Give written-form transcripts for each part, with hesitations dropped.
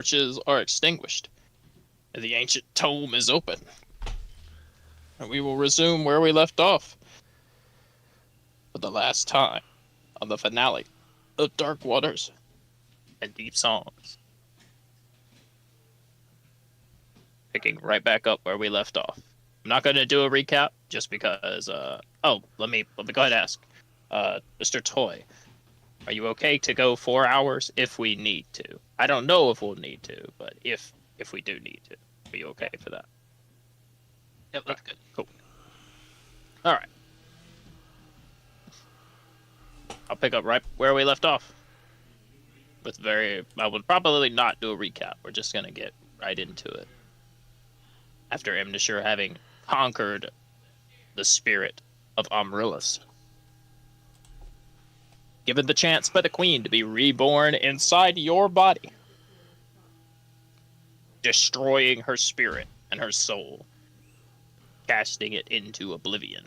torches are extinguished, and the ancient tome is open. And we will resume where we left off for the last time on the finale of Dark Waters and Deep Songs. Picking right back up where we left off. I'm not going to do a recap just because. Let me go ahead and ask, Mr. Toy, are you okay to go 4 hours if we need to? I don't know if we'll need to, but if we do need to, are you okay for that? Yep, that's good. Cool. All right. I'll pick up right where we left off. I would probably not do a recap. We're just gonna get right into it. After Imnashur having conquered the spirit of Amaryllis, given the chance by the Queen to be reborn inside your body, destroying her spirit and her soul, casting it into oblivion.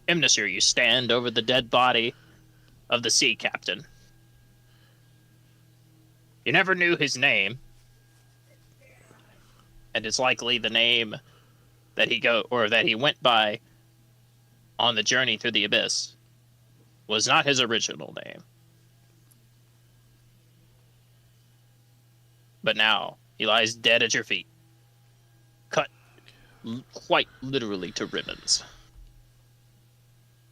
Imnashur, you stand over the dead body of the sea captain. You never knew his name, and it's likely the name that he went by on the journey through the abyss was not his original name. But now he lies dead at your feet, cut quite literally to ribbons.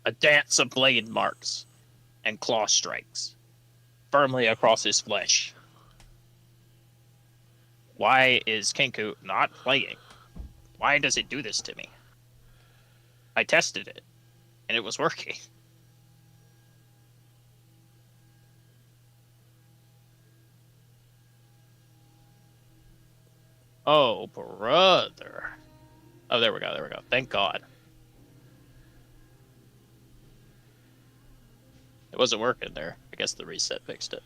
A dance of blade marks and claw strikes firmly across his flesh. Why is Kenku not playing? Why does it do this to me? I tested it, and it was working. Oh, brother. Oh, there we go. Thank God. It wasn't working there. I guess the reset fixed it.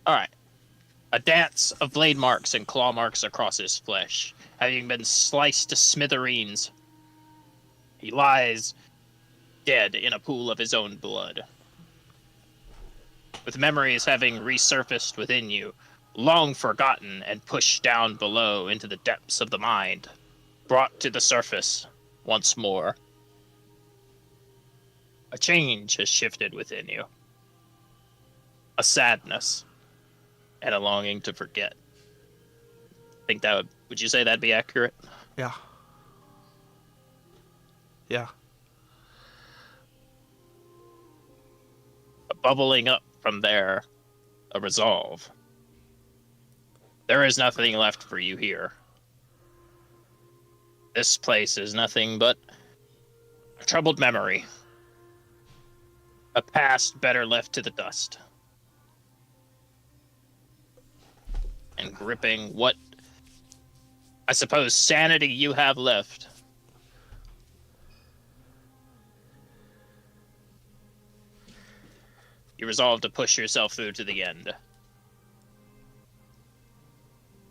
Alright. A dance of blade marks and claw marks across his flesh, having been sliced to smithereens. He lies dead in a pool of his own blood. With memories having resurfaced within you, long forgotten and pushed down below into the depths of the mind, brought to the surface once more. A change has shifted within you. A sadness and a longing to forget. I think would you say that'd be accurate? Yeah. Yeah. Bubbling up from there, a resolve. There is nothing left for you here. This place is nothing but a troubled memory. A past better left to the dust. And gripping what, I suppose, sanity you have left. You resolve to push yourself through to the end.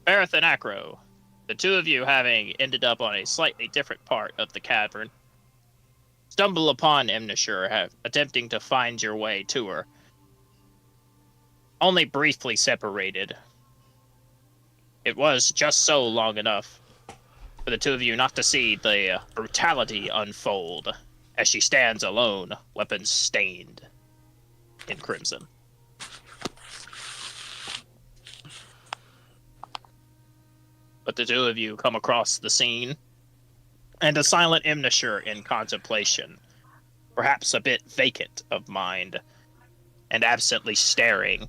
Bareth and Acro, the two of you having ended up on a slightly different part of the cavern, stumble upon Imnashur, attempting to find your way to her. Only briefly separated. It was just so long enough for the two of you not to see the brutality unfold as she stands alone, weapons stained in crimson. But the two of you come across the scene, and a silent Imnashur in contemplation, perhaps a bit vacant of mind, and absently staring,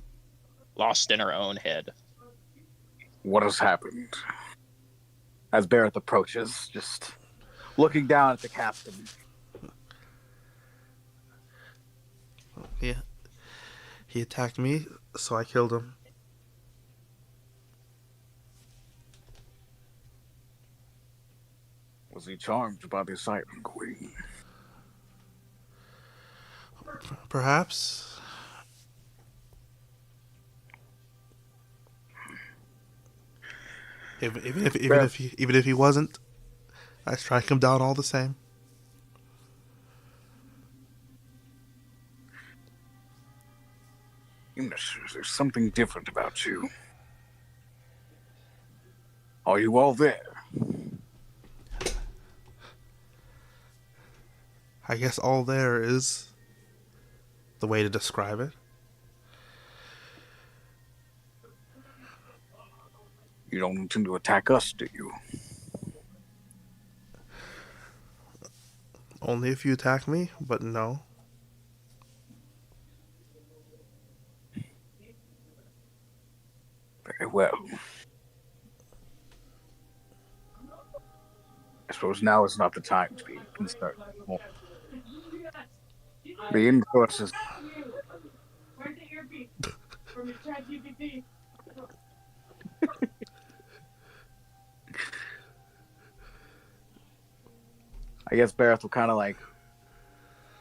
lost in her own head. What has happened? As Bareth approaches, just looking down at the captain. Yeah. He attacked me, so I killed him. Was he charmed by the sight, Queen? Perhaps. Even if he wasn't, I strike him down all the same. There's something different about you. Are you all there? I guess all there is the way to describe it. You don't intend to attack us, do you? Only if you attack me, but no. Very well. I suppose now is not the time to be concerned. Well, the influence is I guess Barrett will kind of like.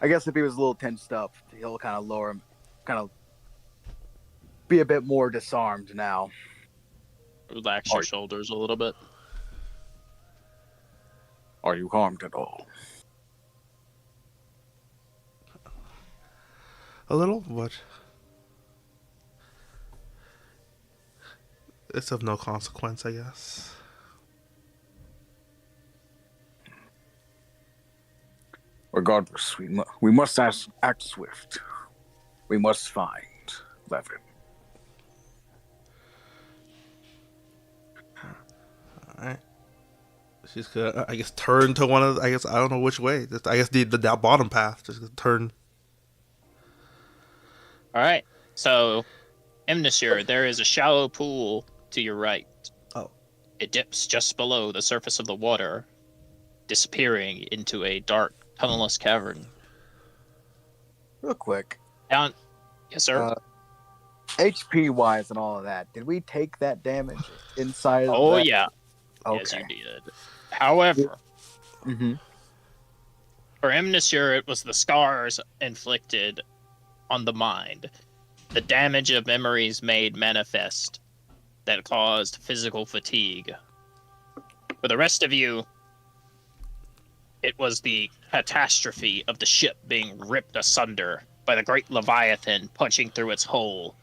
I guess if he was a little tensed up, he'll kind of lower him, kind of be a bit more disarmed now. Relax your shoulders a little bit. Are you harmed at all? A little, but it's of no consequence, I guess. Regardless, we must act swift. We must find Levin. Alright. She's gonna, I guess, turn to one of the, I guess, I don't know which way. I guess the bottom path. Just gonna turn. Alright, so, Imnasir, there is a shallow pool to your right. Oh. It dips just below the surface of the water, disappearing into a dark, tunnelless cavern. Real quick. Down. Yes, sir. HP wise and all of that, did we take that damage inside of Oh, that? yeah. Okay. Yes, you did. However, Mm-hmm. for Imnasir, it was the scars inflicted on the mind, the damage of memories made manifest that caused physical fatigue. For the rest of you, it was the catastrophe of the ship being ripped asunder by the great Leviathan punching through its hull,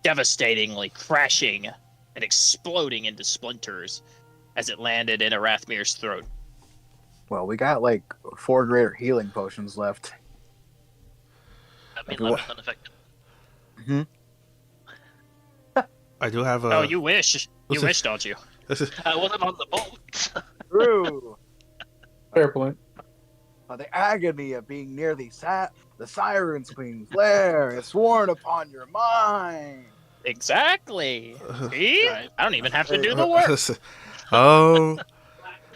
devastatingly crashing and exploding into splinters as it landed in Arathmir's throat. Well, we got like 4 greater healing potions left. I mean, Okay, Levin's unaffected. I do have a. Oh, you wish. You wish, don't you? I wasn't on the boat. True. Fair point. The agony of being near the Siren's Queen Flare is sworn upon your mind. Exactly. See? Right. I don't even have to do the work. Oh,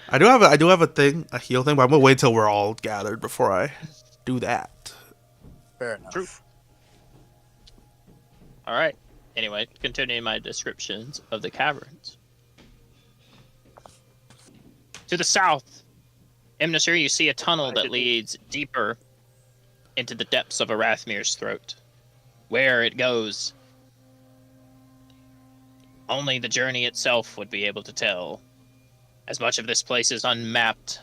I do have a thing, a heal thing, but I'm gonna wait till we're all gathered before I do that. Fair enough. True. All right. Anyway, continuing my descriptions of the caverns. To the south, Imnasir, you see a tunnel that leads deeper into the depths of Arathmir's throat. Where it goes, only the journey itself would be able to tell, as much of this place is unmapped,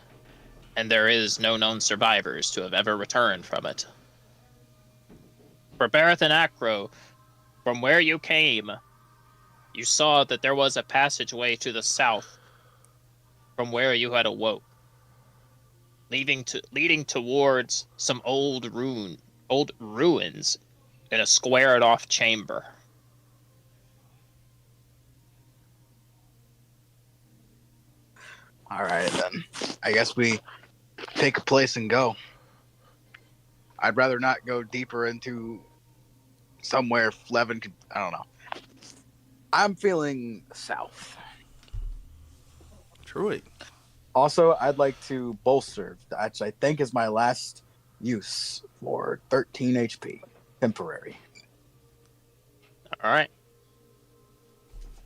and there is no known survivors to have ever returned from it. For Bareth and Acro, from where you came, you saw that there was a passageway to the south from where you had awoke, leading towards some old ruins in a squared-off chamber. All right, then. I guess we take a place and go. I'd rather not go deeper into somewhere Levin could. I don't know. I'm feeling south. Truly. Also, I'd like to bolster, which I think is my last use for 13 HP, temporary. All right.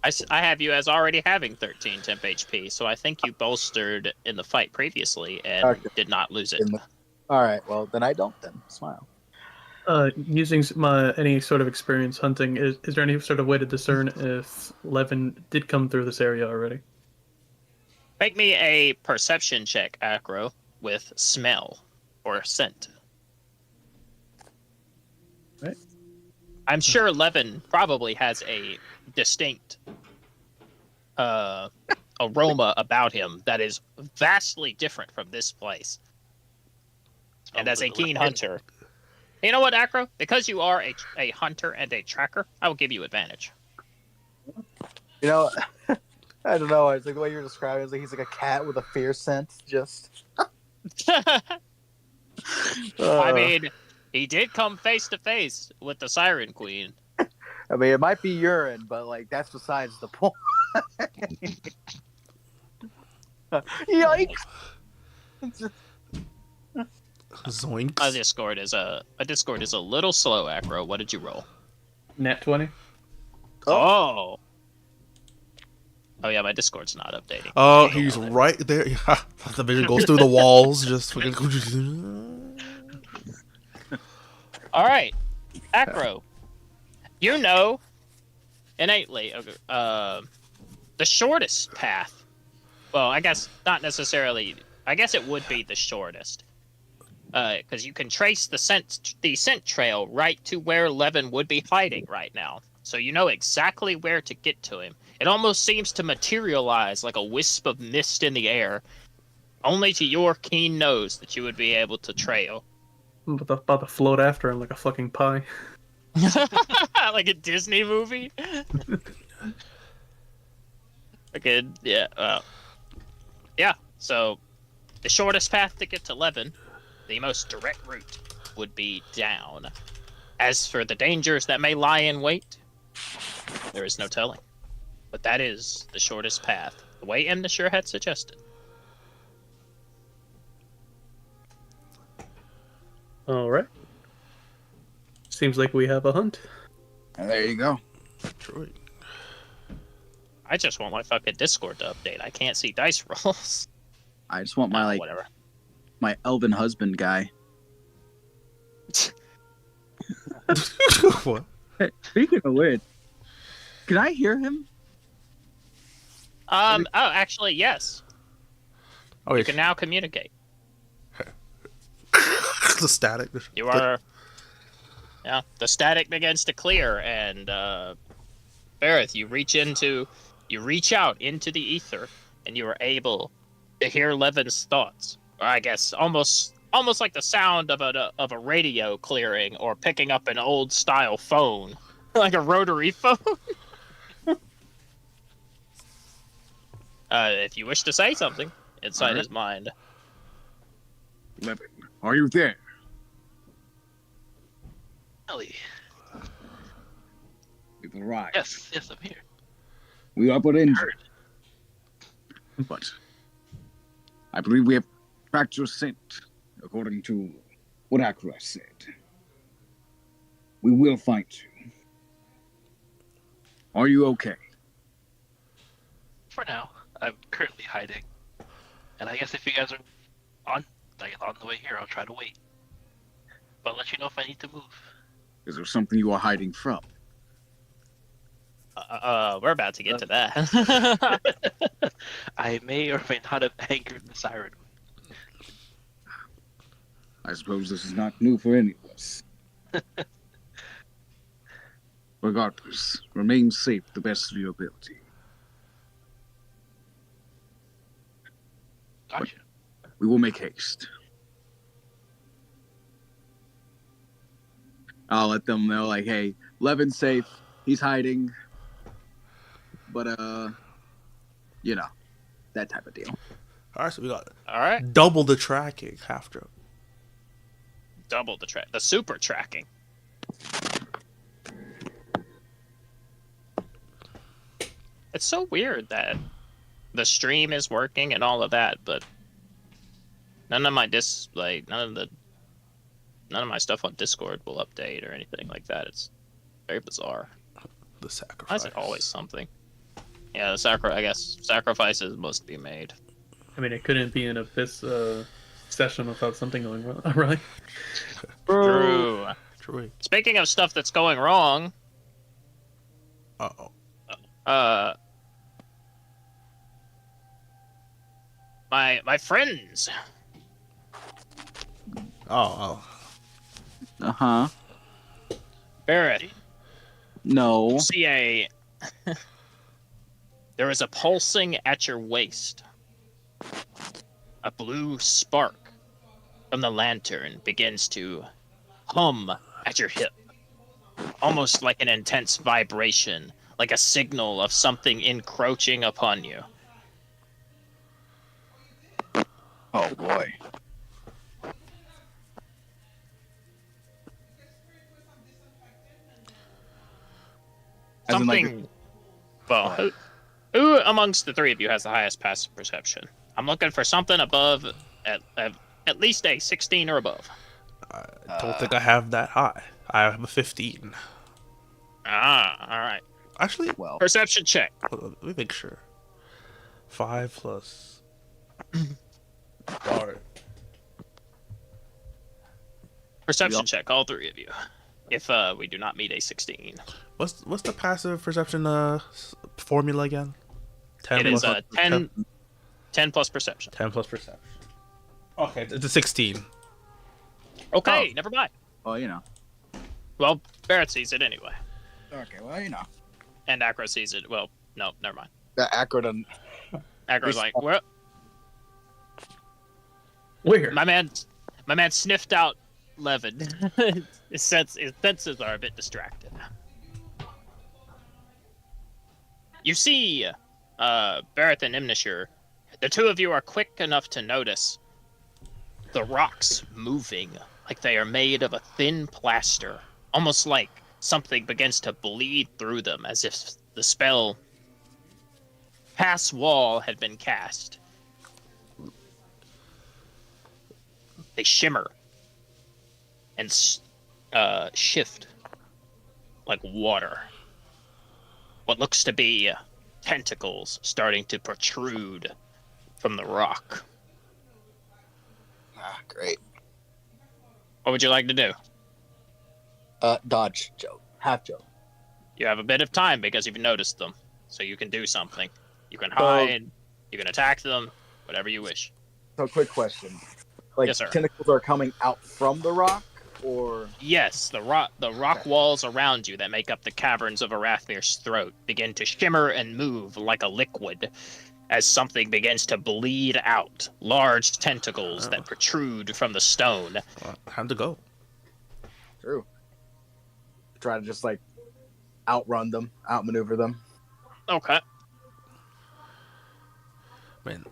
I have you as already having 13 temp HP, so I think you bolstered in the fight previously and did not lose it. All right, well, then I don't then. Smile. Using any sort of experience hunting, is there any sort of way to discern if Levin did come through this area already? Make me a perception check, Acro, with smell or scent. Right. I'm sure Levin probably has a distinct aroma about him that is vastly different from this place. And as a keen hunter, you know what, Acro? Because you are a hunter and a tracker, I will give you advantage. You know, I don't know. It's like the way you're describing it, it's like he's like a cat with a fear scent. Just. I mean, he did come face to face with the Siren Queen. I mean, it might be urine, but like that's besides the point. Yikes! Zoinks. A Discord is a little slow, Acro. What did you roll? Nat 20. Oh. Oh yeah, my Discord's not updating. Oh, he's right there. The vision goes through the walls. Just fucking. All right, Acro. You know, innately, the shortest path. Well, I guess not necessarily. I guess it would be the shortest, because you can trace the scent trail right to where Levin would be hiding right now. So you know exactly where to get to him. It almost seems to materialize like a wisp of mist in the air, only to your keen nose that you would be able to trail. I'm about to float after him like a fucking pie. Like a Disney movie. Okay, yeah. Yeah. So, the shortest path to get to Levin, the most direct route, would be down. As for the dangers that may lie in wait, there is no telling. But that is the shortest path, the way Emnashir had suggested. All right. Seems like we have a hunt. And there you go. True. I just want my fucking Discord to update. I can't see dice rolls. I just want my Whatever. my elven husband guy. What? Hey, speaking of which, can I hear him? Oh, actually, yes. Oh, You yeah. can now communicate. The static. You are. Yeah, the static begins to clear, and Bareth, you reach out into the ether, and you are able to hear Levin's thoughts. Or I guess almost like the sound of a radio clearing or picking up an old style phone, like a rotary phone. If you wish to say something inside his mind. Levin, are you there? Ellie. We've arrived. Yes, I'm here. We are but injured, Heard. but I believe we have tracked your scent, according to what Akra said. We will find you. Are you okay? For now, I'm currently hiding. And I guess if you guys are on the way here, I'll try to wait. But I'll let you know if I need to move. Is there something you are hiding from? We're about to get to that. I may or may not have angered the siren. I suppose this is not new for any of us. Regardless, remain safe to the best of your ability. Gotcha. We will make haste. I'll let them know, like, hey, Levin's safe. He's hiding. But, you know, that type of deal. All right, so we got All right, double the tracking, half stroke. double the super tracking. It's so weird that the stream is working and all of that, but none of my none of my stuff on Discord will update or anything like that. It's very bizarre. The Why sacrifice. is it always something? Yeah, I guess sacrifices must be made. I mean, it couldn't be in this session without something going wrong, right? True. True. Speaking of stuff that's going wrong, Uh-oh. my friends. Oh. Uh huh. Barrett, No. You see there is a pulsing at your waist. A blue spark from the lantern begins to hum at your hip, almost like an intense vibration, like a signal of something encroaching upon you. Oh boy. As in, like, Something. Well, who amongst the three of you has the highest passive perception? I'm looking for something above, at least a 16 or above. I don't think I have that high. I have a 15. Ah, all right. Actually, Well, Perception check. hold on, let me make sure. 5 plus. Alright. Perception Yep. check, all three of you. If we do not meet a 16, What's the passive perception formula again? 10 it is plus, 10 plus perception. 10 plus perception. Okay, it's a 16. Okay, never mind. well, you know. Well, Barrett sees it anyway, okay, well, you know. and Acro sees it. Well, no, never mind. That Acro doesn't. Acro's like, well, Where? my man sniffed out Levin. his senses are a bit distracted. You see, Barrett and Imnishur, the two of you are quick enough to notice the rocks moving like they are made of a thin plaster, almost like something begins to bleed through them, as if the spell Pass Wall had been cast. They shimmer and shift like water. What looks to be tentacles starting to protrude from the rock. Ah, great. What would you like to do? Dodge joke. Half joke. You have a bit of time because you've noticed them, so you can do something. You can hide, you can attack them, whatever you wish. So, quick question: like, Yes, sir. tentacles are coming out from the rock, or Yes, the rock walls around you that make up the caverns of Arathmir's throat begin to shimmer and move like a liquid as something begins to bleed out, large tentacles that protrude from the stone. Time to go. true? Try to just like outrun them, outmaneuver them. Okay, Man,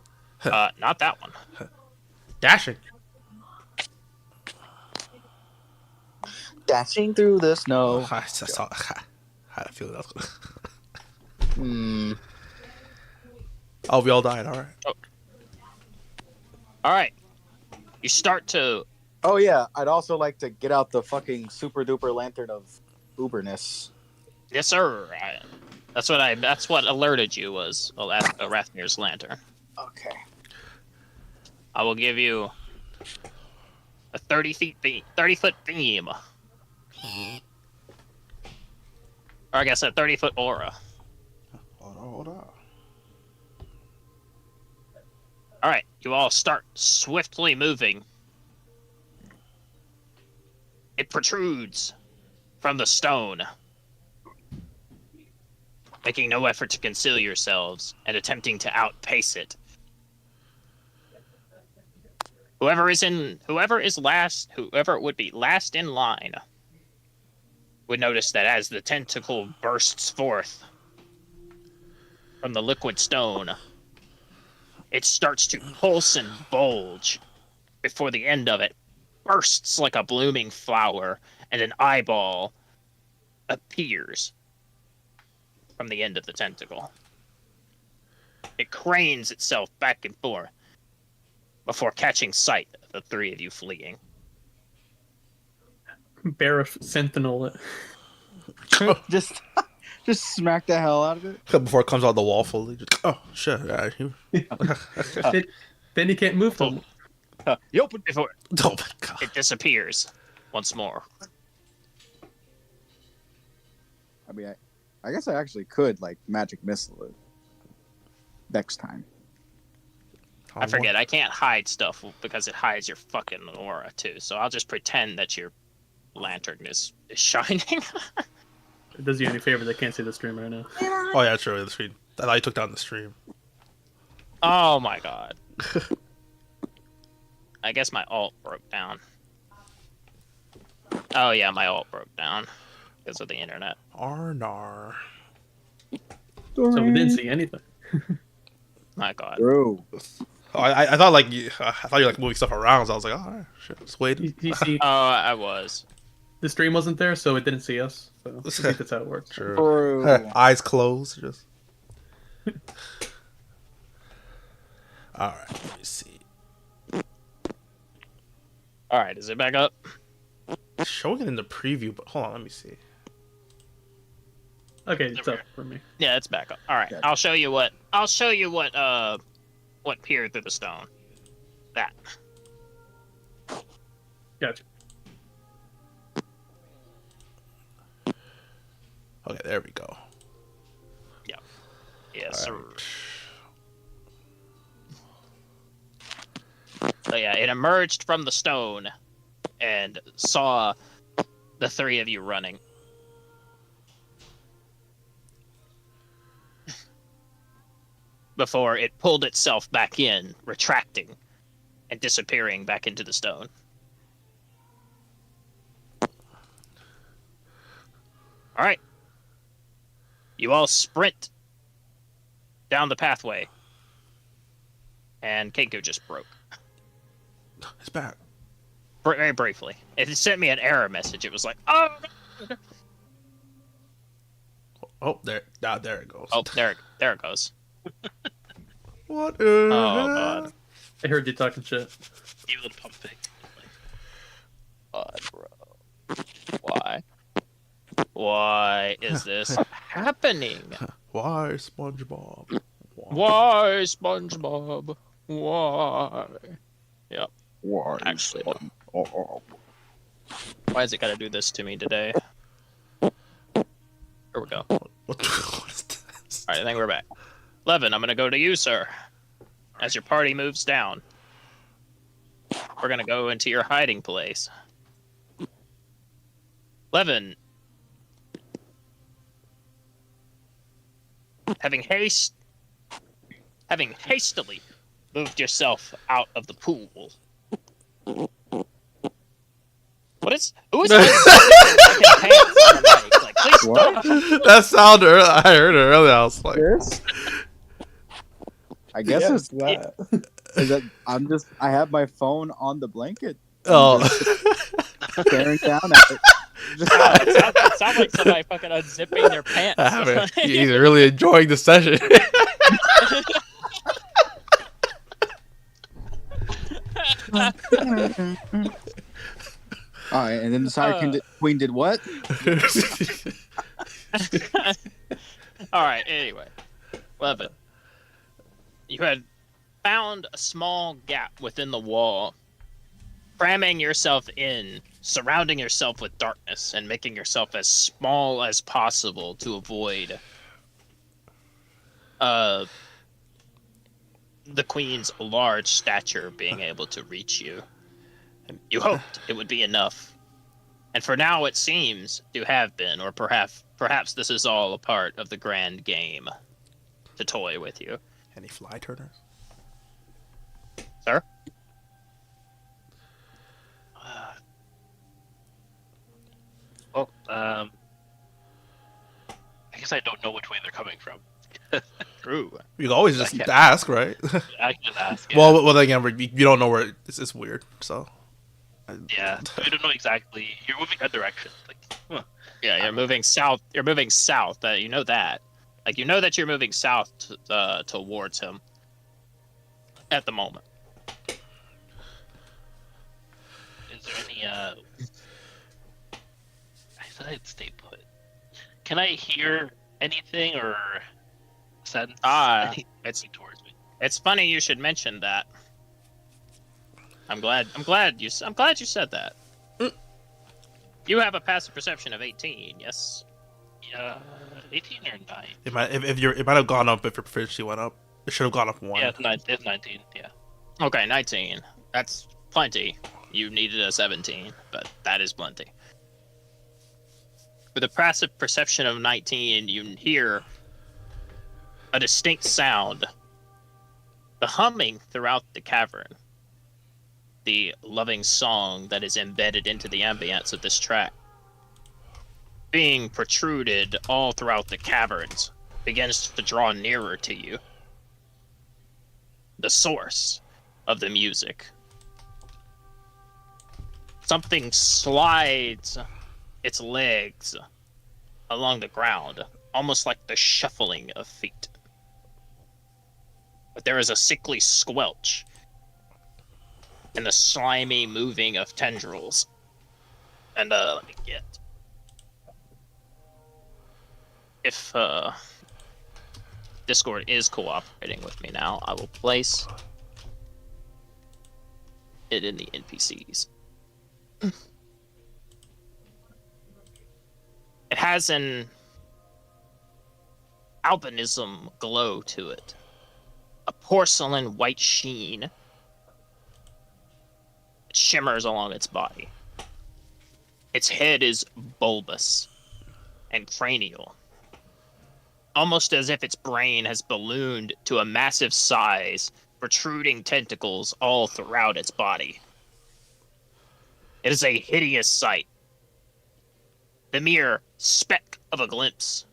not that one. dashing. Dashing through the snow. I saw. I had a feeling that was gonna. Hmm. Oh, we all died. All right. All right, you start to. Oh yeah, I'd also like to get out the fucking super duper lantern of uberness. Yes, sir. That's what alerted you was Arathmir's lantern. Okay. I will give you a 30-foot beam. Or I guess a 30-foot aura. Hold on. All right, you all start swiftly moving. It protrudes from the stone, making no effort to conceal yourselves and attempting to outpace it. Whoever would be last in line would notice that as the tentacle bursts forth from the liquid stone, it starts to pulse and bulge before the end of it bursts like a blooming flower and an eyeball appears from the end of the tentacle. It cranes itself back and forth before catching sight of the three of you fleeing. Barif Sentinel it. just smack the hell out of it. Before it comes out the wall fully. Just, oh shit! Then he can't move them. You open. Before Oh my god! it disappears once more. I mean, I guess I actually could like magic missile it next time. I forget, I can't hide stuff because it hides your fucking aura too, so I'll just pretend that your lantern is shining. it does you any favor. They can't see the stream right now. Oh yeah, true. The screen. I thought you took down the stream. Oh my god. I guess my alt broke down. Oh yeah, my alt broke down because of the internet. Arnar. So we didn't see anything. My god. True. Oh, I thought like I thought you were like moving stuff around. So I was like, oh all right, shit, just wait. You see, Oh, I was. the stream wasn't there, so it didn't see us. So I think that's how it works. True. True. Eyes closed. Just. All right. Let me see. All right, is it back up? It's showing it in the preview, but hold on. Let me see. Okay, it's up for me. Yeah, it's back up. All right, Gotcha. I'll show you what what peered through the stone. That. Gotcha. Okay, there we go. Yes, sir. Alright. So yeah, it emerged from the stone and saw the three of you running. Before it pulled itself back in, retracting and disappearing back into the stone. All right. You all sprint down the pathway. And Kenku just broke. It's back. Very briefly. It sent me an error message. It was like, oh, Oh, there. Ah, there it goes. oh, there it goes. What? Oh god. I heard you talking shit. You little pump pig. God, bro. Why? Why is this happening? Why SpongeBob? Why, SpongeBob? Why? Yep. Why? Actually, Oh. why is it gotta do this to me today? Here we go. Alright, What is this? I think we're back. Levin, I'm gonna go to you, sir. As your party moves down. We're gonna go into your hiding place. Levin. Having hastily moved yourself out of the pool. What is? Who is pants on the mic? Like, please stop. That sound I heard it earlier. I was like, This? I guess Yeah, it's that. is that I have my phone on the blanket oh. staring down at it. It sounds like somebody fucking unzipping their pants. I haven't. He's really enjoying the session. All right, and then the Sire Queen did what? All right. Anyway, Levin, you had found a small gap within the wall, cramming yourself in, surrounding yourself with darkness, and making yourself as small as possible to avoid the queen's large stature being able to reach you. You hoped it would be enough. And for now it seems to have been, or perhaps this is all a part of the grand game to toy with you. Any fly turners? Sir? Well, I guess I don't know which way they're coming from. True. You can always just Okay. ask, right? I can just ask. Yeah. Well, then again, you don't know where it's weird. So. Yeah, we don't know exactly. You're moving a direction. Like, Yeah, you're moving south. You're moving south. You know that. Like, you know that you're moving south towards him at the moment. is there any? I said I'd stay put. Can I hear anything or sense anything it's towards me? It's funny you should mention that. I'm glad you said that. You have a passive perception of 18, yes? Yeah, 18 or 9? It might have gone up if your proficiency went up. It should have gone up one. Yeah, it's 19. Yeah. Okay, 19. That's plenty. You needed a 17, but that is plenty. With a passive perception of 19, you hear a distinct sound. The humming throughout the cavern. The loving song that is embedded into the ambience of this track. Being protruded all throughout the caverns begins to draw nearer to you. The source of the music. Something slides its legs along the ground, almost like the shuffling of feet. But there is a sickly squelch and the slimy moving of tendrils. And let me get... If Discord is cooperating with me now, I will place it in the NPCs. It has an albinism glow to it. A porcelain white sheen. It shimmers along its body. Its head is bulbous and cranial. Almost as if its brain has ballooned to a massive size, protruding tentacles all throughout its body. It is a hideous sight. The mere speck of a glimpse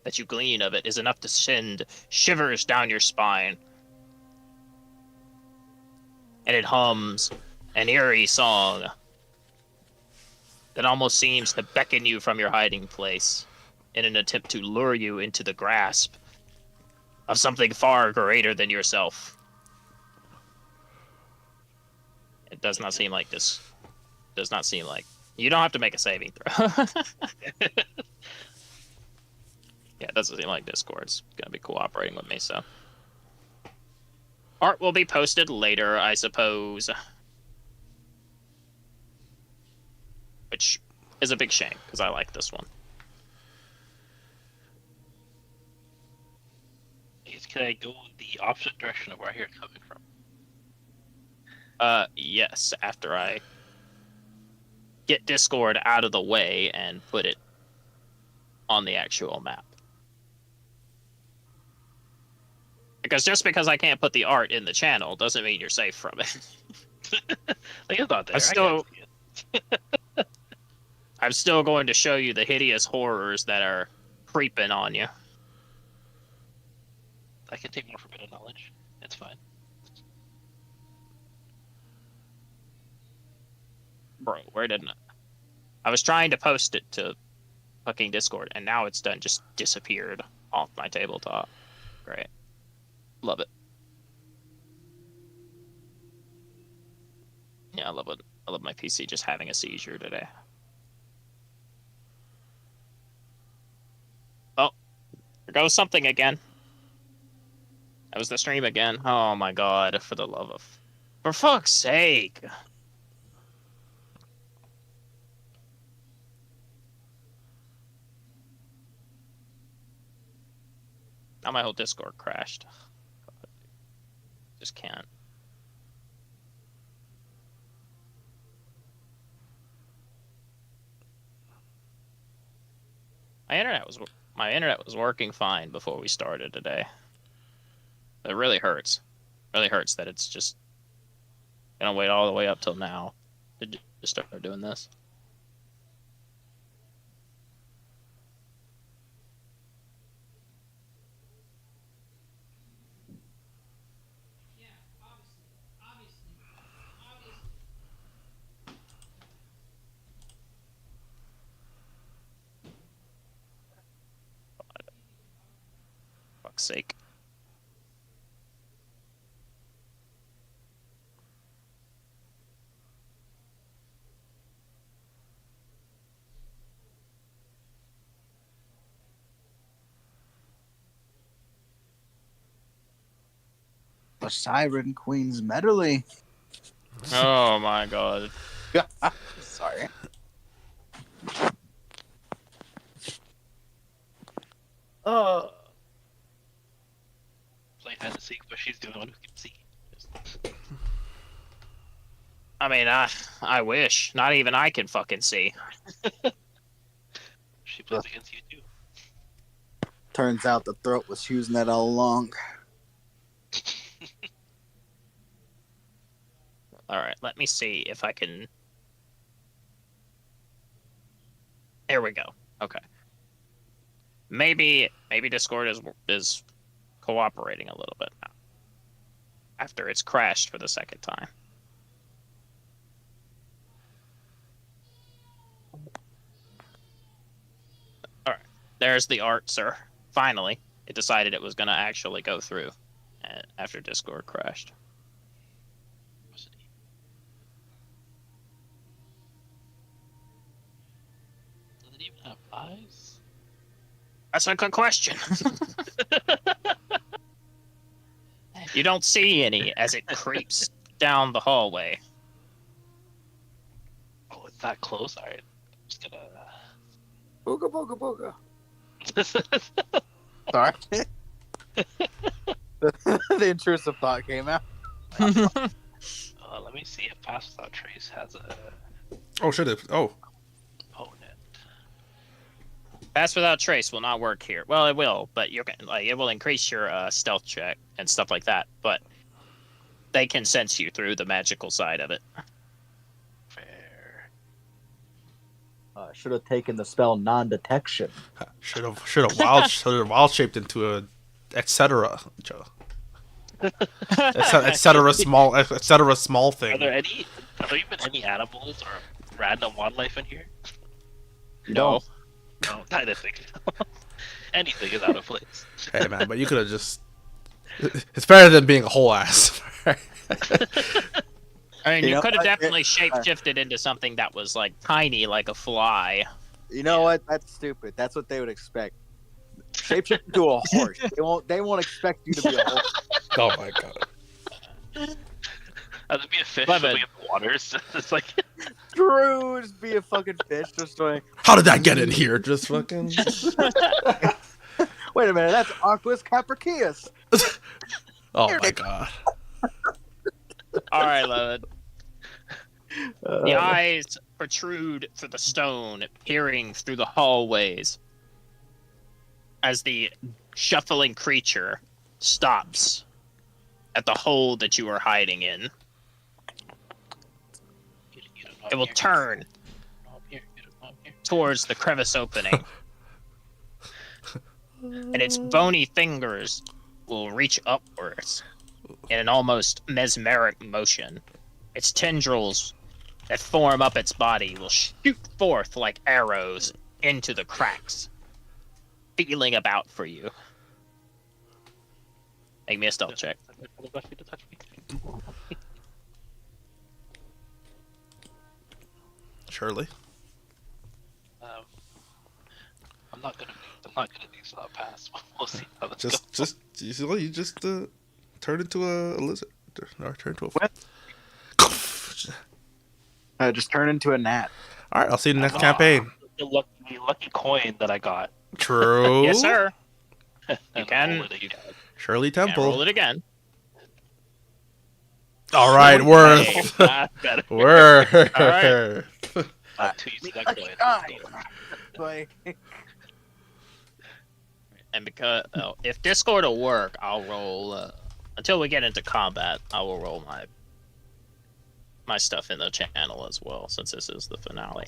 that you glean of it is enough to send shivers down your spine. And it hums an eerie song that almost seems to beckon you from your hiding place in an attempt to lure you into the grasp of something far greater than yourself. It does not seem like this. Does not seem like... You don't have to make a saving throw. Yeah, it doesn't seem like Discord's gonna be cooperating with me, so... Art will be posted later, I suppose. Which is a big shame, because I like this one. Can I go the opposite direction of where I hear it coming from? Yes, after I get Discord out of the way and put it on the actual map. Because just because I can't put the art in the channel doesn't mean you're safe from it. Like, it's not there. I'm still going to show you the hideous horrors that are creeping on you. I can take more forbidden knowledge. It's fine. Bro, where didn't I was trying to post it to fucking Discord, and now it's done just disappeared off my tabletop. Great. Love it. Yeah, I love it. I love my PC just having a seizure today. Oh, there goes something again. That was the stream again. Oh my god, for the love of... For fuck's sake! Now my whole Discord crashed. God. Just can't. My internet was working fine before we started today. It really hurts. It really hurts that it's just gonna wait all the way up till now to just start doing this. Fuck's sake. The Siren Queen's medley. Oh my god. Sorry. Play hide and seek, but she's the only one who can see. I mean, I wish. Not even I can fucking see. She plays against you too. Turns out the throat was using that all along. All right, let me see if I can. There we go. Okay. Maybe Discord is cooperating a little bit now after it's crashed for the second time. All right, there's the art, sir. Finally, it decided it was going to actually go through after Discord crashed. Does it even have eyes? That's a good question. You don't see any as it creeps down the hallway. Oh, it's that close. All right, I'm just gonna. Booga booga booga. Sorry. The intrusive thought came out. Let me see if Pass Without Trace has a Oh shit! Oh, opponent. Pass Without Trace will not work here. Well, it will, but you can it will increase your stealth check and stuff like that. But they can sense you through the magical side of it. Fair. Should have taken the spell non-detection. should have wild shaped into a etc. etc. small Are thing. there even any animals or random wildlife in here? No. No, I didn't think so. Anything is out of place. Hey man, but you could have just. It's better than being a whole ass. I mean, You you know could have what? definitely shapeshifted into something that was like tiny, like a fly. You know what? That's stupid. That's what they would expect. Shapeshift into a horse. They won't expect you to be a horse. Oh my god. That'd be a fish Love it. swimming in the waters. It's like True, just be a fucking fish, just like. How did that get in here? Just fucking. Wait a minute, that's Aquas capricius. Oh my god. All right, Levin. The eyes protrude through the stone, peering through the hallways as the shuffling creature stops at the hole that you are hiding in. you don't know It I'm will here. turn You don't know I'm here. You don't know I'm here. towards the crevice opening, and its bony fingers will reach upwards in an almost mesmeric motion. Its tendrils that form up its body will shoot forth like arrows into the cracks, feeling about for you. Make me a stealth check. I would like you to touch me. Surely. I'm not gonna use that pass. We'll see how this Just you just turn into a lizard or turn into a. What? Just turn into a gnat. All right, I'll see you in the next Ah. campaign. The lucky coin that I got. True. Yes, sir. And can- roll it again. Shirley And roll Temple. it again. All right, Hey, worth. That's better. Worth. All right. To use that Lucky coin. nine. Like, And because if Discord will work, I'll roll until we get into combat. I will roll my stuff in the channel as well, since this is the finale.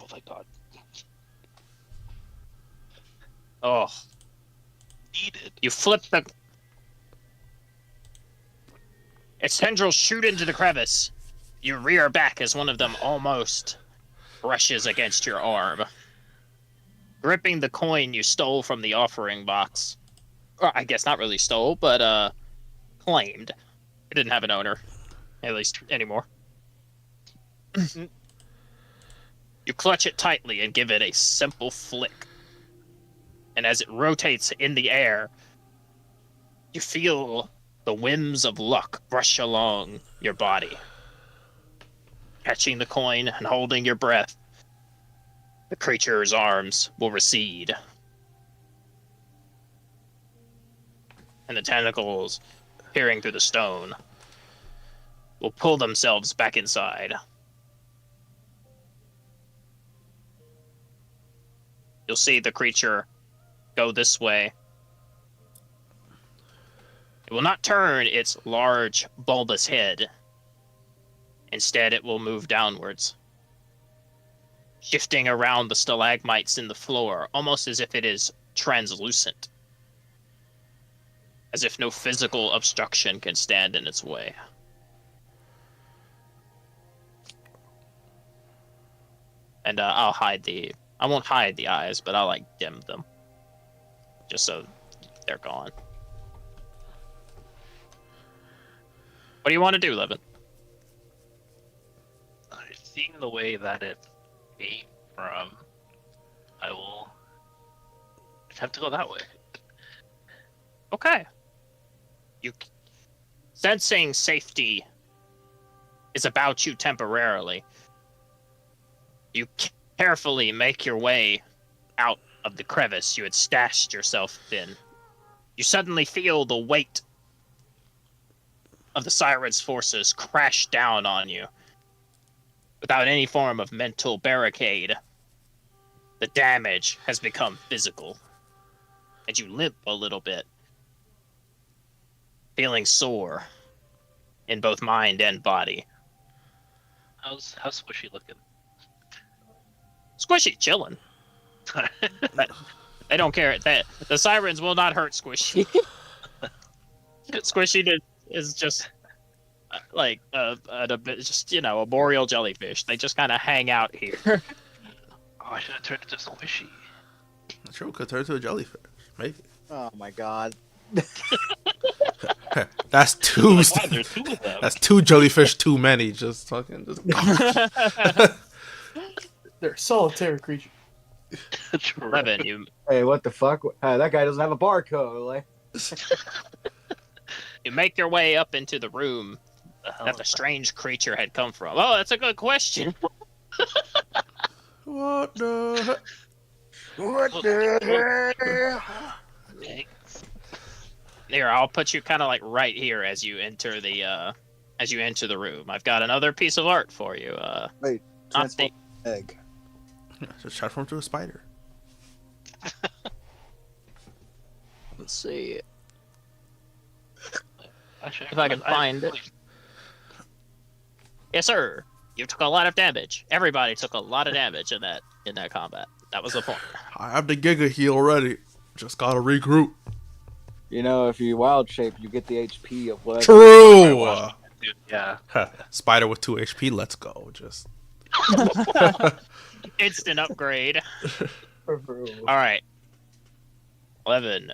Oh my god. Oh, Needed. you flip the. Its tendrils shoot into the crevice. You rear back as one of them almost brushes against your arm. Gripping the coin you stole from the offering box. Or I guess not really stole, but claimed. It didn't have an owner. At least anymore. You clutch it tightly and give it a simple flick. And as it rotates in the air, you feel the whims of luck brush along your body. Catching the coin and holding your breath, the creature's arms will recede. and the tentacles peering through the stone will pull themselves back inside. You'll see the creature go this way. It will not turn its large, bulbous head. Instead, it will move downwards, shifting around the stalagmites in the floor, almost as if it is translucent. As if no physical obstruction can stand in its way. And I won't hide the eyes, but I'll like dim them. Just so they're gone. What do you want to do, Levin? Seeing the way that it came from, I will attempt to go that way. Okay. You sensing safety is about you temporarily. You carefully make your way out of the crevice you had stashed yourself in. You suddenly feel the weight of the Siren's forces crash down on you. Without any form of mental barricade, the damage has become physical. And you limp a little bit, feeling sore in both mind and body. How's Squishy looking? Squishy chilling. They don't care. The Sirens will not hurt Squishy. Squishy is just like a boreal jellyfish. They just kind of hang out here. Oh, I should have turned into Squishy. Sure, could turn to a jellyfish. Maybe. Oh my god. That's two. Like, wow, there's two of them. That's two jellyfish too many. Just fucking. They're a solitary creature. True. Levin, you Hey, what the fuck? That guy doesn't have a barcode. Like, make your way up into the room The hell that the is strange creature had come from. Oh, that's a good question. What the? What the hell? that? Eggs. Here, I'll put you kind of like right here as you enter the room. I've got another piece of art for you. wait, Not the, transform egg. Just transform to a spider. let's see Actually, if I can find it. Yes, sir. You took a lot of damage. Everybody took a lot of damage in that combat. That was the point. I have the Giga heal already. Just gotta regroup. You know, if you wild shape, you get the HP of whatever. True. Dude, yeah. Spider with 2 HP. Let's go. Just. Instant upgrade. All right. 11.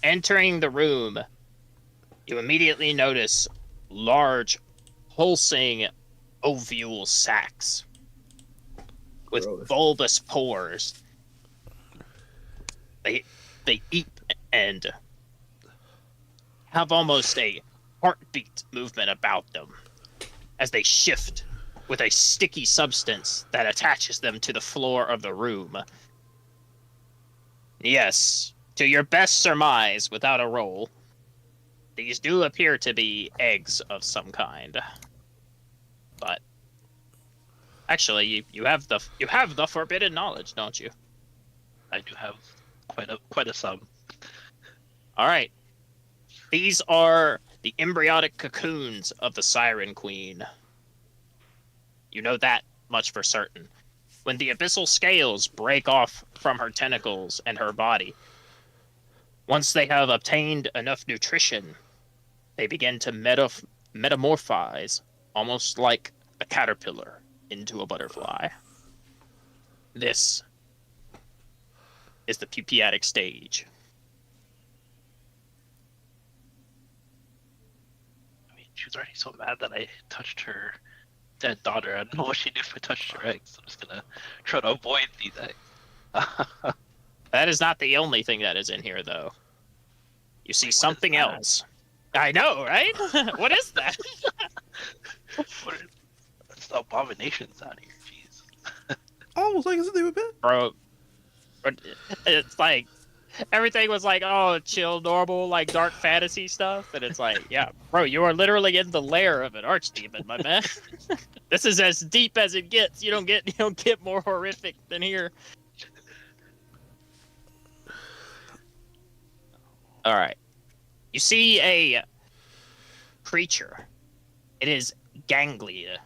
Entering the room, you immediately notice large, pulsing ovule sacs with Gross. bulbous pores. They eat and have almost a heartbeat movement about them as they shift with a sticky substance that attaches them to the floor of the room. Yes, to your best surmise without a roll, these do appear to be eggs of some kind. But actually, you have the forbidden knowledge, don't you? I do have quite a sum. All right. These are the embryonic cocoons of the Siren Queen. You know that much for certain. When the abyssal scales break off from her tentacles and her body, once they have obtained enough nutrition, they begin to metamorphose, almost like a caterpillar, into a butterfly. This is the pupiatic stage. I mean, she was already so mad that I touched her dead daughter. I don't know what she'd do if I touched her eggs. I'm just gonna try to avoid these eggs. That is not the only thing that is in here, though. You see Wait, what is something that? else. I know, right? What is that? That's the abominations out here. Jeez. Almost like it's a bit. Bro, it's like everything was like, oh, chill, normal, like dark fantasy stuff, and it's like, yeah, bro, you are literally in the lair of an archdemon, my man. This is as deep as it gets. You don't get more horrific than here. All right, you see a creature. It is Ganglia.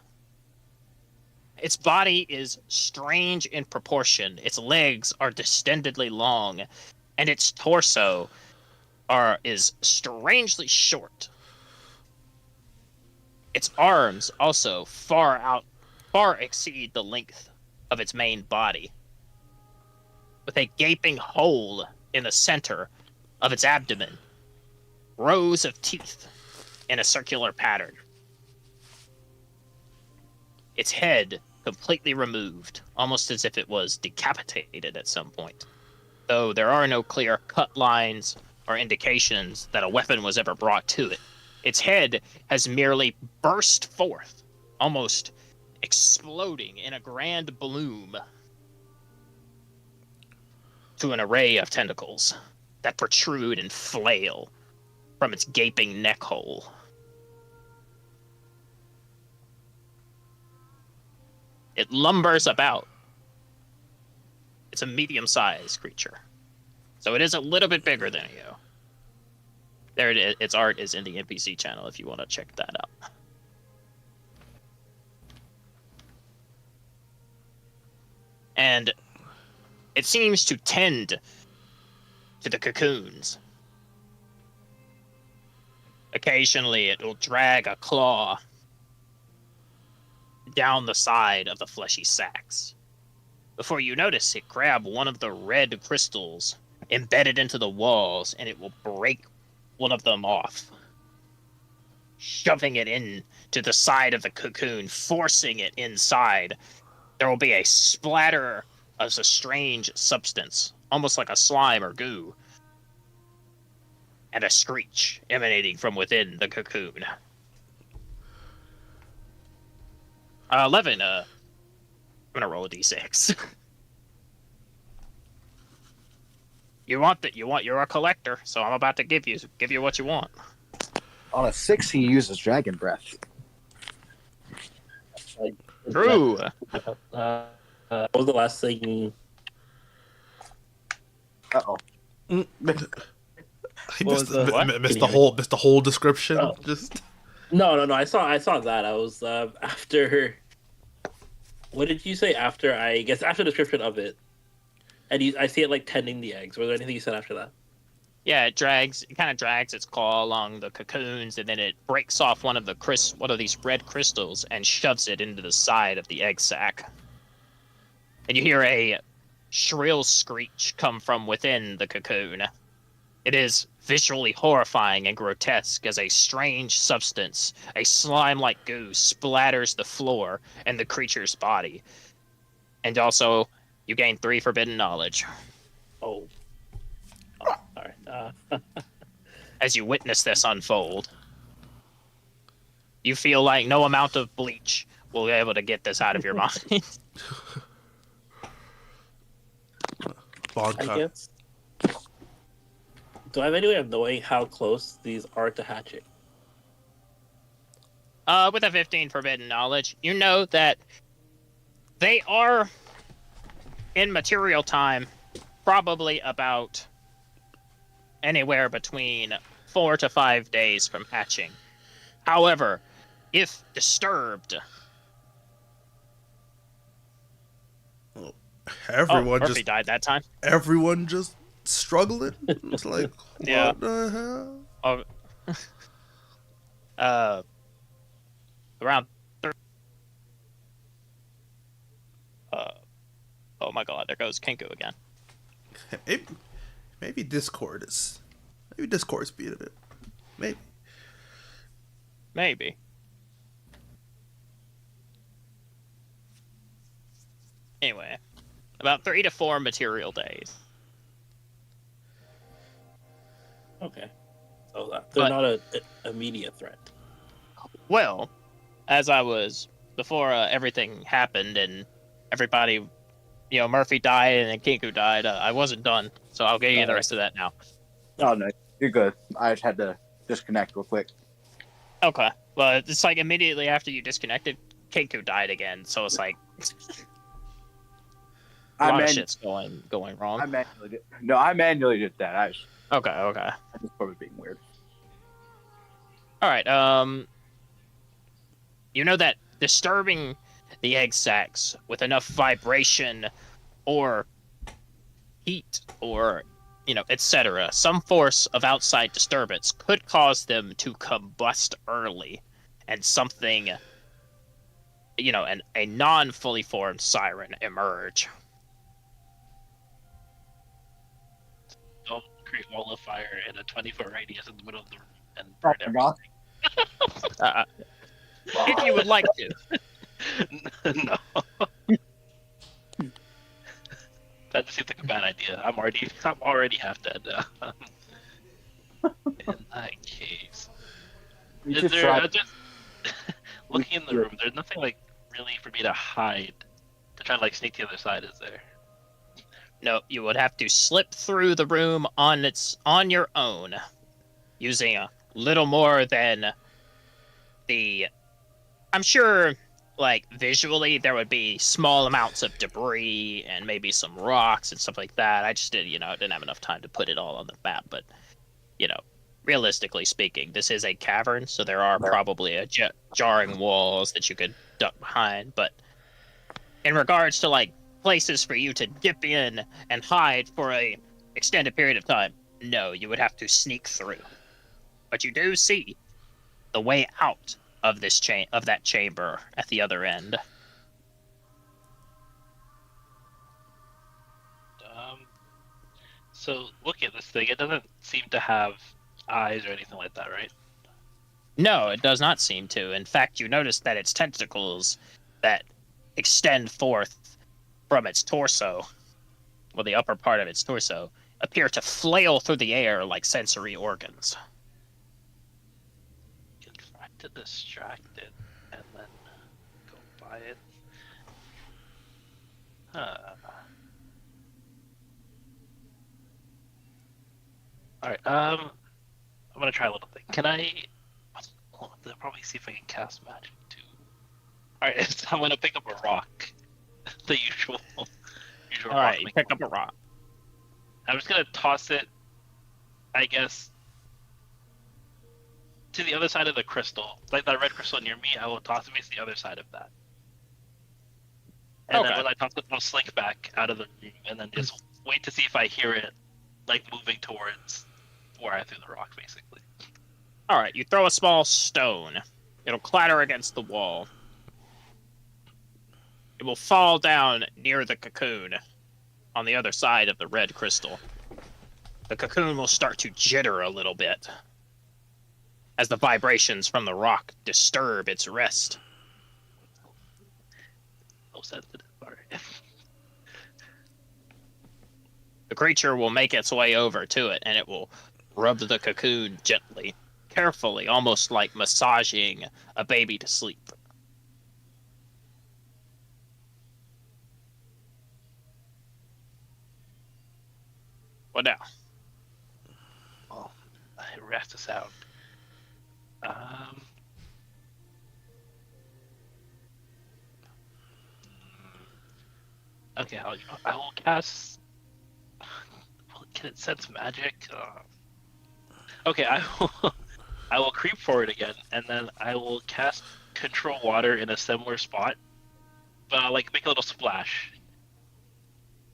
Its body is strange in proportion. Its legs are distendedly long, and its torso is strangely short. Its arms also far exceed the length of its main body, with a gaping hole in the center of its abdomen, rows of teeth in a circular pattern. Its head completely removed, almost as if it was decapitated at some point, though there are no clear cut lines or indications that a weapon was ever brought to it. Its head has merely burst forth, almost exploding in a grand bloom, to an array of tentacles that protrude and flail from its gaping neck hole. It lumbers about. It's a medium-sized creature, so it is a little bit bigger than you. There it is. Its art is in the NPC channel if you want to check that out. And it seems to tend to the cocoons. Occasionally, it will drag a claw down the side of the fleshy sacks. Before you notice it, grab one of the red crystals embedded into the walls, and it will break one of them off, shoving it into the side of the cocoon, forcing it inside. There will be a splatter of a strange substance, almost like a slime or goo, and a screech emanating from within the cocoon. 11, I'm gonna roll a d6. You're a collector, so I'm about to give you what you want. On a 6, he uses dragon breath. True. What was the last thing? Uh-oh. I was the- missed the whole description. Oh. Just No. I saw that. I was after. What did you say after? I guess after the description of it, and I see it like tending the eggs. Was there anything you said after that? Yeah, it kind of drags its claw along the cocoons, and then it breaks off one of these red crystals and shoves it into the side of the egg sac. And you hear a shrill screech come from within the cocoon. It is visually horrifying and grotesque as a strange substance, a slime-like goo, splatters the floor and the creature's body. And also, you gain 3 forbidden knowledge Oh, all right. as you witness this unfold. You feel like no amount of bleach will be able to get this out of your mind. bond I cut. guess. Do I have any way of knowing how close these are to hatching? With a 15 forbidden knowledge, you know that they are in material time probably about anywhere between 4 to 5 days from hatching. However, if disturbed, Everyone Murphy just died that time. everyone just struggling. It's like Yeah. what the hell? Around. Oh my God! There goes Kenku again. Maybe Discord's beat it. Maybe. Maybe. Anyway, about 3 to 4 material days. Okay, so they're But- not a immediate threat. Well, as I was before everything happened and everybody Murphy died and then Kinku died. I wasn't done, so I'll get you the rest of that now. Oh no, you're good. I just had to disconnect real quick. Okay. Well, it's like immediately after you disconnected, Kinku died again, so it's like a lot of shit's going wrong. I manually did that. I Okay. just thought it was being weird. All right. That disturbing the egg sacs with enough vibration or heat or etc., some force of outside disturbance could cause them to combust early, and something, a non-fully formed siren emerge. Don't create wall of fire in a 20-foot radius in the middle of the room and Oh burn my god. If you would like to. everything. No. That just seems like a bad idea. I'm already half dead. In that case, You is should there try. just looking in the room? There's nothing like really for me to hide to try to like sneak the other side. Is there? No, you would have to slip through the room on your own, using a little more than I'm sure, like, visually there would be small amounts of debris and maybe some rocks and stuff like that. I just didn't have enough time to put it all on the map, but realistically speaking, this is a cavern, so there are probably jarring walls that you could duck behind, but in regards to like places for you to dip in and hide for a extended period of time, no, you would have to sneak through. But you do see the way out of that chamber at the other end. So look at this thing. It doesn't seem to have eyes or anything like that, right? No, it does not seem to. In fact, you notice that its tentacles that extend forth from its torso, well, the upper part of its torso, appear to flail through the air like sensory organs. Can try to distract it and then go by it. Alright, I'm gonna try a little thing. Can I... I'll probably see if I can cast magic too. Alright, so I'm gonna pick up a rock. The usual All right, rock. you pick up a rock. I'm just gonna toss it, I guess, to the other side of the crystal. Like that red crystal near me, I will toss it to the other side of that. And then when I toss it, I'll slink back out of the room and then just wait to see if I hear it, like, moving towards where I threw the rock, basically. All right, you throw a small stone. It'll clatter against the wall. It will fall down near the cocoon on the other side of the red crystal. The cocoon will start to jitter a little bit as the vibrations from the rock disturb its rest. So sensitive, sorry. The creature will make its way over to it, and it will rub the cocoon gently, carefully, almost like massaging a baby to sleep. What now? Well, I rest us out. Okay, I will cast. Can it sense magic? Okay, I will creep forward again, and then I will cast Control Water in a similar spot, but like make a little splash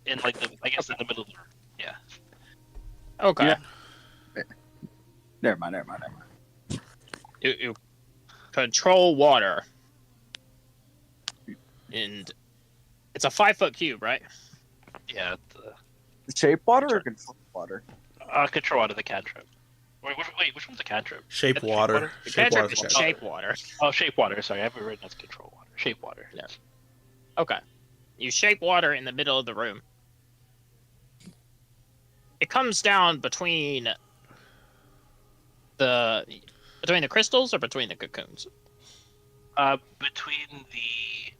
in like I guess in the middle of the room. Yeah. Okay. Yeah. Never mind. You control water. And it's a 5-foot cube, right? Yeah. Shape water or control water? Control Water, the cantrip. Wait, which one's the cantrip? Shape Shape water. water? Shape water. Cantrip is shape water. Oh, Shape Water. Sorry, I have it written as Control Water. Shape Water. Yeah. Okay. You shape water in the middle of the room. It comes down between the crystals or between the cocoons? Between the.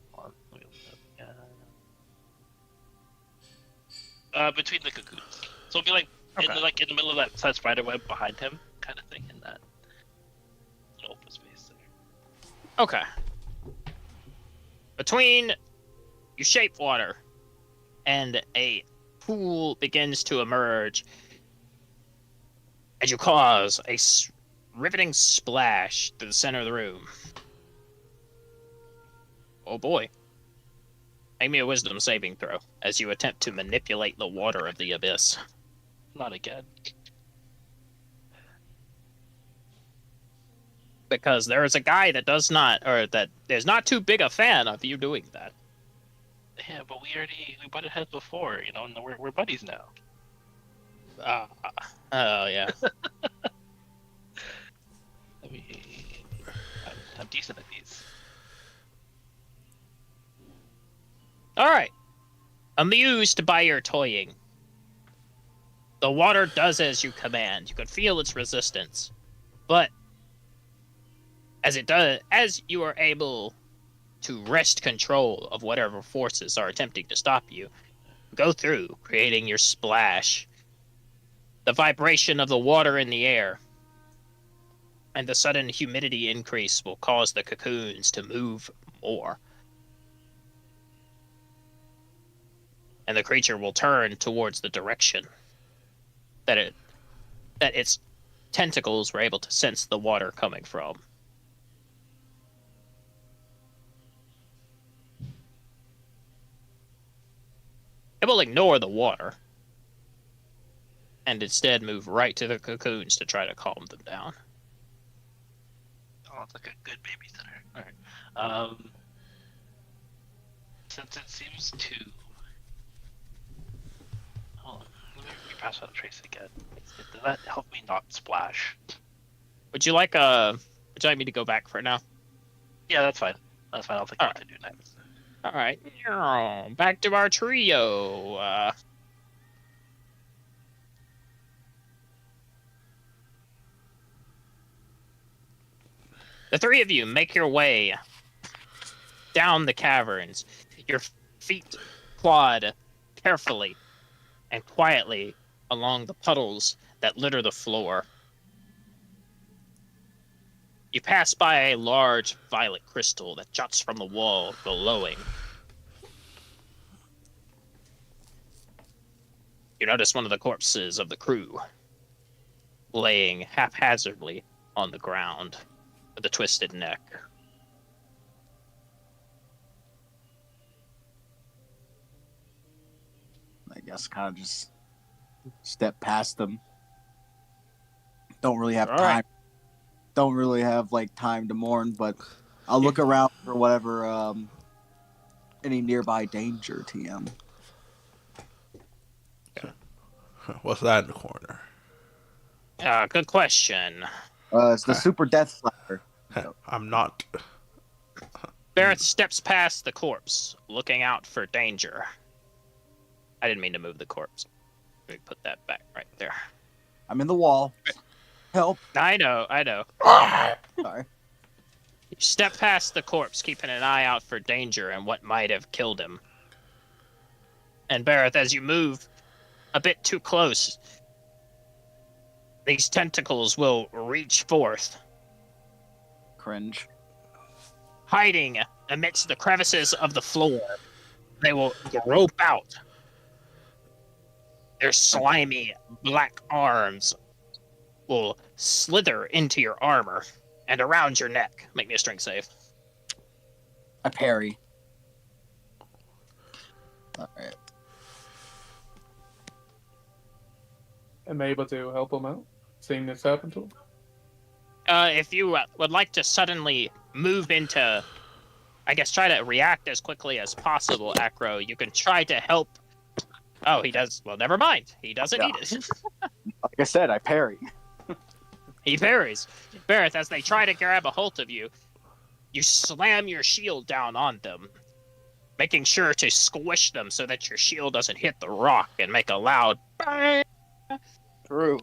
between the cocoons. So it'll be like in the middle of that spider web behind him, kind of thing, in that little open space there. Okay. Between you shape water and a pool begins to emerge as you cause a riveting splash to the center of the room. Oh boy. Make me a wisdom saving throw as you attempt to manipulate the water of the abyss. Not again. Because there is a guy that does not, or that is not too big a fan of you doing that. Yeah, but we butted heads before, you know, and we're buddies now. Oh yeah. I mean, I'm decent at these. All right. Amused by your toying, the water does as you command. You can feel its resistance, but as you are able to wrest control of whatever forces are attempting to stop you, go through, creating your splash. The vibration of the water in the air and the sudden humidity increase will cause the cocoons to move more. And the creature will turn towards the direction that its tentacles were able to sense the water coming from. It will ignore the water and instead move right to the cocoons to try to calm them down. Oh, it's like a good babysitter. All right. Since it seems to... Hold on. Let me repass that trace again. Does that help me not splash? Would you like me to go back for now? Yeah, that's fine. That's fine. I'll think what to do next. All right. Back to our trio. The three of you make your way down the caverns. Your feet plod carefully and quietly along the puddles that litter the floor. You pass by a large violet crystal that juts from the wall, glowing. You notice one of the corpses of the crew laying haphazardly on the ground with a twisted neck. I guess kind of just step past them. Don't really have All time. right. Don't really have like time to mourn, but I'll look around for whatever any nearby danger. TM. What's that in the corner? Good question. It's the Super Death Slayer. I'm not. Barrett steps past the corpse, looking out for danger. I didn't mean to move the corpse. Let me put that back right there. I'm in the wall. Help! I know. Sorry. You step past the corpse, keeping an eye out for danger and what might have killed him. And Barrett, as you move a bit too close, these tentacles will reach forth, Cringe. hiding amidst the crevices of the floor. They will grope out. Their slimy black arms will slither into your armor and around your neck. Make me a strength save. I parry. All right. Am I able to help him out, seeing this happen to him? If you would like to suddenly move into, I guess, try to react as quickly as possible, Acro, you can try to help. Oh, he does. Well, never mind. He doesn't need it. Like I said, I parry. He parries. Barrett, as they try to grab a hold of you, you slam your shield down on them, making sure to squish them so that your shield doesn't hit the rock and make a loud bang. True.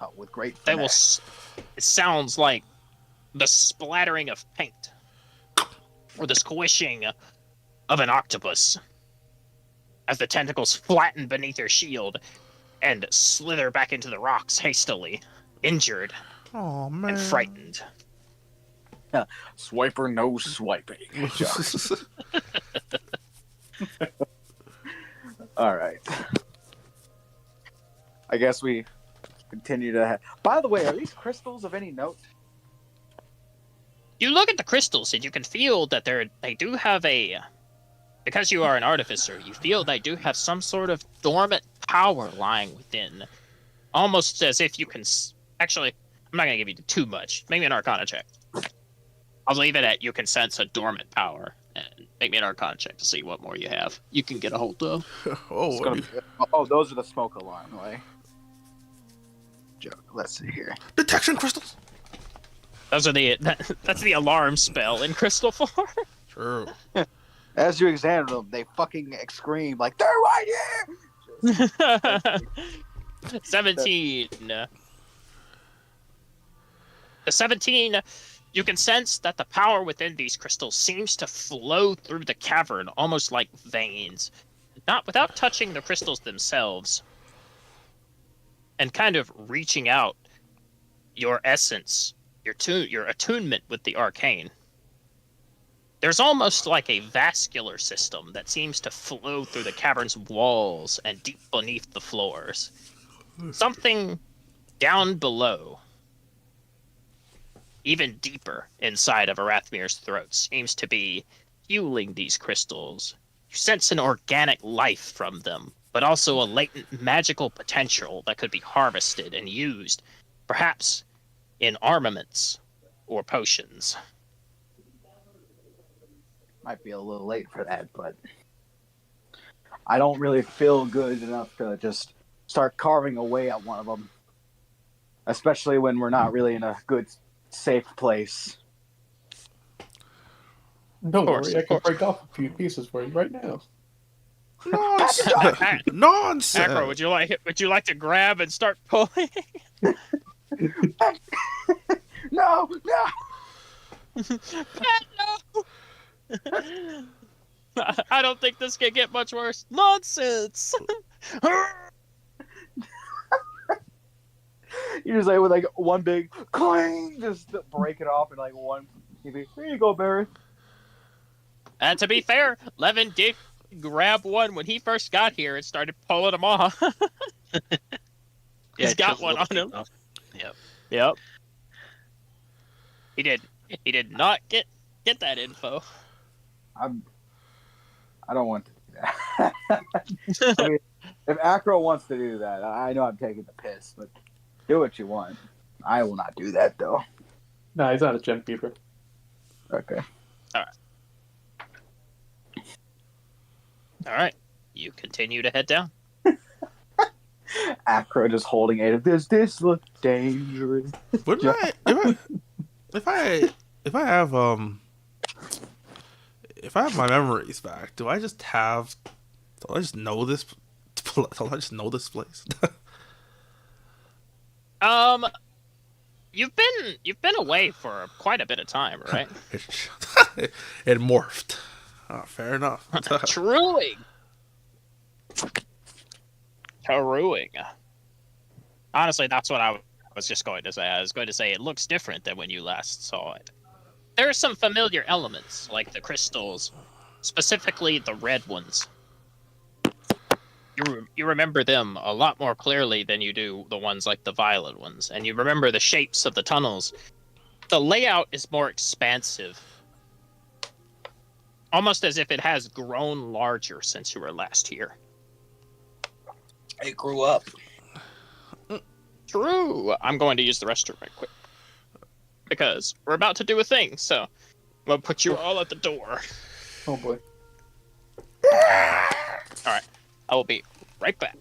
Oh, with great That will. finesse. It sounds like the splattering of paint or the squishing of an octopus. as the tentacles flatten beneath your shield and slither back into the rocks hastily, injured Oh man. and frightened. Swiper, no swiping. All right. I guess we continue to. By the way, are these crystals of any note? You look at the crystals and you can feel that they do have a. Because you are an artificer, you feel they do have some sort of dormant power lying within. Almost as if you can. Actually, I'm not going to give you too much. Make me an Arcana check. I'll leave it at you can sense a dormant power. And make me an Arcana check to see what more you have. You can get a hold of. Oh, those are the smoke alarm, right? Let's see here. Detection crystals. Those are that's the alarm spell in crystal form. True. As you examine them, they fucking scream like, "They're right here!" 17. The 17, you can sense that the power within these crystals seems to flow through the cavern almost like veins, not without touching the crystals themselves, and kind of reaching out your essence, your attunement with the arcane. There's almost like a vascular system that seems to flow through the cavern's walls and deep beneath the floors. Something down below, even deeper inside of Arathmir's throat, seems to be fueling these crystals. You sense an organic life from them, but also a latent magical potential that could be harvested and used, perhaps in armaments or potions. Might be a little late for that, but I don't really feel good enough to just start carving away at one of them. Especially when we're not really in a good, safe place. Don't course, worry, I of can course. break off a few pieces for you right now. Nonsense. Nonsense. Acro, would you like to grab and start pulling? No! No! I don't think this can get much worse. Nonsense! You just like with like one big clang, just break it off in like one. Here you go, Barry. And to be fair, Levin did grab one when he first got here and started pulling them off. He's got one on him. Yep. Yep. He did not get that info. I don't want to do that. I mean, if Acro wants to do that, I know I'm taking the piss, but do what you want. I will not do that, though. Nah, he's not a gen keeper. Okay. All right. You continue to head down. Acro just holding it. Does this look dangerous? Wouldn't if I have my memories back, do I just know this place? You've been away for quite a bit of time, right? It morphed. Oh, fair enough. Truing. Honestly, that's what I was just going to say. I was going to say it looks different than when you last saw it. There are some familiar elements, like the crystals, specifically the red ones. You remember them a lot more clearly than you do the ones like the violet ones, and you remember the shapes of the tunnels. The layout is more expansive, almost as if it has grown larger since you were last here. It grew up. True. I'm going to use the restroom right quick because we're about to do a thing, so I'm gonna put you all at the door. Oh boy. All right. I will be right back.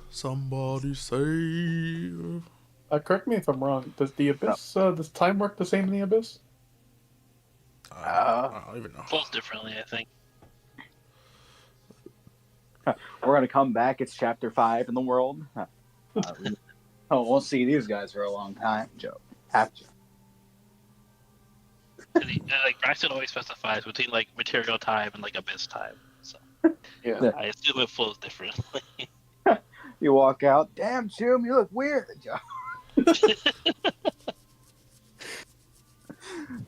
Somebody save. Correct me if I'm wrong. Does the Abyss, does time work the same in the Abyss? I don't even know. Pulls differently, I think. We're gonna come back. It's chapter 5 in the world. We'll see these guys for a long time, Joe. Have to. And like Braxton always specifies between like material time and like abyss time. So Yeah. I assume it flows differently. You walk out. Damn, Zoom, you look weird.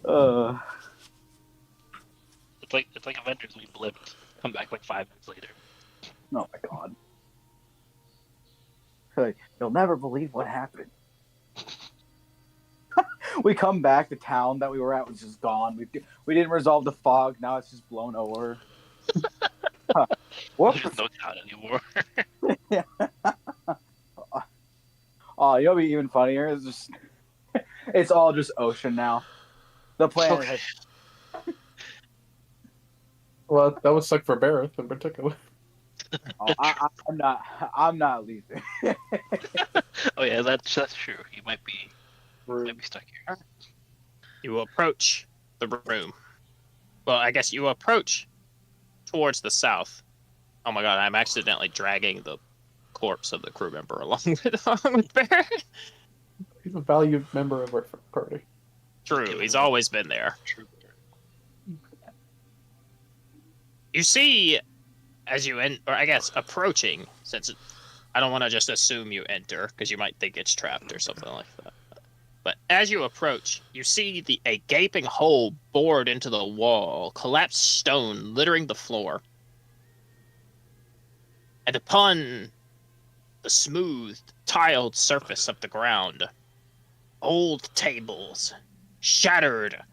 uh, It's like Avengers. We blipped. Come back like 5 minutes later. oh my god. Like, you'll never believe what happened. We come back, the town that we were at was just gone. We didn't resolve the fog. Now it's just blown over. Whoops. There's no town anymore. Oh, you'll be even funnier. It's just, it's all just ocean now. The planet Okay. has. Well, that would suck for Barrett in particular. Oh, I'm not leaving. Oh yeah, that's true. You might be stuck here. You approach the room. Well, I guess you approach towards the south. Oh my god, I'm accidentally dragging the corpse of the crew member along with Barrett. He's a valued member of our party. True, he's always been there. True. You see, as you or I guess approaching, since I don't want to just assume you enter because you might think it's trapped or something like that. But as you approach, you see a gaping hole bored into the wall, collapsed stone littering the floor. And upon the smooth, tiled surface of the ground, old tables, shattered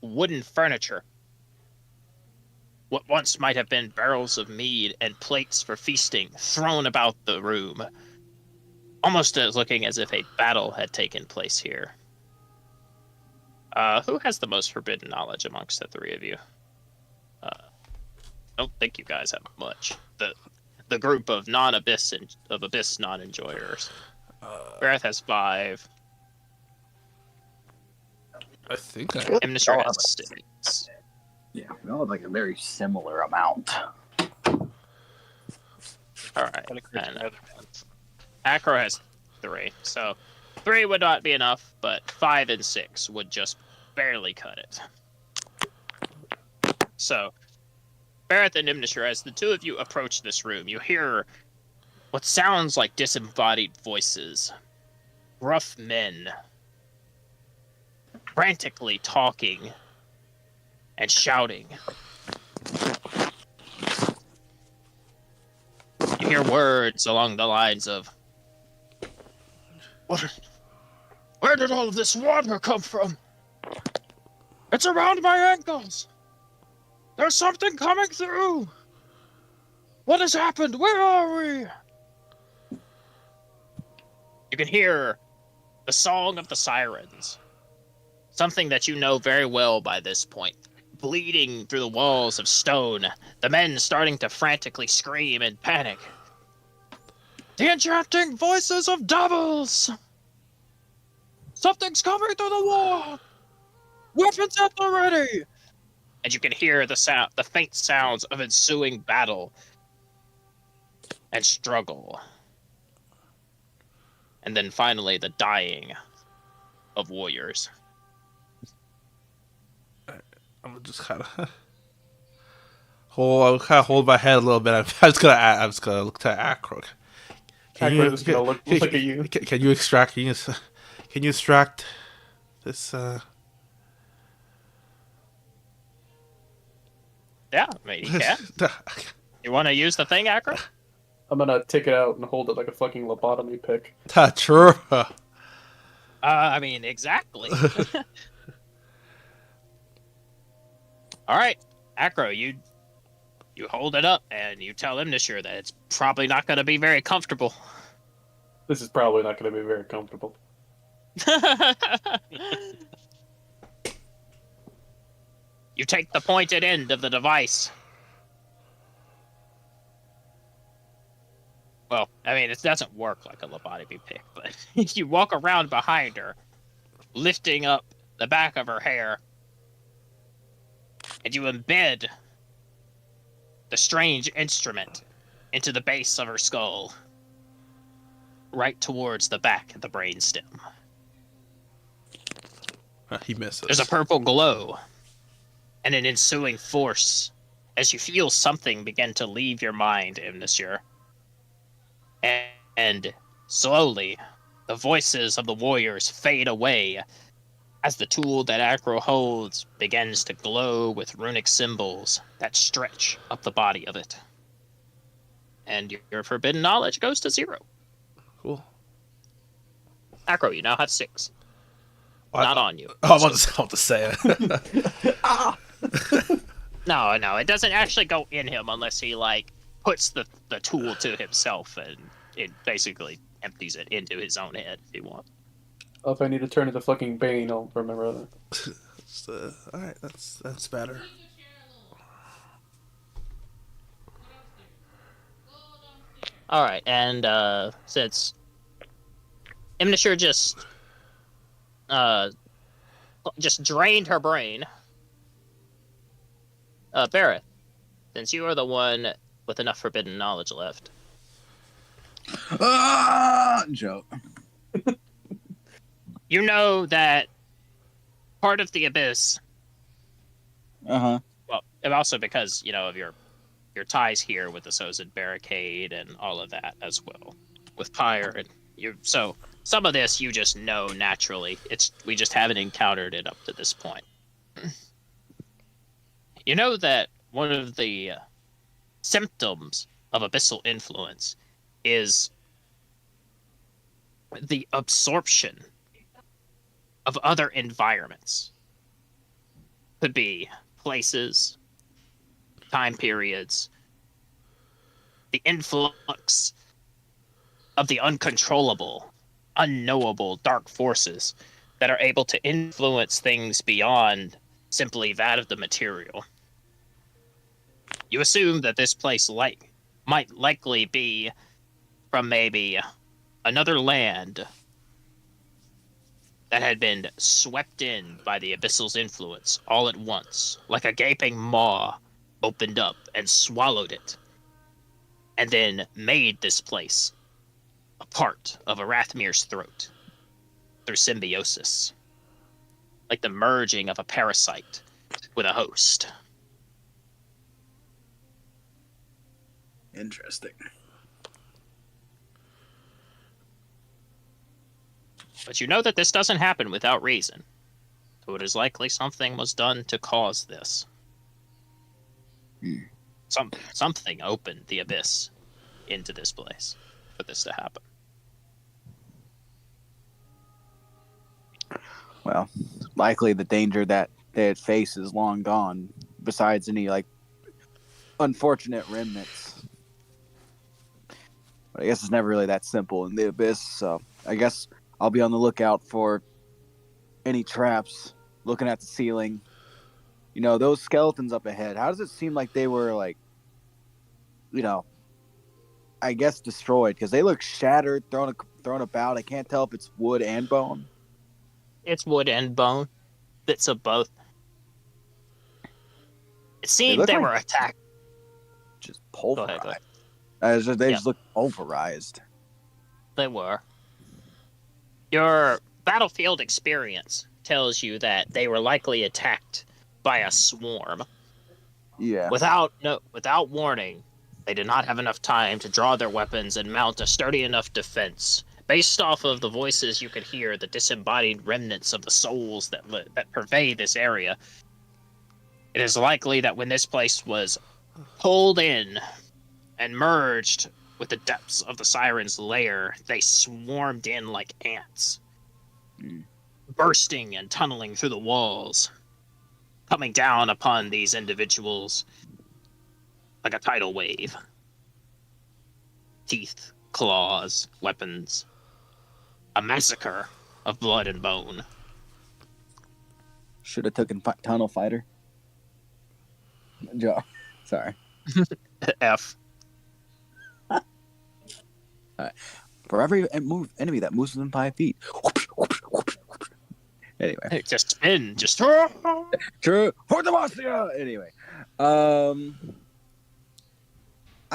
wooden furniture, what once might have been barrels of mead and plates for feasting thrown about the room, almost looking as if a battle had taken place here. Who has the most forbidden knowledge amongst the three of you? I don't think you guys have much. The group of abyss non-enjoyers. Gareth has 5. I think I. Amnestar has 6. Yeah, we all have like a very similar amount. All right. And Acro has 3. So 3 would not be enough, but 5 and 6 would just barely cut it. So, Barrett and Imnishur, as the two of you approach this room, you hear what sounds like disembodied voices. Rough men. Frantically talking and shouting. You hear words along the lines of, Where did all of this water come from? It's around my ankles. There's something coming through. What has happened? Where are we? You can hear the song of the sirens. Something that you know very well by this point. Bleeding through the walls of stone, the men starting to frantically scream in panic. The enchanting voices of devils! Something's coming through the wall! Weapons at the ready! And you can hear the faint sounds of ensuing battle and struggle. And then finally the dying of warriors. I'm just kind of hold my head a little bit. I'm just gonna look to Acro. Acro just gonna look at you. Can you extract? Can you extract this? Yeah, I mean, you can. You want to use the thing, Acro? I'm gonna take it out and hold it like a fucking lobotomy pick. True. I mean, exactly. All right, Acro, you hold it up and you tell Imnishur that it's probably not going to be very comfortable. This is probably not going to be very comfortable. You take the pointed end of the device. Well, I mean, it doesn't work like a lobotomy pick, but you walk around behind her, lifting up the back of her hair, and you embed the strange instrument into the base of her skull, right towards the back of the brainstem. He misses. There's a purple glow, and an ensuing force as you feel something begin to leave your mind, Imnasur. And slowly, the voices of the warriors fade away as the tool that Acro holds begins to glow with runic symbols that stretch up the body of it. And your forbidden knowledge goes to 0. Cool. Acro, you now have 6. Well, Not on you. I was about to say it. No, it doesn't actually go in him unless he, like, puts the tool to himself, and it basically empties it into his own head if he wants. If I need to turn into fucking Bane, I'll remember that. All right, that's better. All right, and since Imnasur just drained her brain, Barrett, since you are the one with enough forbidden knowledge left, Joke. you know that part of the abyss. Uh-huh. Well, and also because of your ties here with the Sozid barricade and all of that as well, with Pyre and you. So some of this you just know naturally. We just haven't encountered it up to this point. You know that one of the symptoms of abyssal influence is the absorption of other environments. Could be places, time periods, the influx of the uncontrollable, unknowable dark forces that are able to influence things beyond simply that of the material. You assume that this place might likely be from maybe another land that had been swept in by the abyssal's influence all at once, like a gaping maw opened up and swallowed it, and then made this place a part of Arathmir's throat through symbiosis, like the merging of a parasite with a host. Interesting. But you know that this doesn't happen without reason, so it is likely something was done to cause this. Something opened the abyss into this place for this to happen. Well, likely the danger that they face is long gone, besides any, unfortunate remnants. But I guess it's never really that simple in the abyss, so I guess I'll be on the lookout for any traps, looking at the ceiling. Those skeletons up ahead, how does it seem like they were, I guess destroyed? Because they look shattered, thrown about. I can't tell if it's wood and bone. It's wood and bone. Bits of both. It seemed they were attacked. Just pulverized. Go ahead. They just look pulverized. They were. Your battlefield experience tells you that they were likely attacked by a swarm. Yeah. Without warning, they did not have enough time to draw their weapons and mount a sturdy enough defense. Based off of the voices you could hear, the disembodied remnants of the souls that pervade this area, it is likely that when this place was pulled in and merged with the depths of the Siren's lair, they swarmed in like ants, bursting and tunneling through the walls, coming down upon these individuals like a tidal wave. Teeth, claws, weapons. A massacre of blood and bone. Should have taken Tunnel Fighter. Joe. Sorry. F. For every enemy that moves within 5 feet. Anyway. Just spin. Just... True. For Demacia! Anyway. I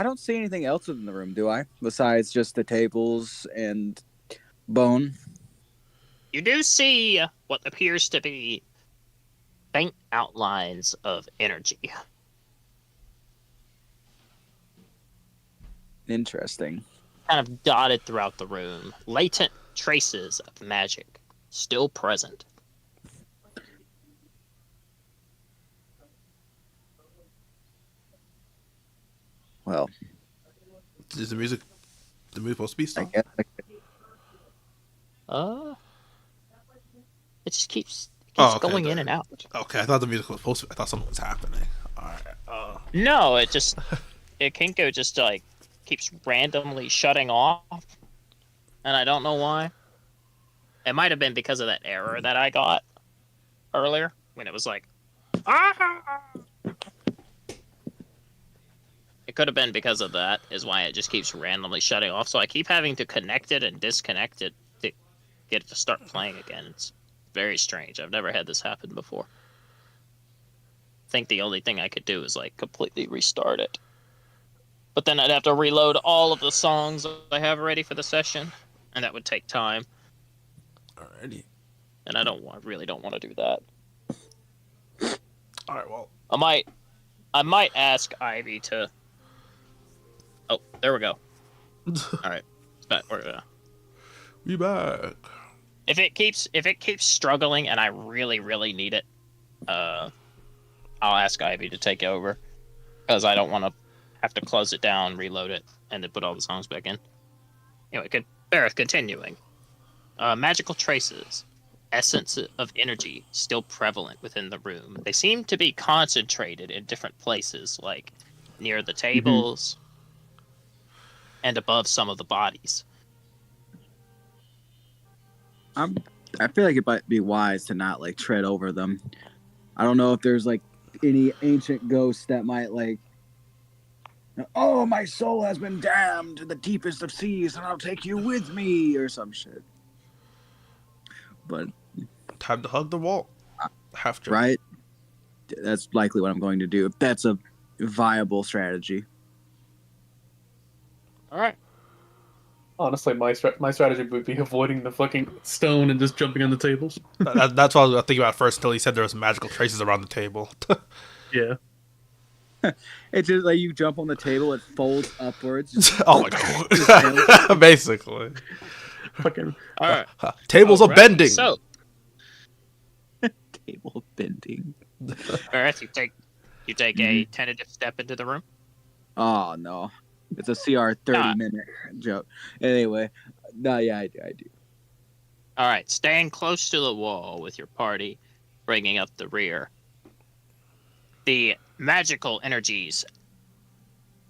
don't see anything else within the room, do I? Besides just the tables and bone. You do see what appears to be faint outlines of energy Interesting. kind of dotted throughout the room. Latent traces of magic still present. Well, Is the music supposed to be I stopped? guess It just keeps Oh, okay, going in and out. Okay, I thought the music was supposed to. I thought something was happening. All right. No, it can go just like keeps randomly shutting off, and I don't know why. It might have been because of that error that I got earlier when it was like, ah. It could have been because of that, is why it just keeps randomly shutting off. So I keep having to connect it and disconnect it to get it to start playing again. It's very strange. I've never had this happen before. I think the only thing I could do is like completely restart it. But then I'd have to reload all of the songs I have ready for the session, and that would take time. Alrighty. And I really don't want to do that. All right. Well. I might ask Ivy to. Oh, there we go. All right, it's back. We back. If it keeps struggling and I really need it, I'll ask Ivy to take over, because I don't want to have to close it down, reload it, and then put all the songs back in. Anyway, Bareth, continuing. Magical traces, essence of energy still prevalent within the room. They seem to be concentrated in different places, like near the tables and above some of the bodies. I feel like it might be wise to not like tread over them. I don't know if there's like any ancient ghosts that might like, oh, my soul has been damned to the deepest of seas, and I'll take you with me, or some shit. But Time to hug the wall. Have to. right, that's likely what I'm going to do. If that's a viable strategy. All right. Honestly, my strategy would be avoiding the fucking stone and just jumping on the tables. That's what I was thinking about first until he said there was magical traces around the table. Yeah. It's just like you jump on the table, it folds upwards. Oh my god. Basically. Fucking. All right. Tables are bending. So, Table bending. Bareth, you take a tentative step into the room. Oh no, it's a CR 30-minute joke. Anyway, no, yeah, I do. All right, staying close to the wall with your party, bringing up the rear. The magical energies,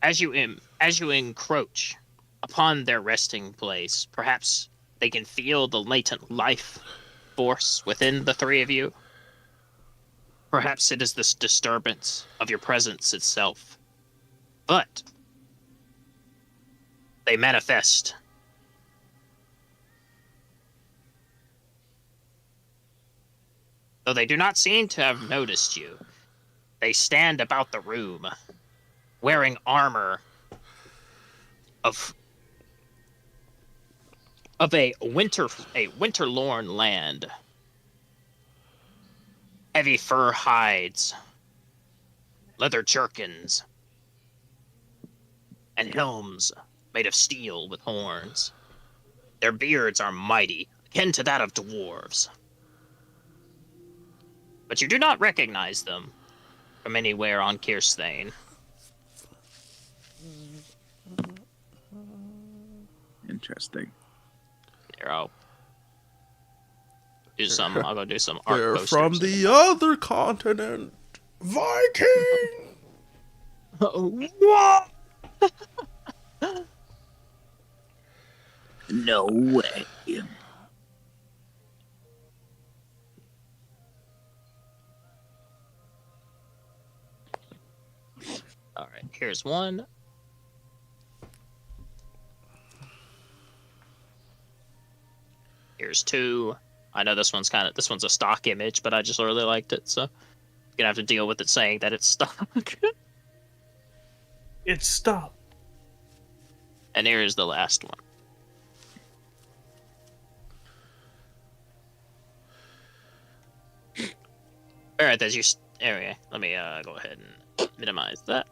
as you encroach upon their resting place, perhaps they can feel the latent life force within the three of you. Perhaps it is this disturbance of your presence itself. But they manifest. Though they do not seem to have noticed you, they stand about the room, wearing armor of a winterlorn land. Heavy fur hides, leather jerkins, and helms made of steel with horns. Their beards are mighty, akin to that of dwarves. But you do not recognize them from anywhere on Kirstein. Interesting. Here, I'll go do some art They're posters. from the other continent. Viking! What? No way. All right, here's one. Here's two. I know this one's a stock image, but I just really liked it, so you're gonna have to deal with it saying that it's stock. It's stop. And here's the last one. All right, anyway, let me go ahead and minimize that.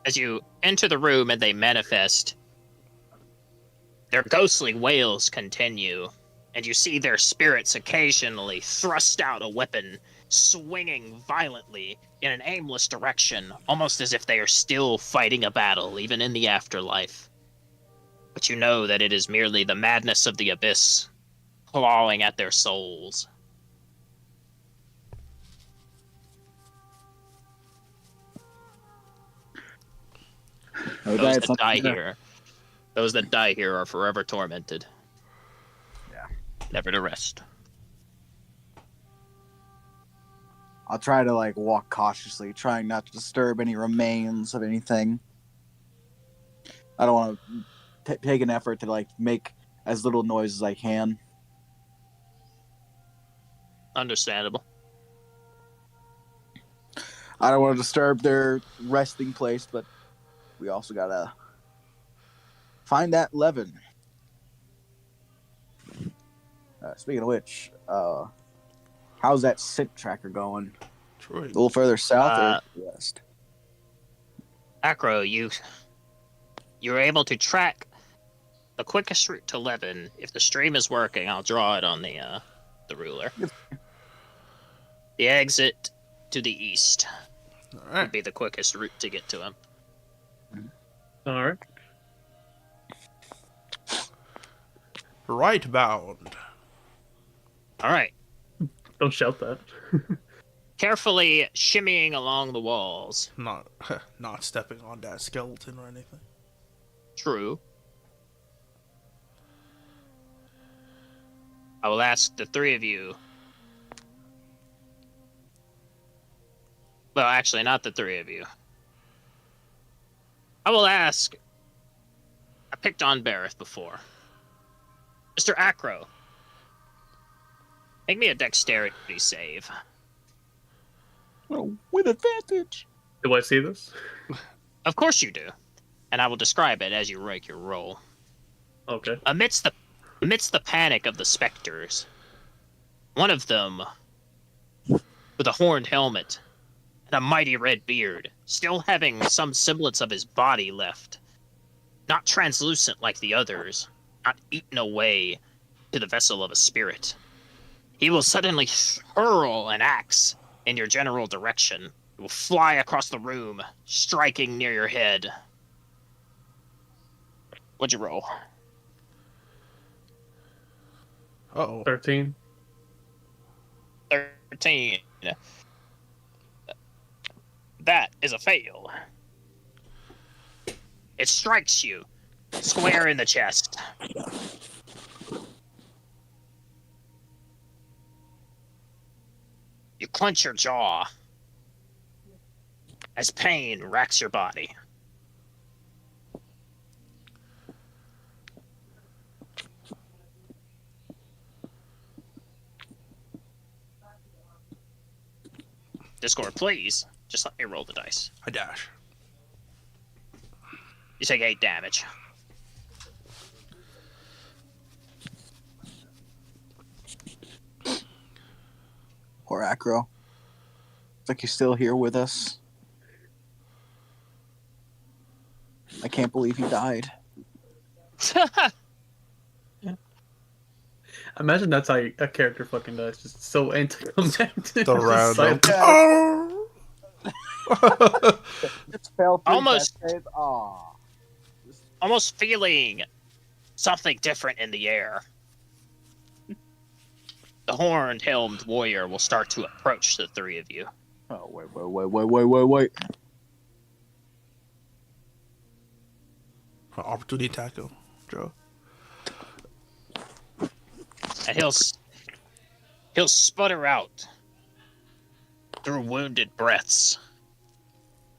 As you enter the room and they manifest, Their ghostly wails continue, and you see their spirits occasionally thrust out a weapon, swinging violently in an aimless direction, almost as if they are still fighting a battle, even in the afterlife. But you know that it is merely the madness of the abyss, clawing at their souls. Those that die here are forever tormented. Yeah. Never to rest. I'll try to like walk cautiously, trying not to disturb any remains of anything. I don't want to take an effort to like make as little noise as I can. Understandable. I don't want to disturb their resting place, but we also gotta find that Levin. Speaking of which, how's that scent tracker going? Troy. A little further south or west? Acro, you were able to track the quickest route to Levin. If the stream is working, I'll draw it on the ruler. The exit to the east would be the quickest route to get to him. All right. Right bound. All right. Don't shout that. Carefully shimmying along the walls. Not stepping on that skeleton or anything. True. I will ask the three of you. Well, actually, not the three of you. I will ask. I picked on Bareth before. Mr. Acro. Make me a dexterity save. Oh, with advantage. Do I see this? Of course you do. And I will describe it as you make your roll. Okay. Amidst the panic of the specters, one of them, with a horned helmet and a mighty red beard, still having some semblance of his body left, not translucent like the others, not eaten away to the vessel of a spirit, he will suddenly hurl an axe in your general direction. It will fly across the room, striking near your head. What'd you roll? 13. 13. That is a fail. It strikes you square in the chest. You clench your jaw as pain racks your body. Discord, please. Just let me roll the dice. I dash. You take 8 damage. Poor Acro. It's like he's still here with us. I can't believe he died. Imagine that's how a character fucking dies. Just so anticlimactic. The random. It's fell through Almost. that save. Aw. Almost feeling something different in the air. The horned helmed warrior will start to approach the three of you. Oh, wait. Opportunity tackle, Joe. And he'll sputter out through wounded breaths.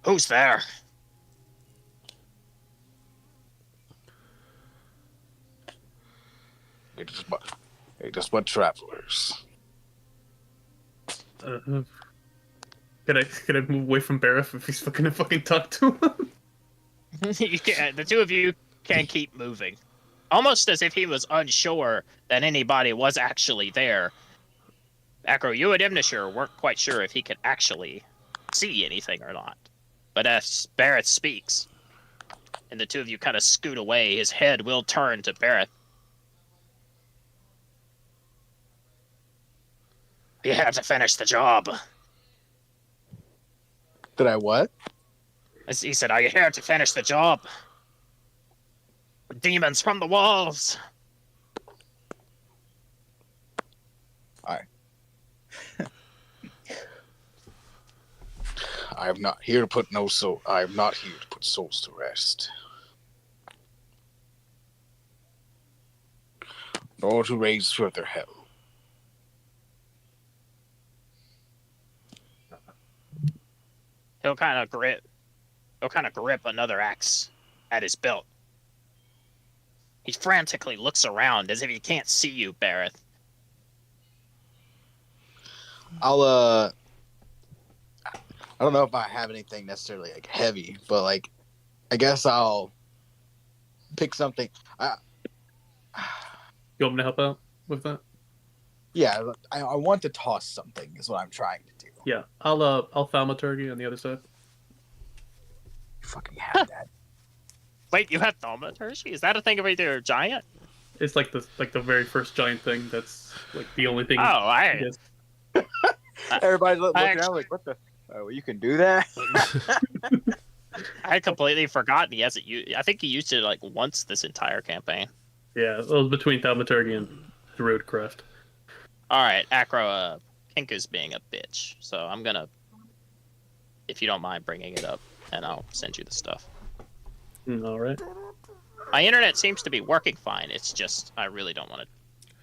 Who's there? They just want travelers. Could I move away from Bareth if he's gonna fucking talk to him? You can't, the two of you can't keep moving. Almost as if he was unsure that anybody was actually there. Acro, you and Imnishur weren't quite sure if he could actually see anything or not. But as Bareth speaks, and the two of you kind of scoot away, his head will turn to Barrett. You have to finish the job. Did I what? He said, are you here to finish the job? Demons from the walls. I am not here to put no soul. I am not here to put souls to rest, nor to raise further hell. He'll kind of grip another axe at his belt. He frantically looks around as if he can't see you, Barrett. I don't know if I have anything necessarily like heavy, but like, I guess I'll pick something. You want me to help out with that? Yeah, I want to toss something is what I'm trying to do. Yeah, I'll thaumaturgy on the other side. You fucking have that. Wait, you have thaumaturgy? Is that a thing of either giant? It's like the very first giant thing. That's like the only thing. Oh, Everybody's looking actually- around like, what the? Oh, you can do that? I had completely forgotten he hasn't used. I think he used it like once this entire campaign. Yeah, it was between thaumaturgy and druidcraft. All right, Acro, Kinku's being a bitch, so I'm gonna, if you don't mind bringing it up, and I'll send you the stuff. All right. My internet seems to be working fine. It's just I really don't want to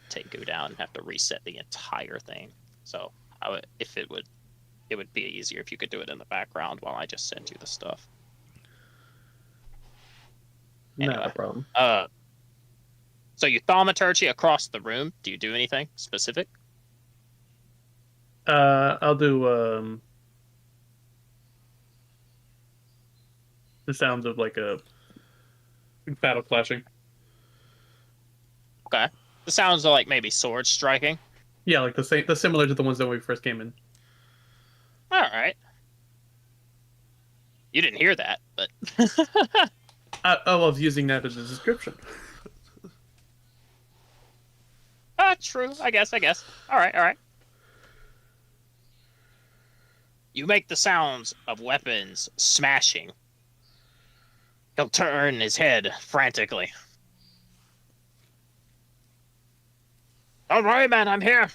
take Goo down and have to reset the entire thing. So if it would be easier if you could do it in the background while I just send you the stuff. Not Anyway. a problem. So you thaumaturgy across the room. Do you do anything specific? I'll do the sounds of like a battle clashing. Okay. The sounds of like maybe swords striking. Yeah, like the similar to the ones that when we first came in. All right. You didn't hear that, but I was using that as a description. true. I guess. All right. You make the sounds of weapons smashing. He'll turn his head frantically. All right, man, I'm here.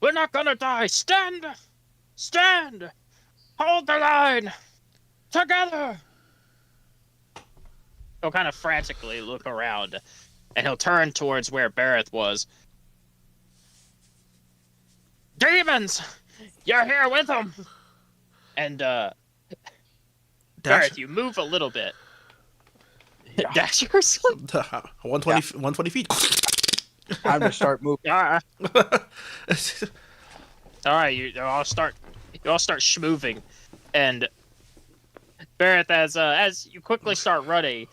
We're not gonna die. Stand! Stand! Hold the line! Together! He'll kind of frantically look around, and he'll turn towards where Barrett was. Demons! You're here with them! And, Barrett, you move a little bit. Dash yourself? 120 feet. Time to start moving. All right, you all start schmoving, and Barrett, as you quickly start running,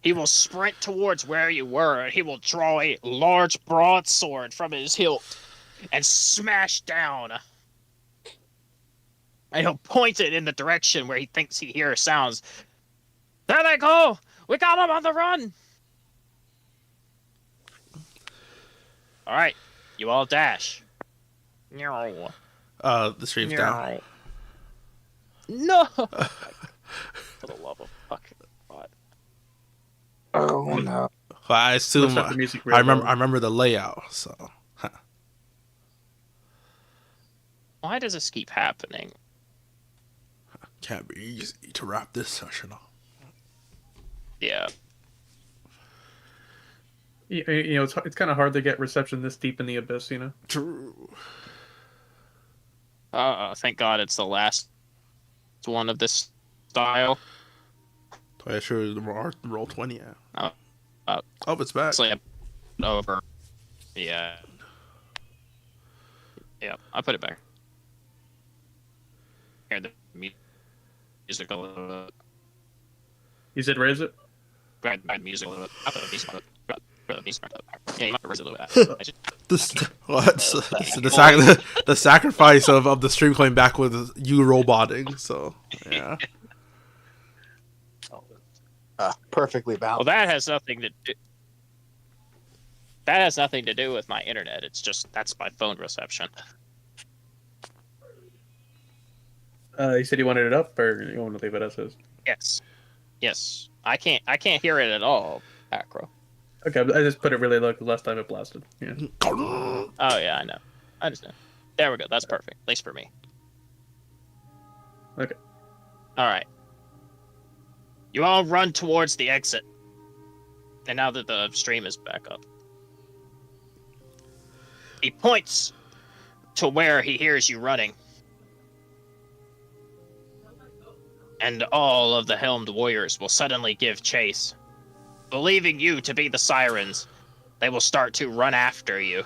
he will sprint towards where you were, and he will draw a large broadsword from his hilt and smash down. And he'll point it in the direction where he thinks he hears sounds. There they go! We got him on the run! Alright, you all dash. No. The stream's down. No! For the love of fucking God. Oh no! Well, I assume Let's have the music real I loud. remember the layout. So Why does this keep happening? can't be easy to wrap this session up. Yeah. You know, it's kind of hard to get reception this deep in the abyss. You know. True. Thank God it's the last one of this style. I sure roll 20. Yeah. Oh, it's back. Actually, over. Yeah. Yeah, I put it back. Here, the music a little bit. You said raise it. Grab the music a little bit. I put the music a little bit. Yeah, you might raise it a little bit. The sacrifice of the stream coming back with you roboting. So yeah. perfectly Well, balanced. that has nothing to do. That has nothing to do with my internet. It's just that's my phone reception. You said you wanted it up, or you want to leave it as is? Yes. Yes. I can't hear it at all, Acro. Okay, I just put it really low 'cause last time it blasted. Yeah. Oh yeah, I know. I understand. There we go. That's perfect. At least for me. Okay. All right. You all run towards the exit. And now that the stream is back up, he points to where he hears you running. And all of the helmed warriors will suddenly give chase. Believing you to be the sirens, they will start to run after you.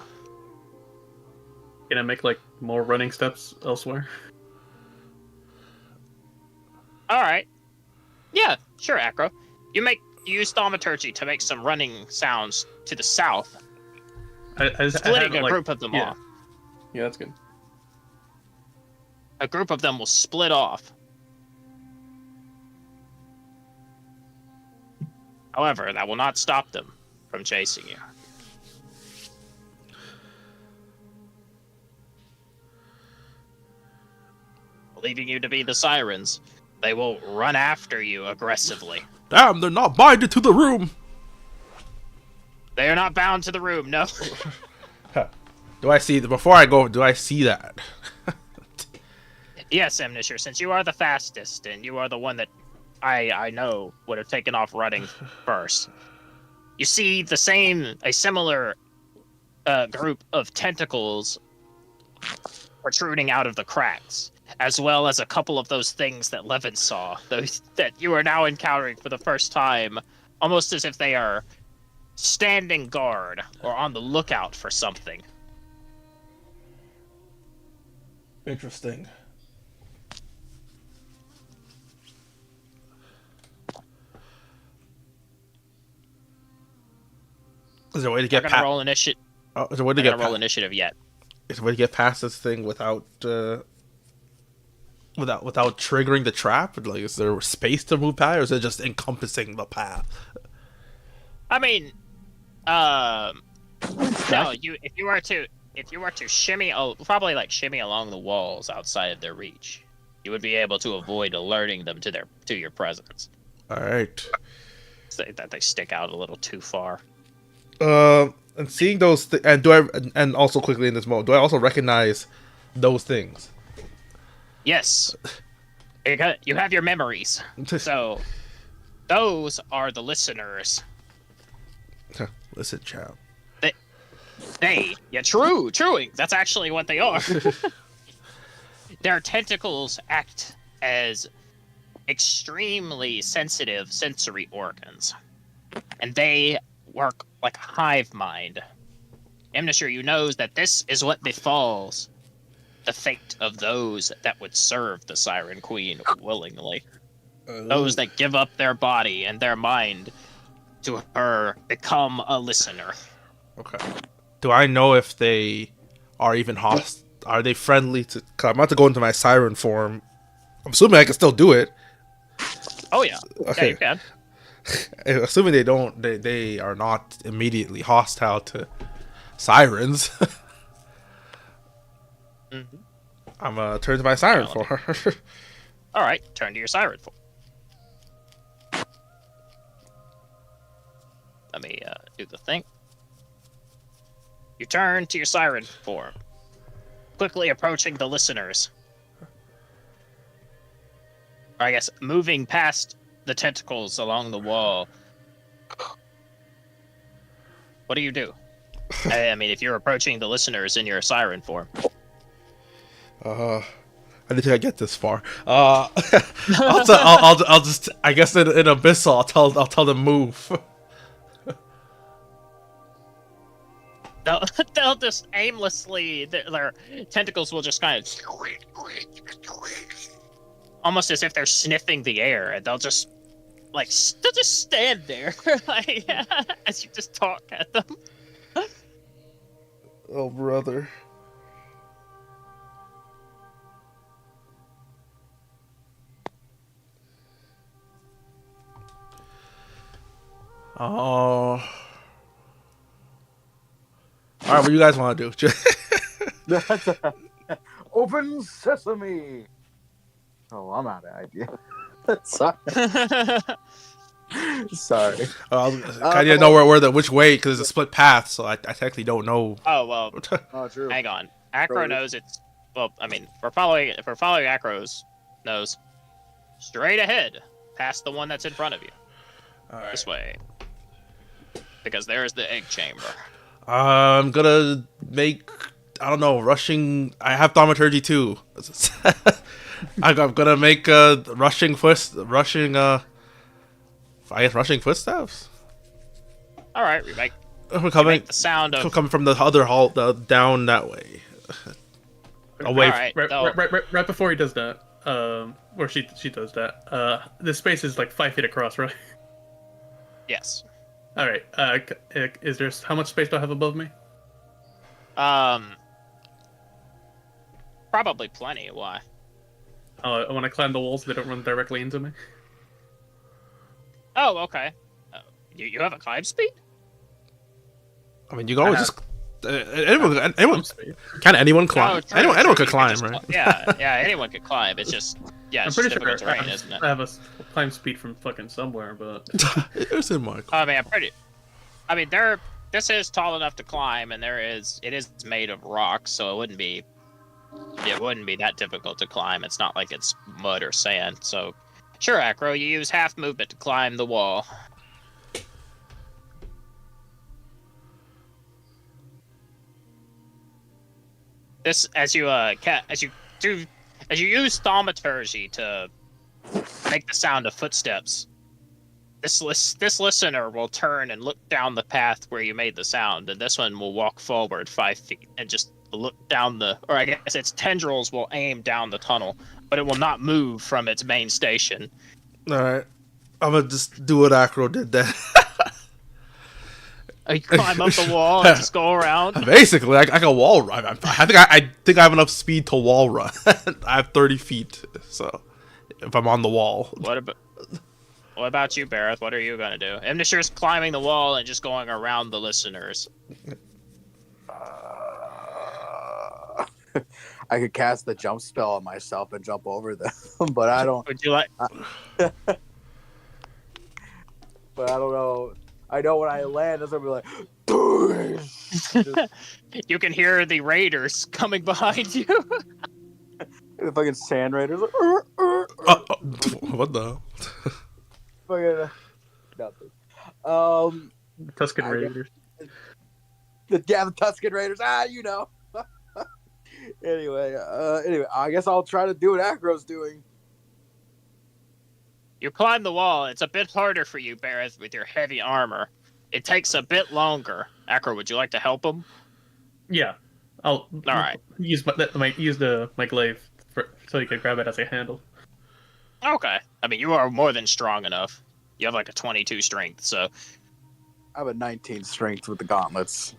Can I make like more running steps elsewhere? All right. Yeah, sure, Acro. You use thaumaturgy to make some running sounds to the south, I splitting had, a like, group of them yeah. off. Yeah, that's good. A group of them will split off. However, that will not stop them from chasing you. Believing you to be the sirens, they will run after you aggressively. Damn, they're not binded to the room. They are not bound to the room, no. Do I see before I go? Do I see that? Yes, Amnishir, since you are the fastest and you are the one that I know would have taken off running first. You see a similar group of tentacles protruding out of the cracks, as well as a couple of those things that Levin saw, those that you are now encountering for the first time, almost as if they are standing guard or on the lookout for something. Interesting. Is there a way to You're get gonna past? roll initiative. Is there a way to I'm get gonna roll past? initiative yet. Is there a way to get past this thing without without triggering the trap? Like, is there space to move past, or is it just encompassing the path? I mean, no. If you were to shimmy, probably like shimmy along the walls outside of their reach, you would be able to avoid alerting them to your presence. All right. That they stick out a little too far. And seeing those, and also quickly in this mode, do I also recognize those things? Yes, you have your memories. So those are the listeners. Listen, chap. Truing. That's actually what they are. Their tentacles act as extremely sensitive sensory organs, and they work like a hive mind. Amnishir, you knows that this is what befalls the fate of those that would serve the Siren Queen willingly. Those that give up their body and their mind to her become a listener. Okay. Do I know if they are even hostile? Are they friendly to? Cause I'm about to go into my siren form. I'm assuming I can still do it. Oh yeah. Okay. Yeah, you can. Assuming they don't, they are not immediately hostile to sirens. Mm-hmm. I'm gonna turn to my siren Yeah, form. All right, turn to your siren form. Let me do the thing. You turn to your siren form, quickly approaching the listeners. Or I guess moving past the tentacles along the wall. What do you do? I mean, if you're approaching the listeners in your siren form. I didn't think I get this far. I'll just, I guess in Abyssal, I'll tell them move. They'll just aimlessly, their tentacles will just kind of, almost as if they're sniffing the air, and they'll just stand there like, as you just talk at them. Oh, brother. Oh. All right, what do you guys want to do? Open sesame. Oh, I'm out of idea. Sorry. Sorry. Kind of know which way because it's a split path, so I technically don't know. Oh well, Oh, true. hang on. Acro Right. knows it's well. I mean, if we're following Acro's nose, straight ahead, past the one that's in front of you. All right. This way, because there's the egg chamber. I'm gonna make. I don't know. Rushing. I have thaumaturgy too. I'm gonna make rushing footsteps. All right, we make, Coming the sound of. coming from the other hall, down that way. Away. All right, they'll- Right before he does that, or she does that. This space is like 5 feet across, right? Yes. All right. Is there how much space do I have above me? Probably plenty. Why? I want to climb the walls so they don't run directly into me. Oh, okay. You have a climb speed? I mean, you can always I just. Anyone Speed. can anyone climb? Oh, true, anyone true, could you climb, just right? Yeah, anyone could climb. It's just, I'm it's pretty just sure difficult terrain, isn't it? I have a climb speed from fucking somewhere, but It's in my. I mean, this is tall enough to climb, and it is made of rock, so it wouldn't be that difficult to climb. It's not like it's mud or sand. So, sure, Acro, you use half movement to climb the wall. This, as you use thaumaturgy to make the sound of footsteps, this listener will turn and look down the path where you made the sound, and this one will walk forward 5 feet and just look down or I guess its tendrils will aim down the tunnel, but it will not move from its main station. All right, I'm gonna just do what Acro did then. You climb up the wall and just go around. Basically, I can wall run. I think I have enough speed to wall run. I have 30 feet, so if I'm on the wall. What about you, Bareth? What are you gonna do? Imnishir's climbing the wall and just going around the listeners. I could cast the jump spell on myself and jump over them, but I don't. Would you like? But I don't know. I know when I land, it's gonna be like. You can hear the raiders coming behind you. The fucking sand raiders. Like, What the? fucking nothing. Tuscan I Raiders. The Tuscan Raiders. You know. Anyway, I guess I'll try to do what Acro's doing. You climb the wall. It's a bit harder for you, Bareth, with your heavy armor. It takes a bit longer. Acro, would you like to help him? Yeah, I'll. All right. Use my glaive so you can grab it as a handle. Okay. I mean, you are more than strong enough. You have like a 22 strength, so. I have a 19 strength with the gauntlets.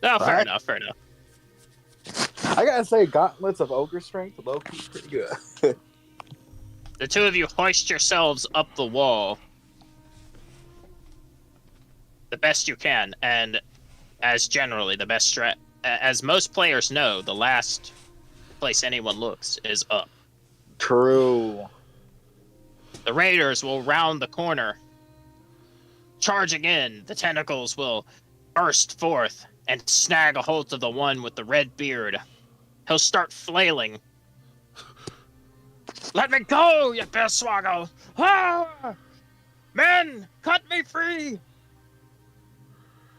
No, fair Alright. enough. Fair enough. I gotta say, gauntlets of ogre strength, low-key, pretty good. The two of you hoist yourselves up the wall the best you can, and as generally the best as most players know, the last place anyone looks is up. True. The raiders will round the corner. Charging in, the tentacles will burst forth and snag a hold of the one with the red beard. He'll start flailing. Let me go, you Berswago! Ah! Men, cut me free!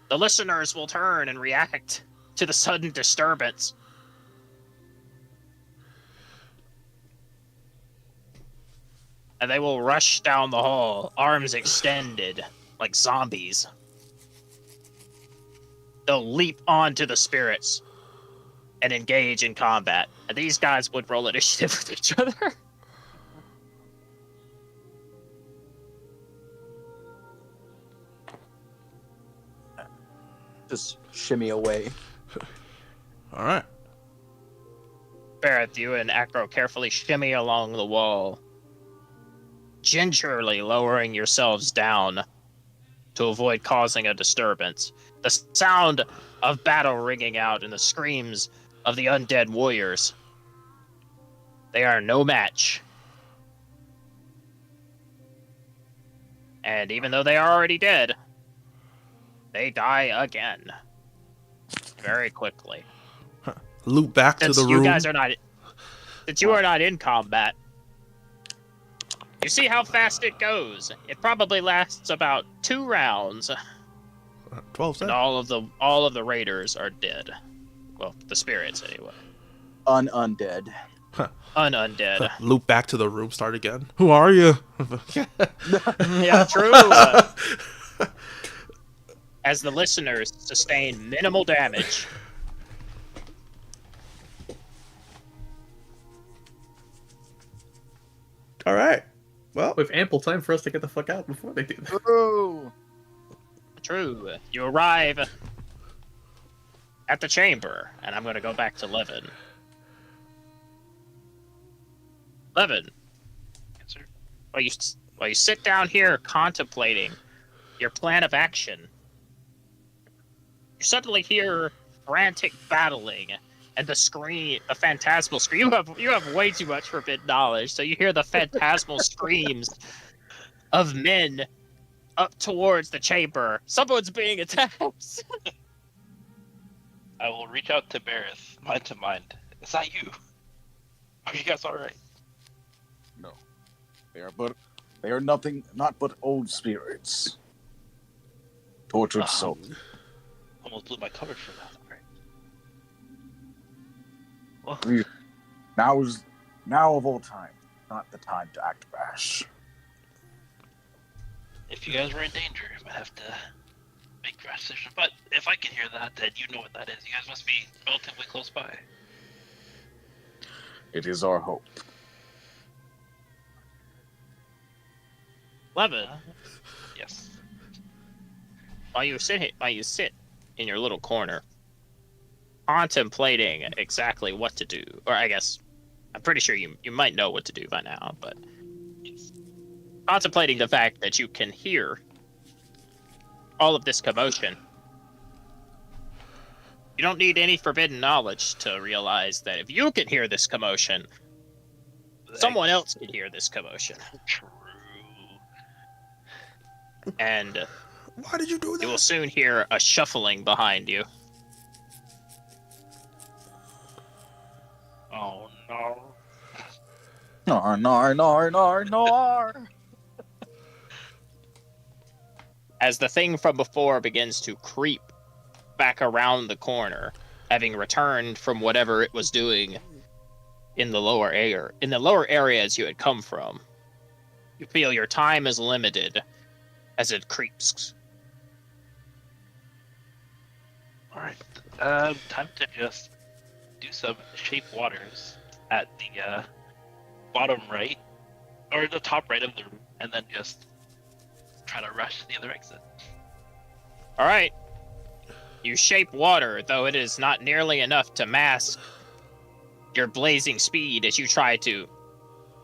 The listeners will turn and react to the sudden disturbance. And they will rush down the hall, arms extended, like zombies. They'll leap onto the spirits and engage in combat. And these guys would roll initiative with each other. Just shimmy away. All right. Bareth, you and Acro carefully shimmy along the wall, gingerly lowering yourselves down to avoid causing a disturbance. The sound of battle ringing out and the screams of the undead warriors. They are no match. And even though they are already dead, they die again. Very quickly. Loop back to Since the you room. guys are not... Since you are not in combat, you see how fast it goes. It probably lasts about 2 rounds. 12 And seconds. all of the raiders are dead. Well, the spirits anyway. Undead. Undead. Loop back to the room. Start again. Who are you? Yeah, true. As the listeners sustain minimal damage. All right. Well, With ample time for us to get the fuck out before they do that. Ooh. True. You arrive at the chamber, and I'm going to go back to Levin. Levin, Yes, sir. while you sit down here contemplating your plan of action, you suddenly hear frantic battling and a phantasmal scream. You have way too much forbidden knowledge, so you hear the phantasmal screams of men up towards the chamber. Someone's being attacked. I will reach out to Bareth, mind to mind. Is that you? Are you guys alright? They are nothing, not but old spirits. Tortured Ah. souls. Almost blew my coverage for that. Alright. Now of all time, not the time to act rash. If you guys were in danger, I might have to make a rash decision. But if I can hear that, then you know what that is. You guys must be relatively close by. It is our hope. Levin, Yes. while you sit in your little corner, contemplating exactly what to do, or I guess I'm pretty sure you might know what to do by now, but contemplating the fact that you can hear all of this commotion. You don't need any forbidden knowledge to realize that if you can hear this commotion, someone else can hear this commotion. True. And why did you do you will that? soon hear a shuffling behind you. Oh no. Nar. As the thing from before begins to creep back around the corner, having returned from whatever it was doing in the lower areas you had come from. You feel your time is limited as it creeps. Alright. Time to just do some shape waters at the bottom right, or the top right of the room, and then just try to rush to the other exit. All right. You shape water, though it is not nearly enough to mask your blazing speed as you try to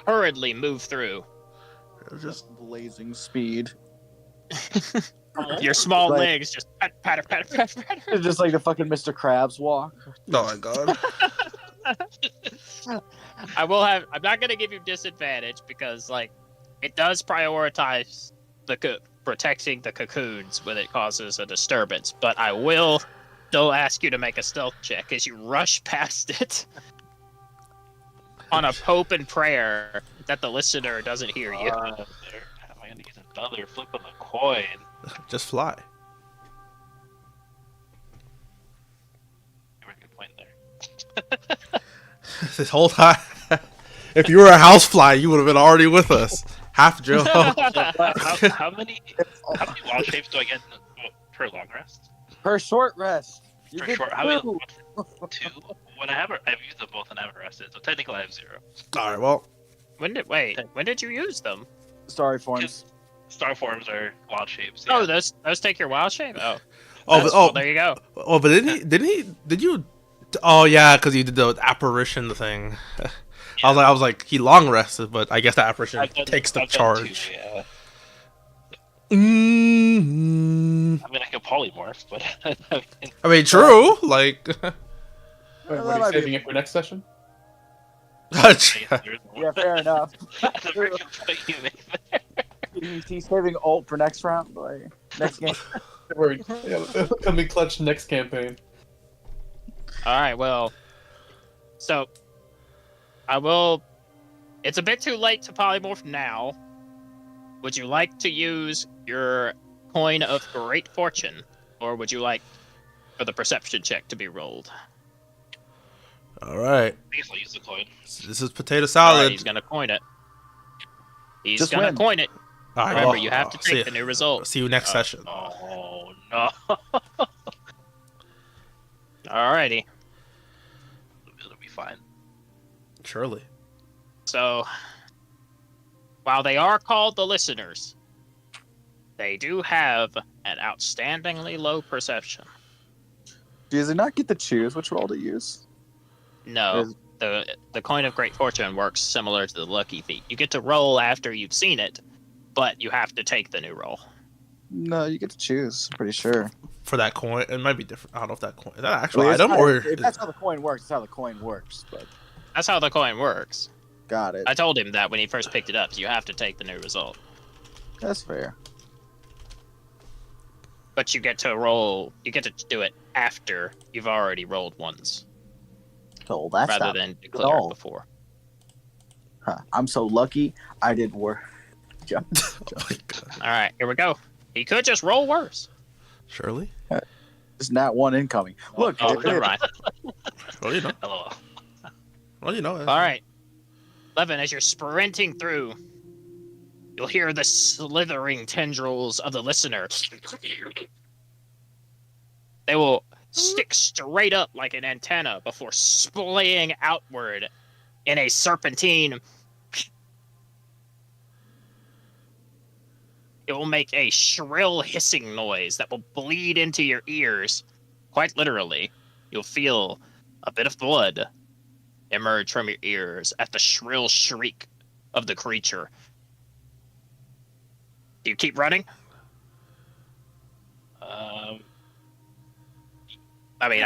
hurriedly move through. Just blazing speed. Your small Like- legs just patter, patter, patter, patter. It's just like the fucking Mr. Krabs walk. Oh my god. I'm not gonna give you disadvantage because it does prioritize protecting the cocoons when it causes a disturbance, but I will still ask you to make a stealth check as you rush past it on a hope and prayer that the listener doesn't hear you. Am I gonna use another flip of the coin? Just fly. You make a good point there. This whole time. If you were a housefly, you would have been already with us. Half Joe. How many wild shapes do I get per long rest? Per short rest. You For get sure. How many? two. 2? When I've used them both and I haven't rested, so technically I have 0. All right. Well, When did you use them? Sorry, forms. Star forms are wild shapes. Oh, yeah. those take your wild shape. Oh, oh, there you go. but did you? Oh yeah, because you did the apparition thing. I was like, he long rested, but I guess the apparition I've done- takes the I've done charge. 2, yeah. Mm. I mean, I could polymorph, but I mean, true. Like, Wait, that what are might you be- saving it for next session? Yeah, fair enough. That's a very good point you make there. He's saving ult for next round, like next game. Coming clutch next campaign. All right, well, so I will. It's a bit too late to polymorph now. Would you like to use your coin of great fortune, or would you like for the perception check to be rolled? All right. I guess I'll use the coin. This is potato All salad. right, he's gonna coin it. He's Just gonna win. coin it. All right, Remember, well, you have to take the new result. See you next session. Oh no! Alrighty. It'll be fine. Surely. So, while they are called the listeners, they do have an outstandingly low perception. Does he not get to choose which roll to use? No, Is- the coin of great fortune works similar to the lucky feat. You get to roll after you've seen it, but you have to take the new roll. No, you get to choose. I'm pretty sure. For that coin, it might be different. I don't know if that coin is that an actual Well, it's item not- or if that's how the coin works, it's how the coin works. But That's how the coin works. got it. I told him that when he first picked it up. So you have to take the new result, That's fair. but you get to roll. You get to do it after you've already rolled once, Oh, that's rather not than declare all. it before. Huh. I'm so lucky I did work. Oh my God. All right, here we go. He could just roll worse. Surely. There's not one incoming. Look, Oh, if never it- mind. Well, you know. Hello. Well, you know. All right, Levin, as you're sprinting through, you'll hear the slithering tendrils of the listener. They will stick straight up like an antenna before splaying outward in a serpentine. It will make a shrill hissing noise that will bleed into your ears. Quite literally, you'll feel a bit of blood emerge from your ears at the shrill shriek of the creature. Do you keep running? I mean,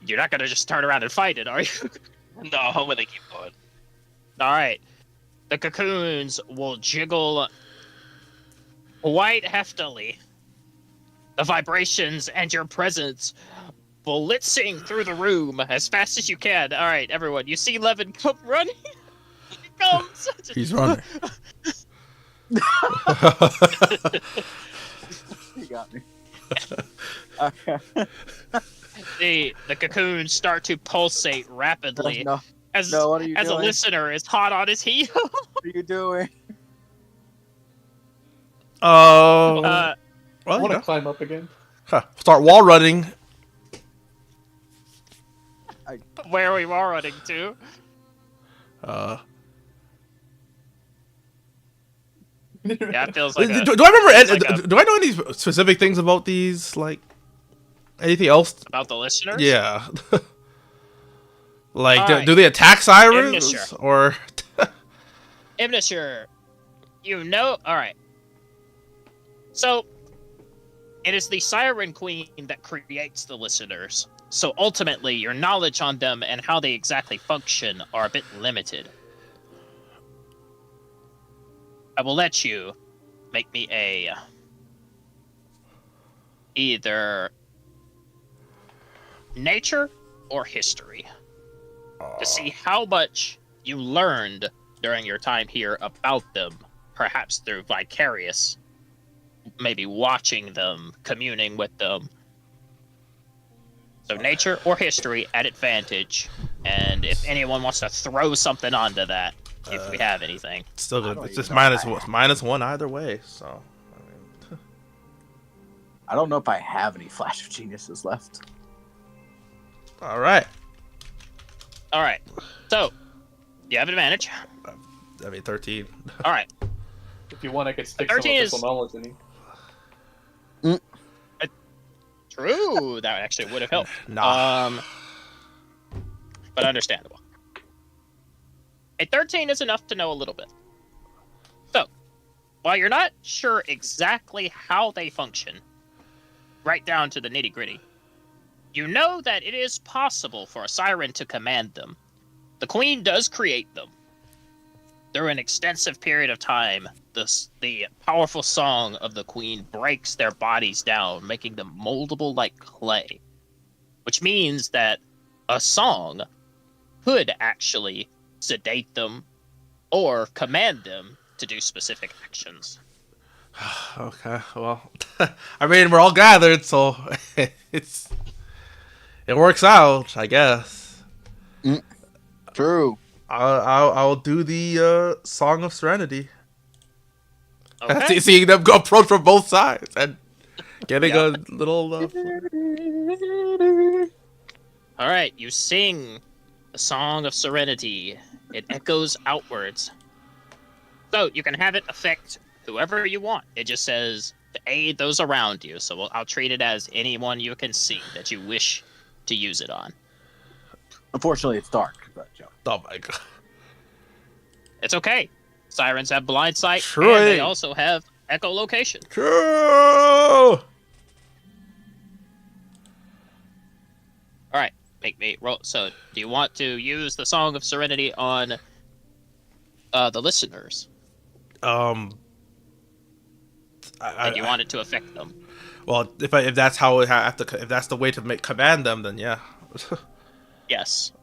you're not gonna just turn around and fight it, are you? No, I'm gonna keep going. All right. The cocoons will jiggle quite heftily. The vibrations and your presence blitzing through the room as fast as you can. All right, everyone. You see Levin come running? He comes. He's running. he got me. The cocoons start to pulsate rapidly no, as no, what are you as a doing? listener is hot on his heel. What are you doing? Oh. Uh, I well, you want to know. climb up again. Huh. Start wall running. where we are running to. Yeah, it feels like do I remember? like a- do I know any specific things about these? Like anything else? about the listeners. Yeah. Like, Alright. do they attack sirens Imnisher. or? Imnisher, you know. All right. So, it is the Siren Queen that creates the listeners. So ultimately, your knowledge on them and how they exactly function are a bit limited. I will let you make me a either nature or history to see how much you learned during your time here about them, perhaps through vicarious, maybe watching them, communing with them. So nature or history at advantage, and if anyone wants to throw something onto that, if we have anything. Still I good. don't It's even just know minus if I one, have. -1 either way. So. I mean, I don't know if I have any Flash of Geniuses left. all right. All right, so you have advantage. I mean, 13. All right, If you want, I could stick some 13 is- official knowledge in you. true. That actually would have helped. Nah. But understandable. A 13 is enough to know a little bit. So, while you're not sure exactly how they function, right down to the nitty-gritty, you know that it is possible for a siren to command them. The queen does create them. Through an extensive period of time, the powerful song of the queen breaks their bodies down, making them moldable like clay. Which means that a song could actually sedate them or command them to do specific actions. Okay, well, I mean, we're all gathered, so it works out, I guess. True. I'll do the Song of Serenity. Okay. Seeing them go approach from both sides and getting a little. All right, you sing the Song of Serenity. It echoes outwards. So you can have it affect whoever you want. It just says to aid those around you. So I'll treat it as anyone you can see that you wish to use it on. Unfortunately, it's dark. But, Oh my god! It's okay. Sirens have blind sight, True. and they also have echolocation. True. All right, make me roll. So, do you want to use the Song of Serenity on the listeners? I And you want it to affect them? well, if that's how it have to, if that's the way to command them, then yeah. Yes.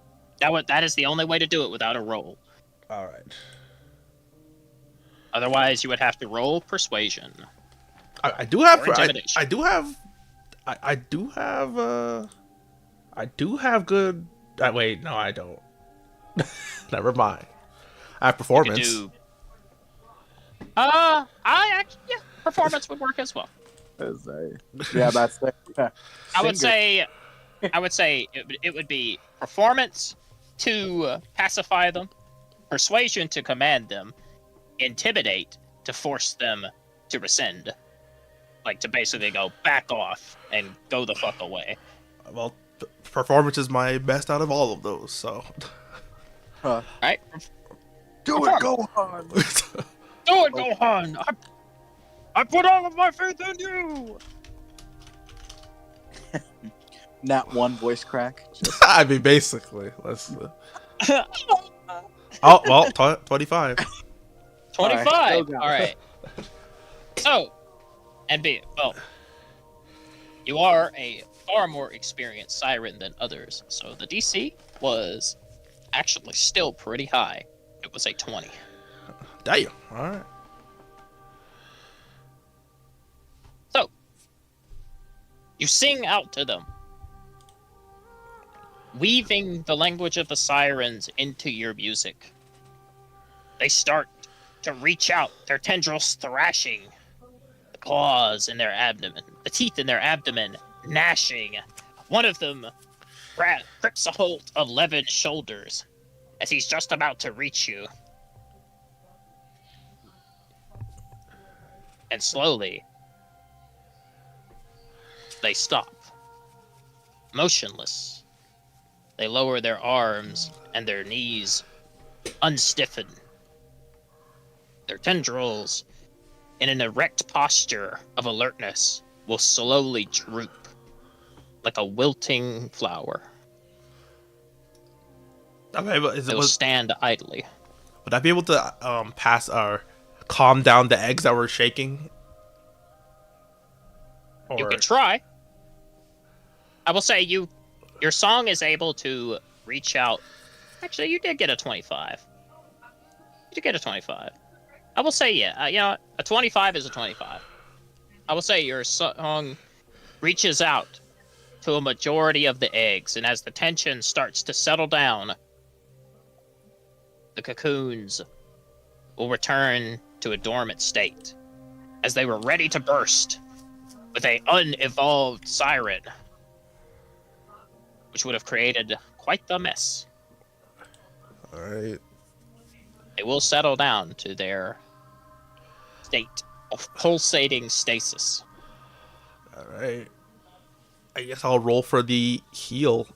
That is the only way to do it without a roll. All right. Otherwise, you would have to roll persuasion. I do have. Or intimidation. I do have. I do have good. Wait, no, I don't. Never mind. I have performance. You could do. Performance would work as well. yeah, that's yeah. I would say it would be performance to pacify them, persuasion to command them, intimidate to force them to rescind, like to basically go back off and go the fuck away. Well, performance is my best out of all of those. So. All right, Do it, Gohan. do it, Gohan. I put all of my faith in you. Not one voice crack. I mean, basically, let's. Oh well, 25. 25. All right, go, All right. So, you are a far more experienced siren than others, so the DC was actually still pretty high. It was a 20. Damn. All right. So, you sing out to them, weaving the language of the sirens into your music. They start to reach out, their tendrils thrashing, the claws in their abdomen, the teeth in their abdomen gnashing. One of them grips a hold of Levin's shoulders as he's just about to reach you. And slowly, they stop, motionless. They lower their arms and their knees unstiffen. Their tendrils, in an erect posture of alertness, will slowly droop like a wilting flower. They will stand idly. Would I be able to pass or calm down the eggs that were shaking? You can try. I will say your song is able to reach out. Actually, you did get a 25. You did get a 25. I will say, yeah, a 25 is a 25. I will say your song reaches out to a majority of the eggs, and as the tension starts to settle down, the cocoons will return to a dormant state, as they were ready to burst with a unevolved siren, which would have created quite the mess. Alright. They will settle down to their state of pulsating stasis. Alright. I guess I'll roll for the heal.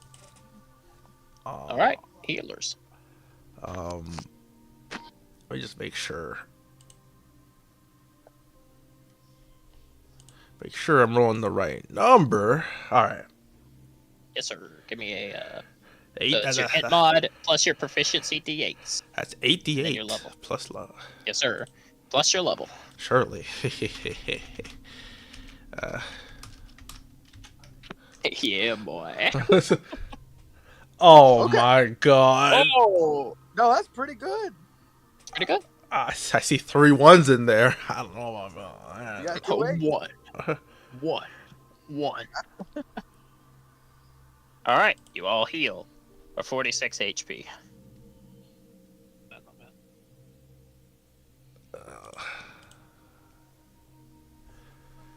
Alright, healers. Let me just make sure. Make sure I'm rolling the right number. All right. Yes, sir. Give me a. 8. So it's your hit mod plus your proficiency d8s. That's 8d8 then your level. plus love. Yes, sir. Plus your level. Surely. Yeah, boy. Oh Okay. my god. Oh no, that's pretty good. Pretty good. I see 3 1s in there. I don't know about that. You got Oh, 2 8. one. All right, you all heal for 46 HP.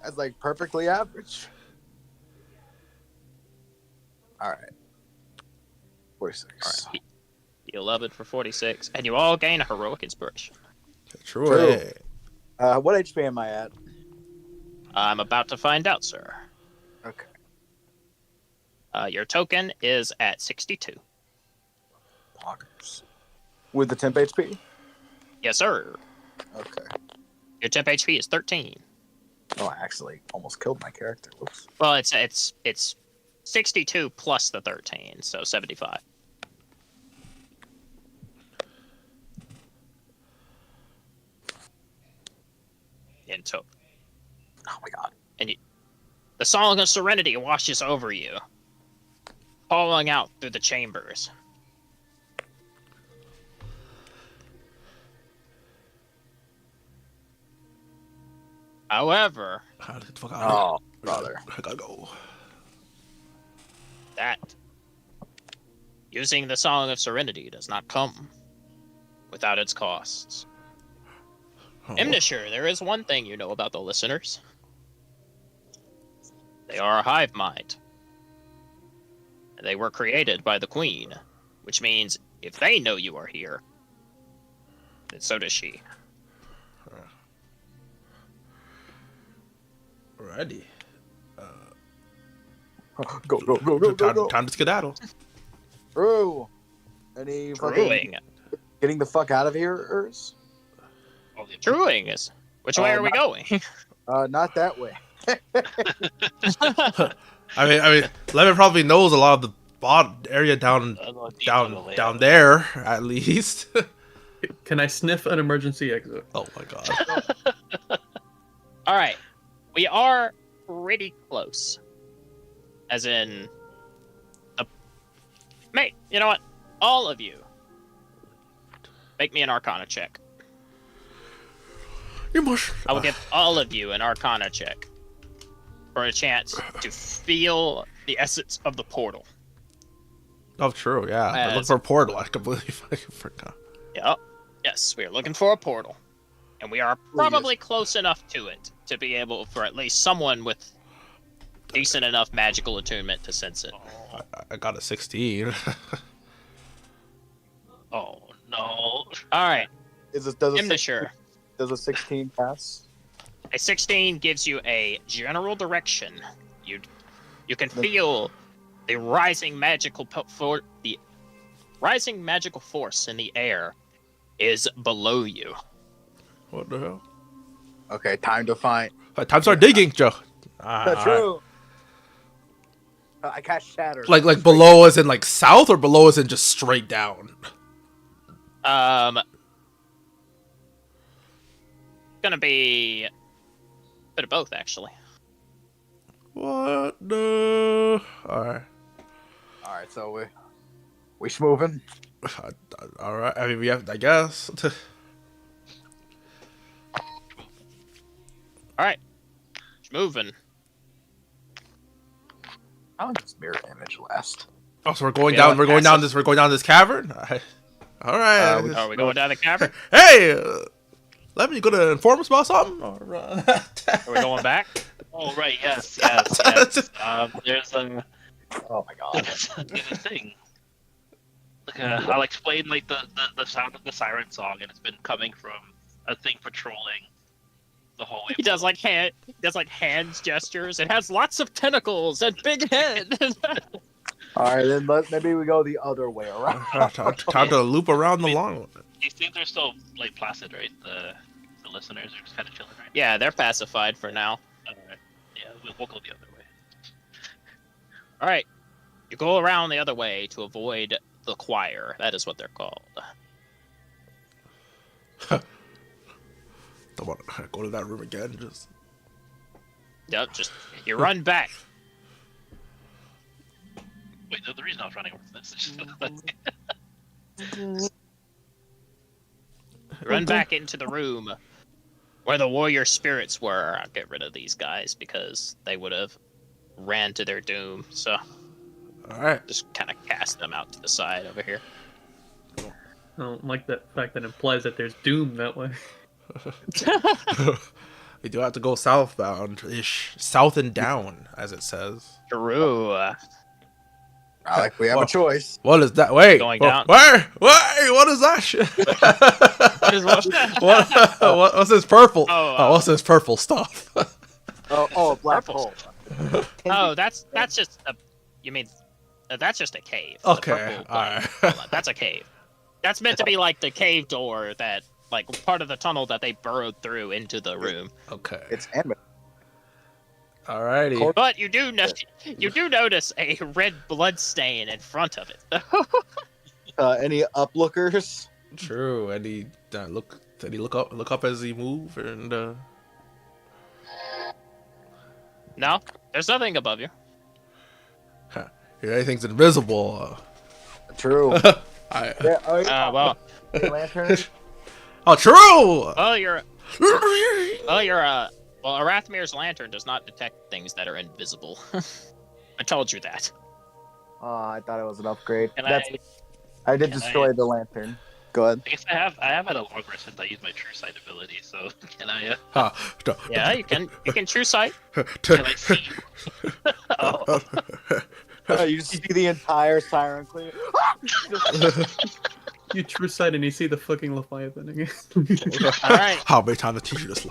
That's like perfectly average. All right. 46. All right, heal 11 for 46, and you all gain a heroic inspiration. True. True. What HP am I at? I'm about to find out, sir. Okay. Your token is at 62. Poggers. With the temp HP? Yes, sir. Okay. Your temp HP is 13. Oh, I actually almost killed my character. Whoops. Well, it's 62 plus the 13, so 75. In total. Oh my god. The Song of Serenity washes over you, falling out through the chambers. However, How the fuck Oh, brother. I gotta go. that using the Song of Serenity does not come without its costs. Oh. Imnashur, there is one thing you know about the listeners. They are a hive mind. And they were created by the Queen, which means if they know you are here, then so does she. Alrighty. Go. Time to skedaddle. Drew. Any fucking Truing. getting the fuck out of here, Urs? Truing is. Which way are we going? Not that way. I mean, Lemon probably knows a lot of the bottom area down there, at least. Can I sniff an emergency exit? Oh my god. All right. We are pretty close. As in... Mate, you know what? All of you. Make me an Arcana check. You must. I will give all of you an Arcana check. For a chance to feel the essence of the portal. Oh, true. Yeah. I look As- for a portal. I completely fucking forgot. Yep. Yes, we are looking for a portal. And we are probably close enough to it to be able for at least someone with decent enough magical attunement to sense it. I got a 16. Oh no! All right, Does a Imnashur. 16 pass? A 16 gives you a general direction. You can feel the rising magical force in the air is below you. What the hell? Okay, time to find. Time to start digging, Joe. True. I cast Shatter. Like below as in like south, or below as in just straight down? Gonna be a bit of both, actually. What the? Alright. Alright, so we moving. Alright. I mean, we have, I guess. All right, moving. How long does mirror image last? Oh, so we're going Yeah, down. We're going down this. We're going down this cavern. All right. Are we going down the cavern? Hey, Lemon, you gonna inform us about something? Are we going back? Oh right, yes. There's a Oh my god. there's a thing. I'll explain like the sound of the siren song, and it's been coming from a thing patrolling the hallway. He does like hands gestures. It has lots of tentacles and big head. Alright, then maybe we go the other way around. Time to loop around the long one. These things are still like placid, right? The listeners are just kind of chilling, right? Yeah, they're pacified for now. Alright. we'll go the other way. All right, you go around the other way to avoid the choir. That is what they're called. Don't want to go to that room again. Just Yep, just you run back. Wait, the reason I was running over this is just Run back into the room where the warrior spirits were. I'll get rid of these guys because they would have ran to their doom. So all right. just kind of cast them out to the side over here. I don't like that fact that implies that there's doom that way. We do have to go southbound ish, south and down, as it says. True. Not like we have a What? choice. What is that? Wait, Going down. Where? What is that shit? What's this purple? What's this purple stuff? Oh, black Purple. hole. Oh, that's just a. You mean that's just a cave? The Okay, purple all right. hold on, that's a cave. That's meant to be like the cave door that, like, part of the tunnel that they burrowed through into the room. Okay. It's anime. Alrighty. But you do notice a red blood stain in front of it. Any uplookers? True. And he Did he look up as he moved and? No, there's nothing above you. Anything's invisible. True. Yeah, Well, lantern. Oh, true. Well, Arathmir's lantern does not detect things that are invisible. I told you that. Oh, I thought it was an upgrade. Can That's, I I did can destroy the lantern. Go ahead. I guess I have had a long rest since I used my true sight ability, so can I Yeah, you can true sight. can I see? Oh, You just see the entire siren clear. You true sight and you see the fucking Leviathan again. All right. How many times I teach you this?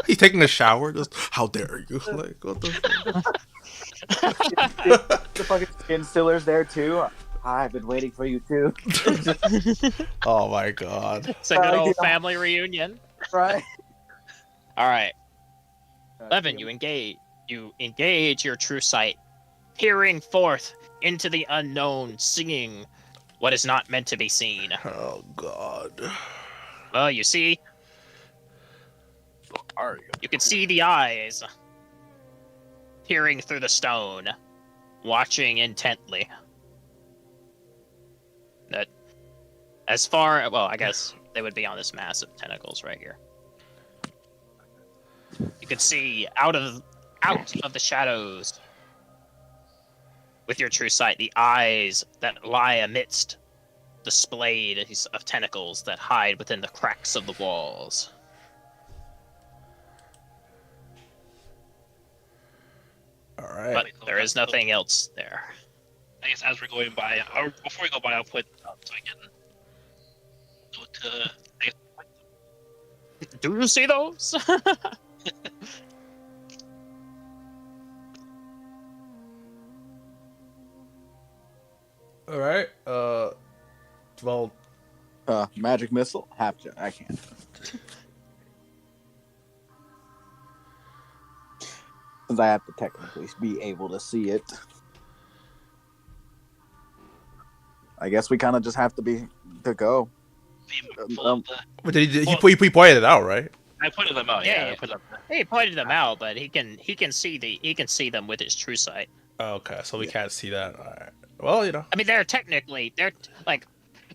He's taking a shower. Just how dare you? Like what the? The fucking skin stiller's there too. I've been waiting for you too. Oh my god. It's a good old family reunion. Right? All right, Levin, you engage your true sight, peering forth into the unknown, singing what is not meant to be seen. Oh god. Well, you see, you can see the eyes peering through the stone, watching intently. That, I guess they would be on this mass of tentacles right here. You can see out of the shadows with your true sight the eyes that lie amidst the splades of tentacles that hide within the cracks of the walls. All right. But there is nothing else there. I guess as we're going by, or before we go by, I'll put so I can go to. I guess, Do you see those? All right. Well, Magic missile. Have to. I can't. Since I have to technically be able to see it. I guess we kind of just have to be to go. but he pointed it out, right? I pointed them out. Yeah, I put them. he pointed them out, but he can see them with his true sight. Okay, so we can't see that. All right. Well, you know. I mean, they're like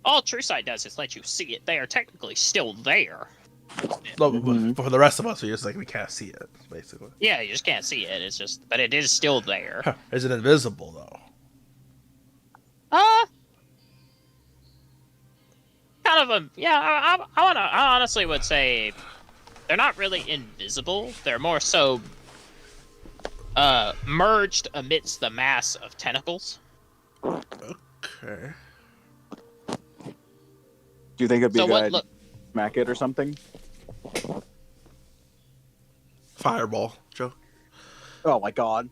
all true sight does is let you see it. They are technically still there. No, but for the rest of us, we can't see it, basically. Yeah, you just can't see it. It's just, but it is still there. Is it invisible though? Kind of a yeah. I honestly would say they're not really invisible. They're more so merged amidst the mass of tentacles. Okay. Do you think it'd be So a good what? idea Look, to smack it or something? Fireball, Joe. Oh my god.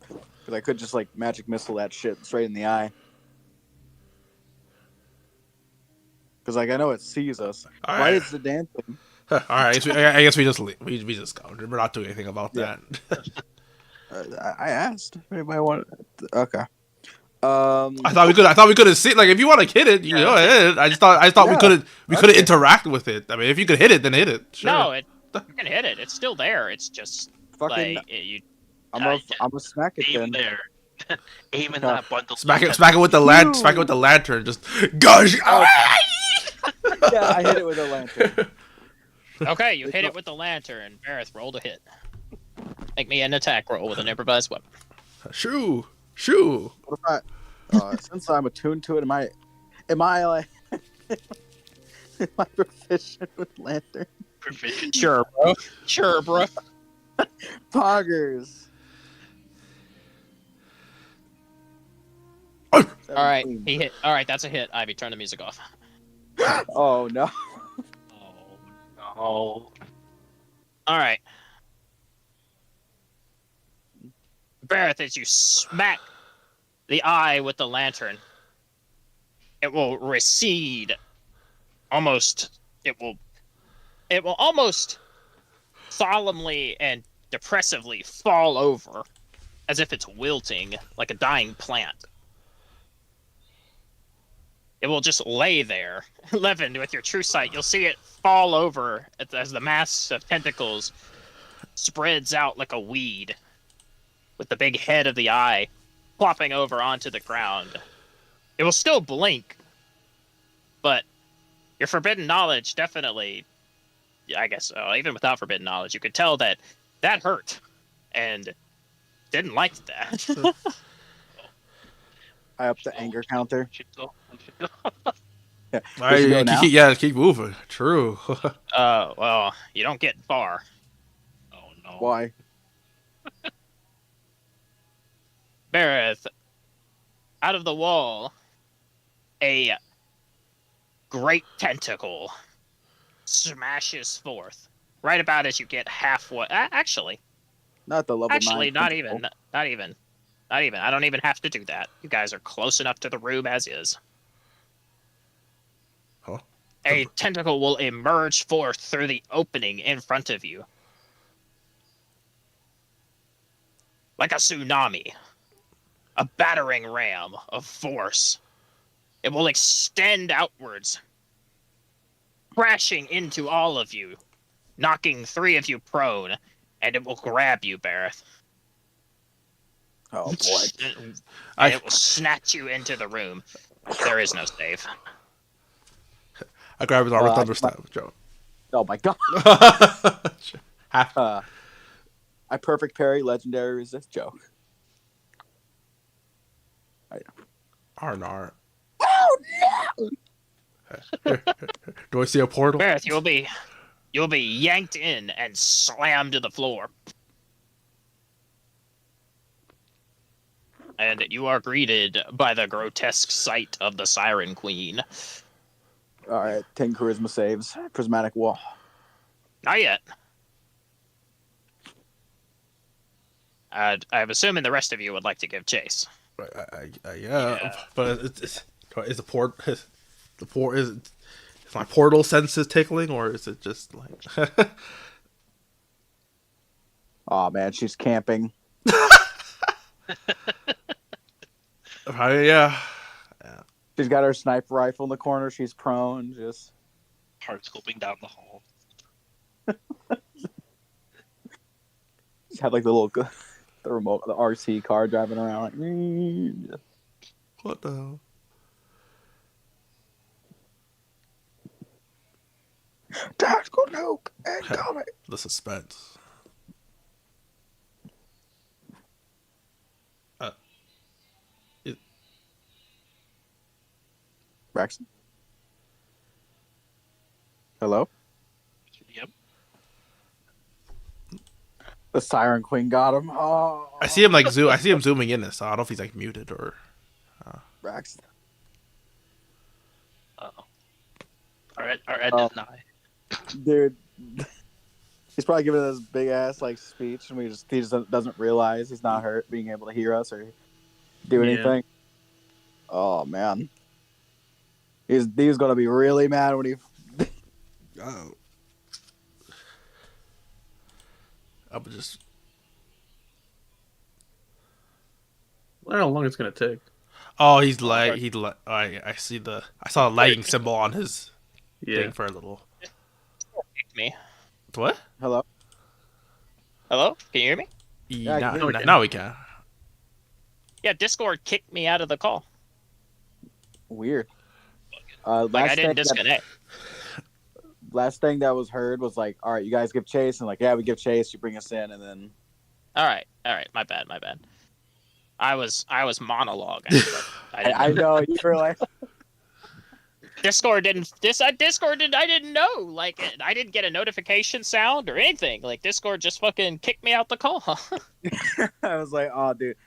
Because I could just like magic missile that shit straight in the eye. Because like I know it sees us. All Why right. is the dancing? All right, I guess we just leave. We just go. We're not doing anything about Yeah. that. I asked if anybody wanted. Okay. I thought we could have seen, like, if you want to hit it, you go ahead. I just thought we Yeah, couldn't okay. interact with it. I mean, if you could hit it, then hit it. Sure. No, you can hit it. It's still there. It's just Fucking. like you. I'm gonna smack it Aim then. there. Aim in that bundle. Smack it with the smack it with the lantern. Just gosh. Yeah, I hit it with a lantern. Okay, you hit it with the lantern. Bareth, roll to hit. Make me an attack roll with an improvised weapon. Shoo. What if I? Since I'm attuned to it, am I like? Am I proficient with lantern? Proficient. Sure, bro. Poggers. All right, he hit. All right, that's a hit. Ivy, turn the music off. Oh no. Oh no. All right. Bareth, as you smack the eye with the lantern, it will recede. It will almost solemnly and depressively fall over, as if it's wilting like a dying plant. It will just lay there. Levin, with your true sight, you'll see it fall over as the mass of tentacles spreads out like a weed, with the big head of the eye plopping over onto the ground. It will still blink, but your forbidden knowledge definitely, I guess, even without forbidden knowledge, you could tell that hurt and didn't like that. I up the anger counter. Should go. Yeah. Keep moving. True. Well, you don't get far. Oh no. Why? Bareth, out of the wall, a great tentacle smashes forth. Right about as you get halfway. Actually, Not the level 9. not even. I don't even have to do that. You guys are close enough to the room as is. Huh? A tentacle will emerge forth through the opening in front of you. Like a tsunami. A battering ram of force. It will extend outwards, crashing into all of you, knocking 3 of you prone, and it will grab you, Bareth. Oh boy. And it will snatch you into the room. There is no save. I grab his armor thunderstab, Joe. Oh my god. I perfect parry legendary resist joke. Arnar. Oh no! Do I see a portal? Bareth, you'll be yanked in and slammed to the floor. And you are greeted by the grotesque sight of the Siren Queen. All right, 10 charisma saves. Prismatic wall. Not yet. I'm assuming the rest of you would like to give chase. Yeah, but is my portal senses tickling, or is it just like? Oh man, she's camping. Yeah. She's got her sniper rifle in the corner. She's prone. Just Hard scoping down the hall. she's had like the little the remote, the RC car driving around. Like, What the hell? tactical nuke incoming. The suspense. Braxton. Hello. Yep. The Siren Queen got him. Oh, I see him like zoom. I see him zooming in this. So I don't know if he's like muted or. Braxton. Uh-oh. Our Ed Oh. deny. Dude, he's probably giving us big ass like speech, and he just doesn't realize he's not hurt, being able to hear us or do Yeah. anything. Oh man, he's gonna be really mad when he. Oh. I would just. I don't know how long it's gonna take. Oh, he's like I see the. I saw a lagging symbol on his Yeah. thing for a little. Me. What? Hello. Hello? Can you hear me? Yeah, I can hear you. Now we can. Yeah, Discord kicked me out of the call. Weird. Like I didn't disconnect. Last thing that was heard was like, all right, you guys give chase, and like, yeah, we give chase. You bring us in, and then All right. My bad. I was monologuing. But I know you were like, Discord didn't. Discord did. I didn't know. Like I didn't get a notification sound or anything. Like Discord just fucking kicked me out the call. I was like, oh, dude.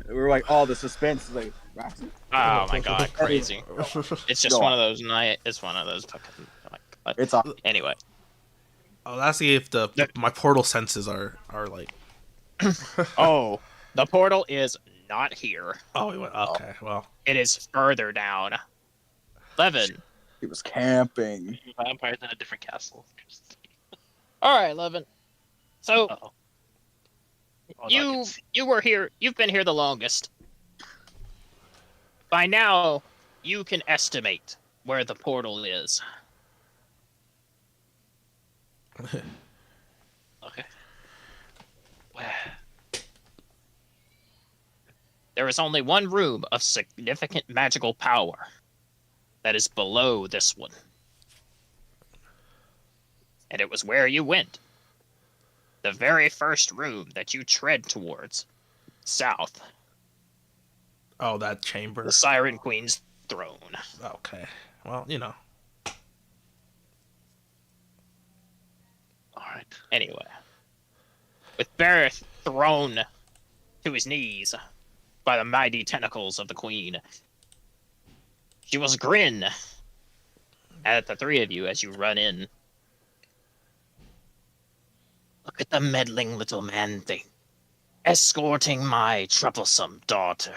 We were like, oh, the suspense is like, Roxy? Oh my god, crazy! It's just Go one on. of those night. It's one of those fucking. Like, It's off. anyway. I was asking if my portal senses are like. Oh, the portal is not here. Oh, we went. Okay, well. It is further down. 11. He was camping. Vampires in a different castle. All right, 11. So Uh-oh. Oh, no, you were here. You've been here the longest. By now, you can estimate where the portal is. Okay. There is only one room of significant magical power that is below this one. And it was where you went. The very first room that you tread towards. South. Oh, that chamber. The Siren Queen's throne. Okay. Well, you know. Alright. Anyway. With Bareth thrown to his knees by the mighty tentacles of the Queen, she will grin at the three of you as you run in. Look at the meddling little man thing, escorting my troublesome daughter.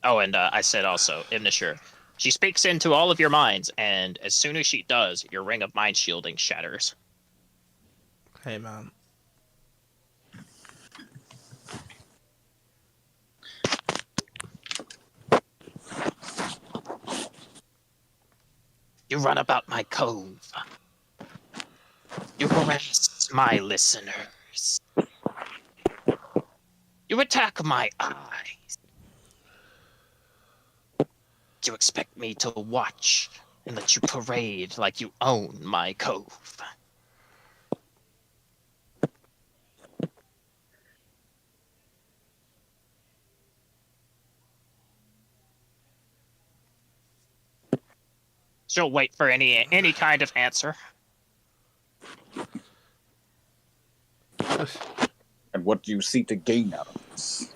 Oh, and I said also, Imnashur, she speaks into all of your minds, and as soon as she does, your ring of mind shielding shatters. Hey, man. You run about my cove. You harass my listeners. You attack my eyes. You expect me to watch and let you parade like you own my cove. She'll wait for any kind of answer. And what do you seek to gain out of this?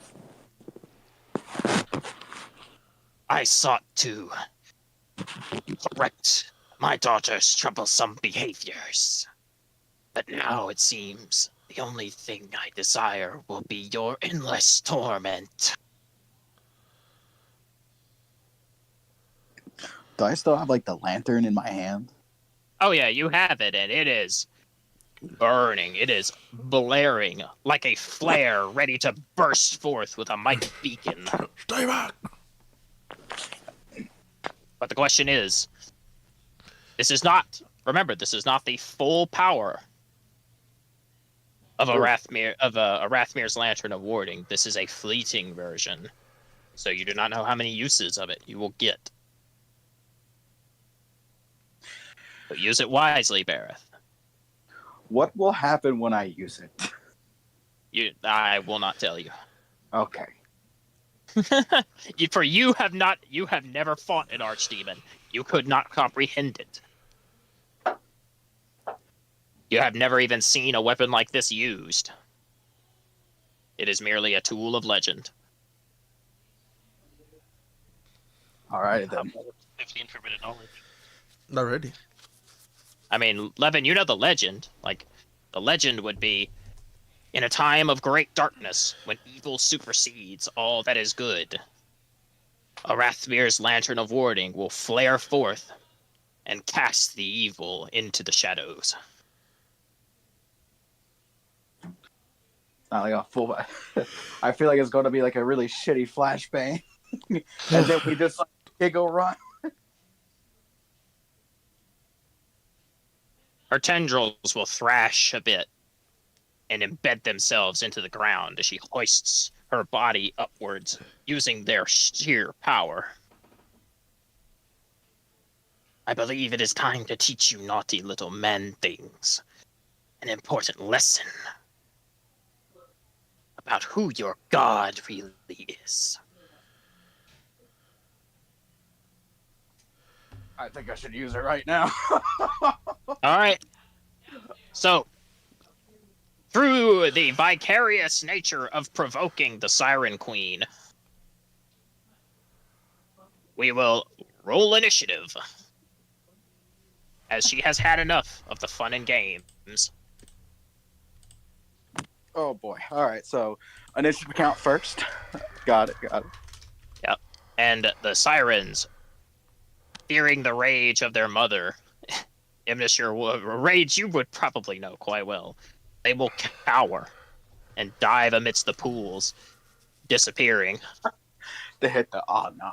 I sought to correct my daughter's troublesome behaviors. But now it seems the only thing I desire will be your endless torment. Do I still have like the lantern in my hand? Oh yeah, you have it, and it is burning. It is blaring like a flare ready to burst forth with a mighty beacon. Stay back. But the question is, this is not the full power of Arathmir's Lantern of Warding. This is a fleeting version. So you do not know how many uses of it you will get. But use it wisely, Bareth. What will happen when I use it? I will not tell you. Okay. You have never fought an archdemon. You could not comprehend it. You have never even seen a weapon like this used. It is merely a tool of legend. All right then. 15 forbidden knowledge. Not ready. I mean, Levin, you know the legend. Like, the legend would be, in a time of great darkness, when evil supersedes all that is good, Arathmir's Lantern of Warding will flare forth and cast the evil into the shadows. Not like a full. I feel like it's going to be like a really shitty flashbang, and then we just like giggle run. Her tendrils will thrash a bit and embed themselves into the ground as she hoists her body upwards, using their sheer power. I believe it is time to teach you naughty little man-things an important lesson about who your god really is. I think I should use it right now. All right. So, through the vicarious nature of provoking the Siren Queen, we will roll initiative, as she has had enough of the fun and games. Oh boy! All right, so initiative count first. Got it. Yep. And the Sirens, fearing the rage of their mother, Imnashur, rage you would probably know quite well, they will cower and dive amidst the pools, disappearing. They hit the no.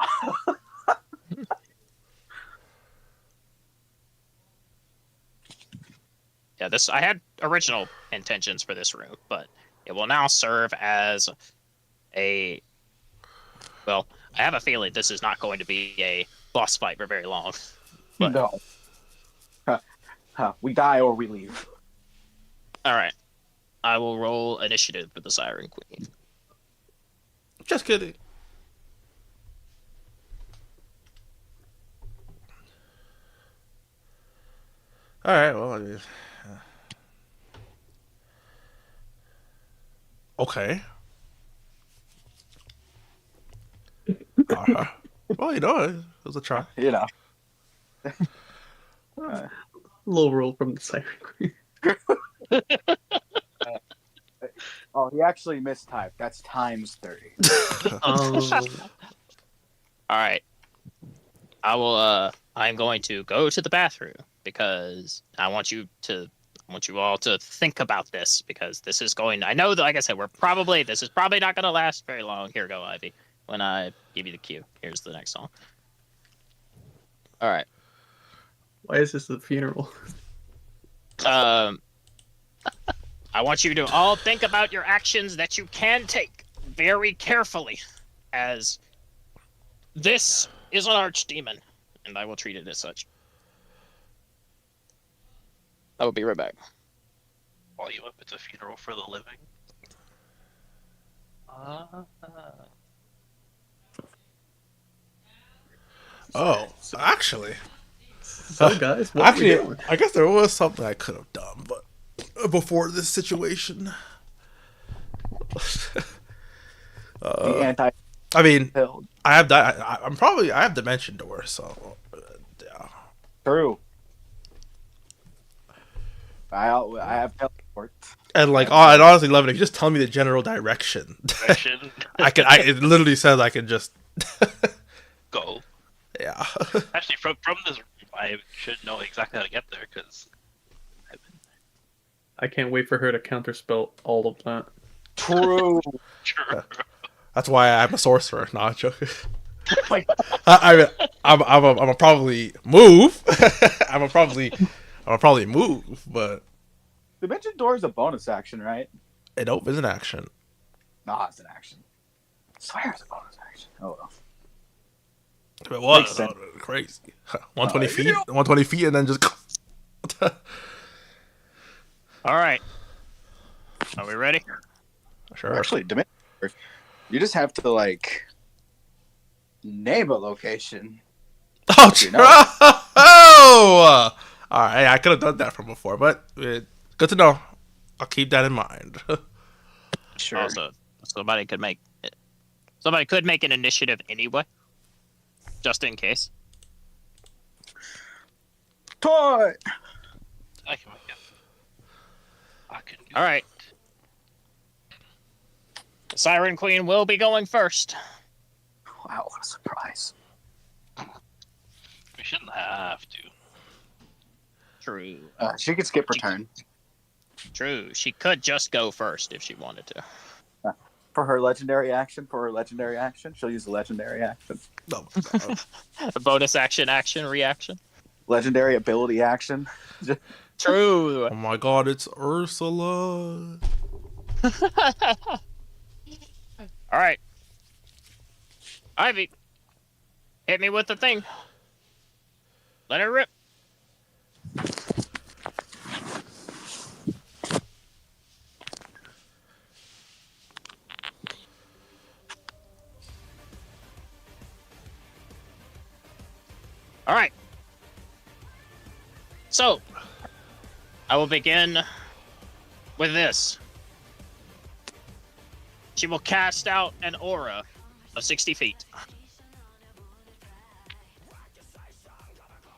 Yeah, I had original intentions for this room, but it will now serve as a... Well, I have a feeling this is not going to be a boss fight for very long. But... No. We die or we leave. Alright. I will roll initiative for the Siren Queen. Just kidding. All right. Well, I mean, okay. Well, it was a try. You know. Low roll from the Siren Queen. Oh, he actually mistyped. That's times 30. Alright. I'm going to go to the bathroom because I want you all to think about this, because this is going, I know that, like I said, this is probably not going to last very long. Here go, Ivy. When I give you the cue, here's the next song. Alright. Why is this the funeral? I want you to all think about your actions that you can take very carefully, as this is an archdemon, and I will treat it as such. I will be right back. Call you up. It's a funeral for the living. Oh, actually, So, guys, what are we doing? I guess there was something I could have done, but before this situation, The anti I mean, build. I have that. I have Dimension Door, so yeah. True. I have teleport. And like, and honestly, Levin, if you just tell me the general direction, Direction. it literally says I can just Go. yeah. Actually, from this, I should know exactly how to get there because I can't wait for her to counterspell all of that. True. Sure. That's why I'm a sorcerer, not joking. Like, I'm a probably move. I'm a probably move, but Dimension Door is a bonus action, right? it is an action. Nah, it's an action. I swear it's a bonus action. Oh well. It was Makes sense. crazy. 120 feet, 120 feet, and then just. All right. Are we ready? Sure. Actually, Dimension Door, you just have to like name a location. Oh, You oh! All right, I could have done that from before, but good to know. I'll keep that in mind. Sure. Also, somebody could make an initiative anyway, just in case. Toy. I can make it. I can do All right. The Siren Queen will be going first. Wow, what a surprise. We shouldn't have to. True. She could skip her turn. True, she could just go first if she wanted to. For her legendary action, she'll use a legendary action. No. God. A bonus action, reaction. Legendary ability action. True. Oh my god, it's Ursula. All right, Ivy, hit me with the thing. Let it rip. All right. So, I will begin with this. She will cast out an aura of 60 feet.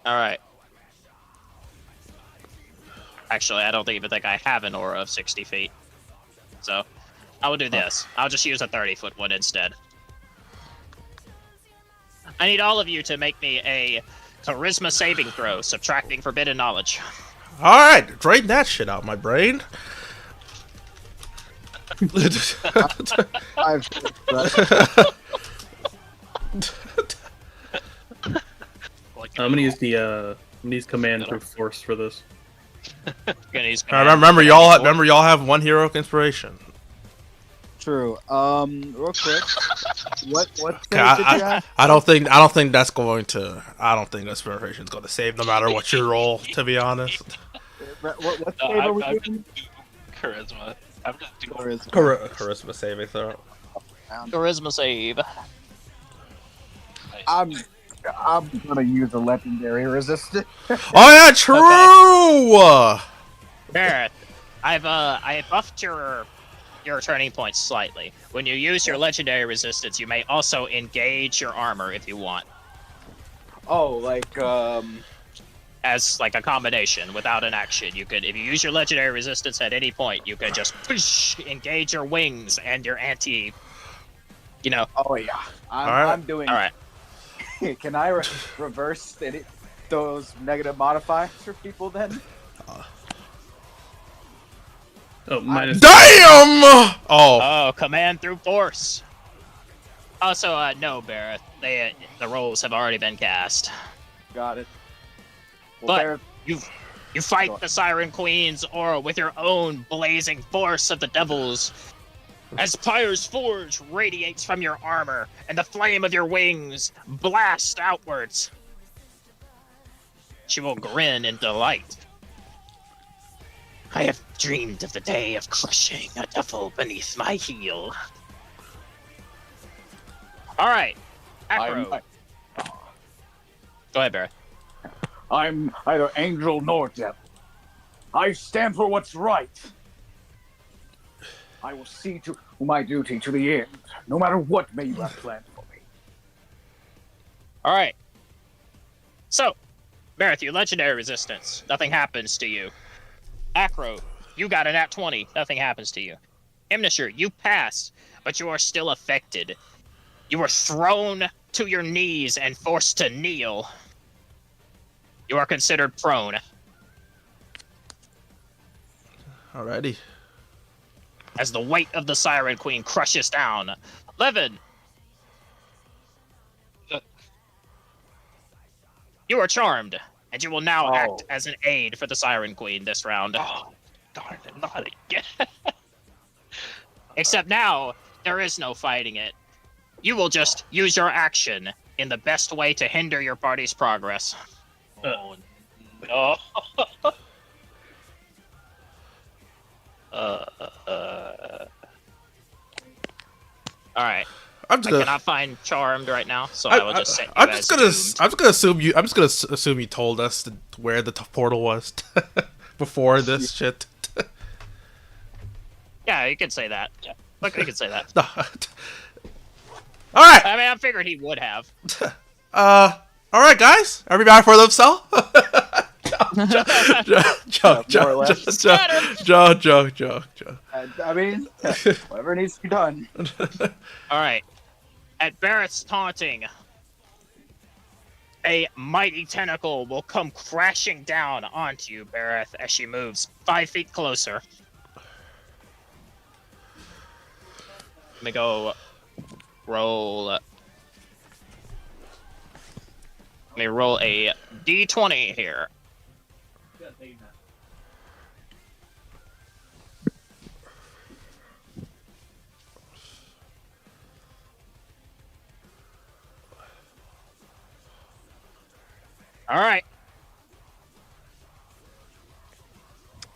All right. Actually, I don't even think I have an aura of 60 feet. So, I will do this. I'll just use a 30-foot one instead. I need all of you to make me a charisma saving throw, subtracting forbidden knowledge. Alright, drain that shit out my brain. I've I'm gonna use the command through force for this. Remember, y'all have one heroic inspiration. True. Real quick. What Okay, I don't think that's going to. I don't think inspiration's going to save no matter what you roll. To be honest. What save are we I'm doing? just doing charisma. I'm just doing Charisma saving throw. Charisma save. I'm gonna use a legendary resistance. Oh yeah, true. Barrett, I buffed your turning points slightly. When you use your legendary resistance, you may also engage your armor if you want, Oh, like as like a combination without an action. You could, if you use your legendary resistance at any point, you could just engage your wings and your anti. You know. Oh yeah. Alright. I'm doing. All right. Can I reverse those negative modifiers for people then? Oh, minus. Damn! Oh. Oh, command through force. Also, no, Barrett. The rolls have already been cast. Got it. But Barrett, you fight the Siren Queen's aura with your own blazing force of the devils. As Pyre's Forge radiates from your armor, and the flame of your wings blast outwards. She will grin in delight. I have dreamed of the day of crushing a devil beneath my heel. Alright, Acro. Go ahead, Barrett. I'm either angel nor devil. I stand for what's right. I will see to my duty to the end, no matter what may you have planned for me. Alright. So, Barrett, your legendary resistance. Nothing happens to you. Acro, you got a nat 20. Nothing happens to you. Imnishur, you pass, but you are still affected. You are thrown to your knees and forced to kneel. You are considered prone. Alrighty. As the weight of the Siren Queen crushes down. Levin! You are charmed, and you will now act as an aid for the Siren Queen this round. Oh, darn it, not again. Except now, there is no fighting it. You will just use your action in the best way to hinder your party's progress. Oh, no. Alright. I'm just I gonna. cannot find charmed right now, so I will just set you I'm as just doomed. gonna assume you. I'm just gonna assume you told us where the portal was before this shit. Yeah, you could say that. Yeah. Look, you could say that. All right. I mean, I figured he would have. All right, guys. Everybody for themselves. Joke. I mean, whatever needs to be done. Alright. At Barrett's taunting, A mighty tentacle will come crashing down onto you, Bareth, as she moves 5 feet closer. Let me go roll. Let me roll a d20 here. All right.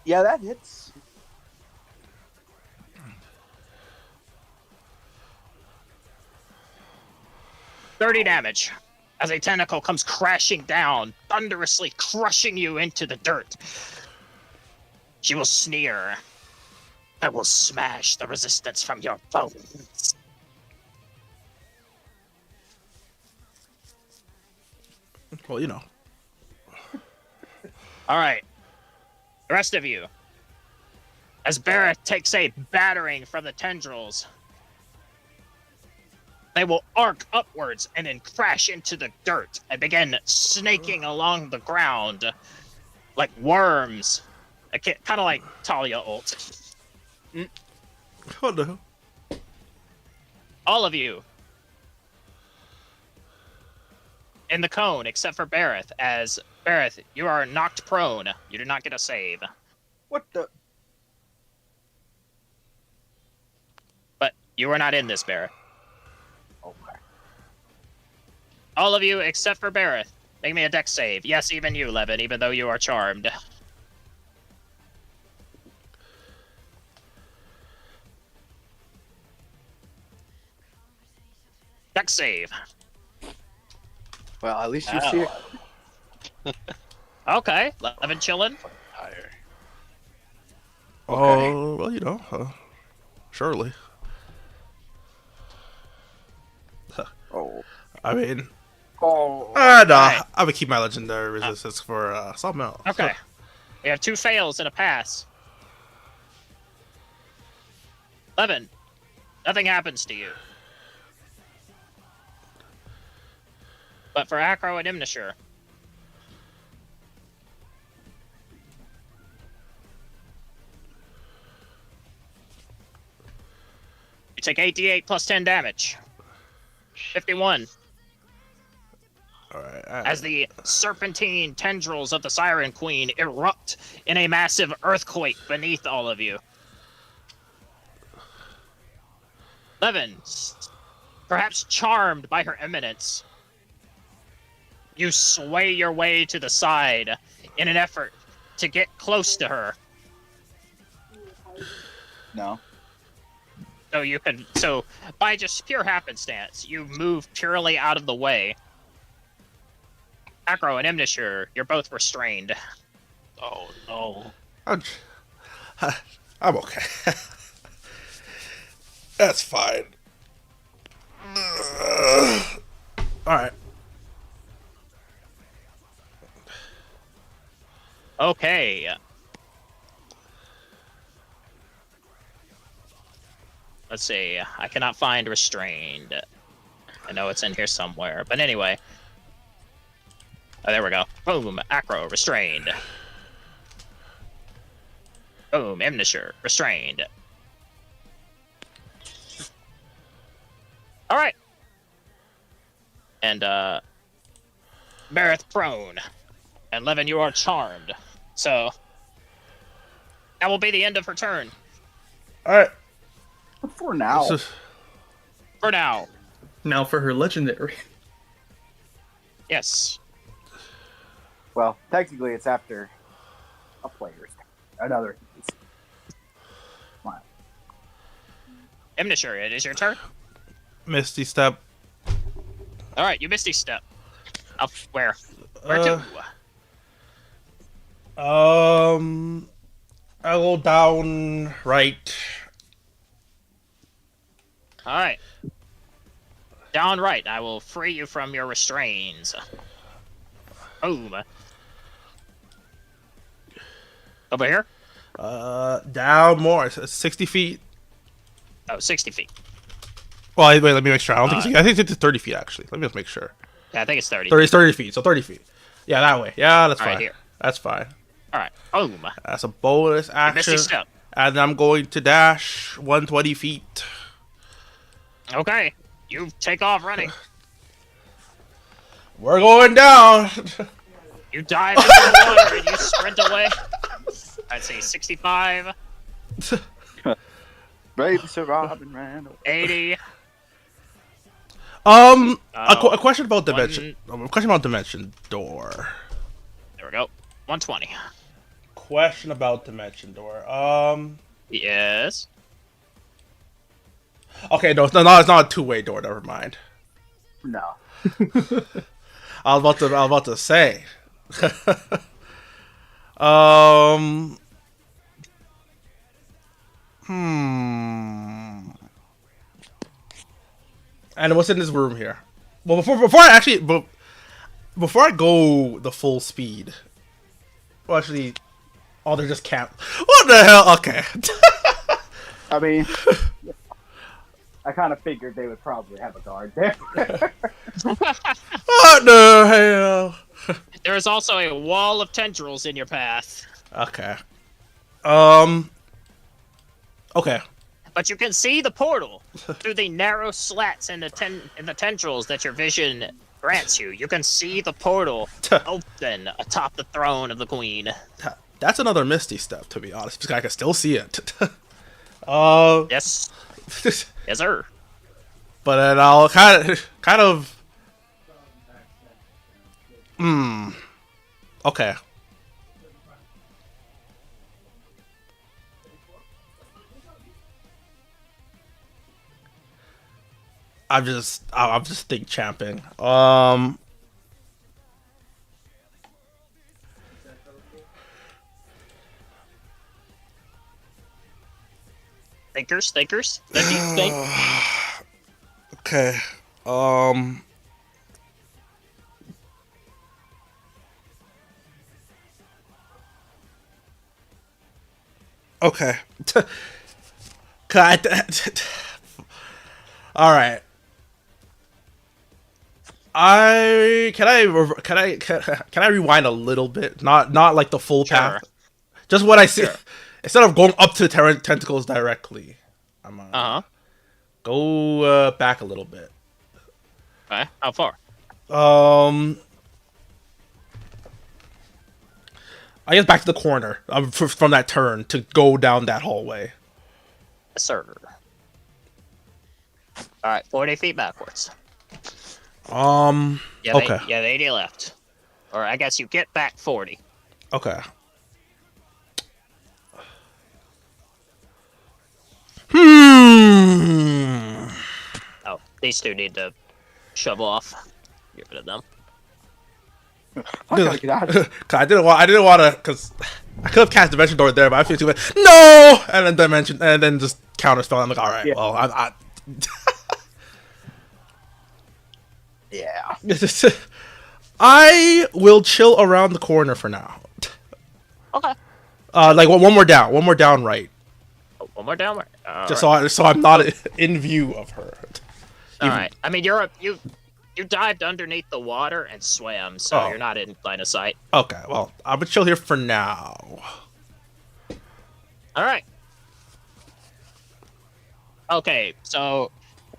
Yeah, that hits. $30 damage as a tentacle comes crashing down, thunderously crushing you into the dirt. She will sneer. I will smash the resistance from your bones. Well, you know. All right. The rest of you. As Bareth takes a battering from the tendrils, they will arc upwards and then crash into the dirt and begin snaking along the ground like worms. Kind of like Talia ult. What the hell? All of you in the cone except for Bareth, as Bareth, you are knocked prone. You do not get a save. What the? But you are not in this, Bareth. Okay. All of you except for Bareth, make me a dex save. Yes, even you, Levin, even though you are charmed. Dex save. Well, at least you see it. Okay, Levin chillin'. Higher. Oh, well, you know, surely. Oh. I mean, Oh. no, Alright. I would keep my legendary resistance for something else. Okay. We have 2 fails and a pass. Levin, nothing happens to you. But for Acro and Imnashur, you take 8d8 plus 10 damage. 51. Alright. As the serpentine tendrils of the Siren Queen erupt in a massive earthquake beneath all of you. Levin, perhaps charmed by her eminence, you sway your way to the side in an effort to get close to her. No. So by just pure happenstance, you move purely out of the way. Acro and Imnashur, you're both restrained. Oh no. I'm okay. That's fine. Alright. Okay. Let's see. I cannot find restrained. I know it's in here somewhere. But anyway. Oh, there we go. Boom. Acro, restrained. Boom. Imnashur, restrained. Alright. And, Bareth prone. And Levin, you are charmed. So, that will be the end of her turn. Alright. For now. For now. Now for her legendary. Yes. Well, technically, it's after a player's turn. Another. Imnashur, it is your turn. Misty Step. Alright, you Misty Step. Up where? Where to? I'll go down right. Alright. Down right. I will free you from your restraints. Boom. Over here? Down more. 60 feet. Oh, 60 feet. Well, wait, let me make sure. I think it's 30 feet, actually. Let me just make sure. Yeah, I think it's 30. 30 feet. So 30 feet. Yeah, that way. Yeah, that's All fine. right, here. That's fine. All right. Boom. That's a bonus Misty action. step. And I'm going to dash 120 feet. Okay. You take off running. We're going down. You dive into the water and you sprint away. I'd say 65, Baby Sir Robin ran away. 80. A question about dimension. A question about dimension door. There we go. 120. Question about dimension door. Yes. Okay, no, it's not a two-way door. Never mind. No. I was about to say. Hmm. And what's in this room here? Well, before I go the full speed. Well, actually, they're just camped. What the hell? Okay. I mean, I kind of figured they would probably have a guard there. What the hell? There is also a wall of tendrils in your path. Okay. Okay. But you can see the portal through the narrow slats in the tendrils that your vision grants you. You can see the portal open atop the throne of the queen. That's another Misty step, to be honest, because I can still see it. Yes. Yes, sir. But then I'll kind of. Okay. I'm just think champing. Thinkers. The deep think. Okay. Okay. All right. Can I rewind a little bit? Not like the full path. Just what I see. Sure. Instead of going up to the tentacles directly, I'm go back a little bit. Okay. How far? I guess back to the corner from that turn to go down that hallway. Yes, sir. All right, 40 feet backwards. Yeah, okay. You have 80 left. Or I guess you get back 40. Okay. Oh, these two need to shove off. Get rid of them. I gotta get out of here. I didn't want to, because I could have cast Dimension Door there, but I feel too bad. No! And then Dimension, and then just counterspell. I'm like, all right, Yeah. well, Yeah. I will chill around the corner for now. Okay. Like one more down, right? Oh, one more down. So I'm not in view of her. All right. I mean, you dived underneath the water and swam, so you're not in line of sight. Okay, well, I'm gonna chill here for now. All right. Okay, so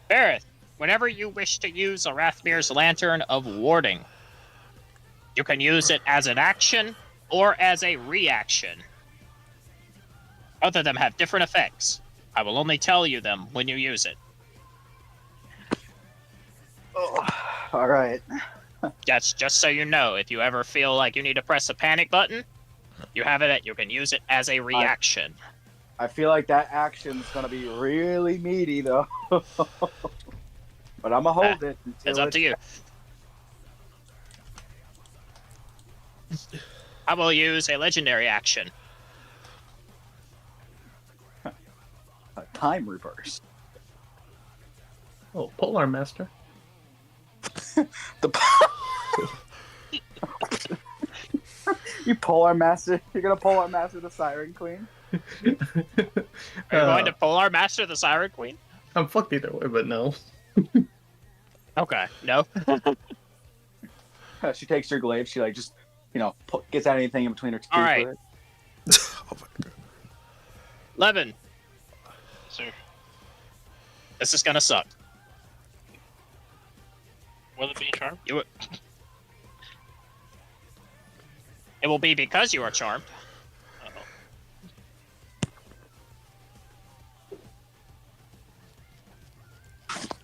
Bareth, whenever you wish to use Arathmir's Lantern of Warding, you can use it as an action or as a reaction. Both of them have different effects. I will only tell you them when you use it. Oh, all right. That's just so you know. If you ever feel like you need to press a panic button, you have it. You can use it as a reaction. I feel like that action's gonna be really meaty though. But I'm gonna hold it. It's up to you. I will use a legendary action. A time reverse. Oh, Polar Master. You Polar Master. You're gonna Polar Master the Siren Queen. Are you going to Polar Master the Siren Queen? I'm fucked either way, but no. Okay, no. She takes her glaive. She like just gets anything in between her teeth. All right. with it. Oh my god. Levin, Sir, this is gonna suck. will it be charmed? It will be because you are charmed. Uh-oh.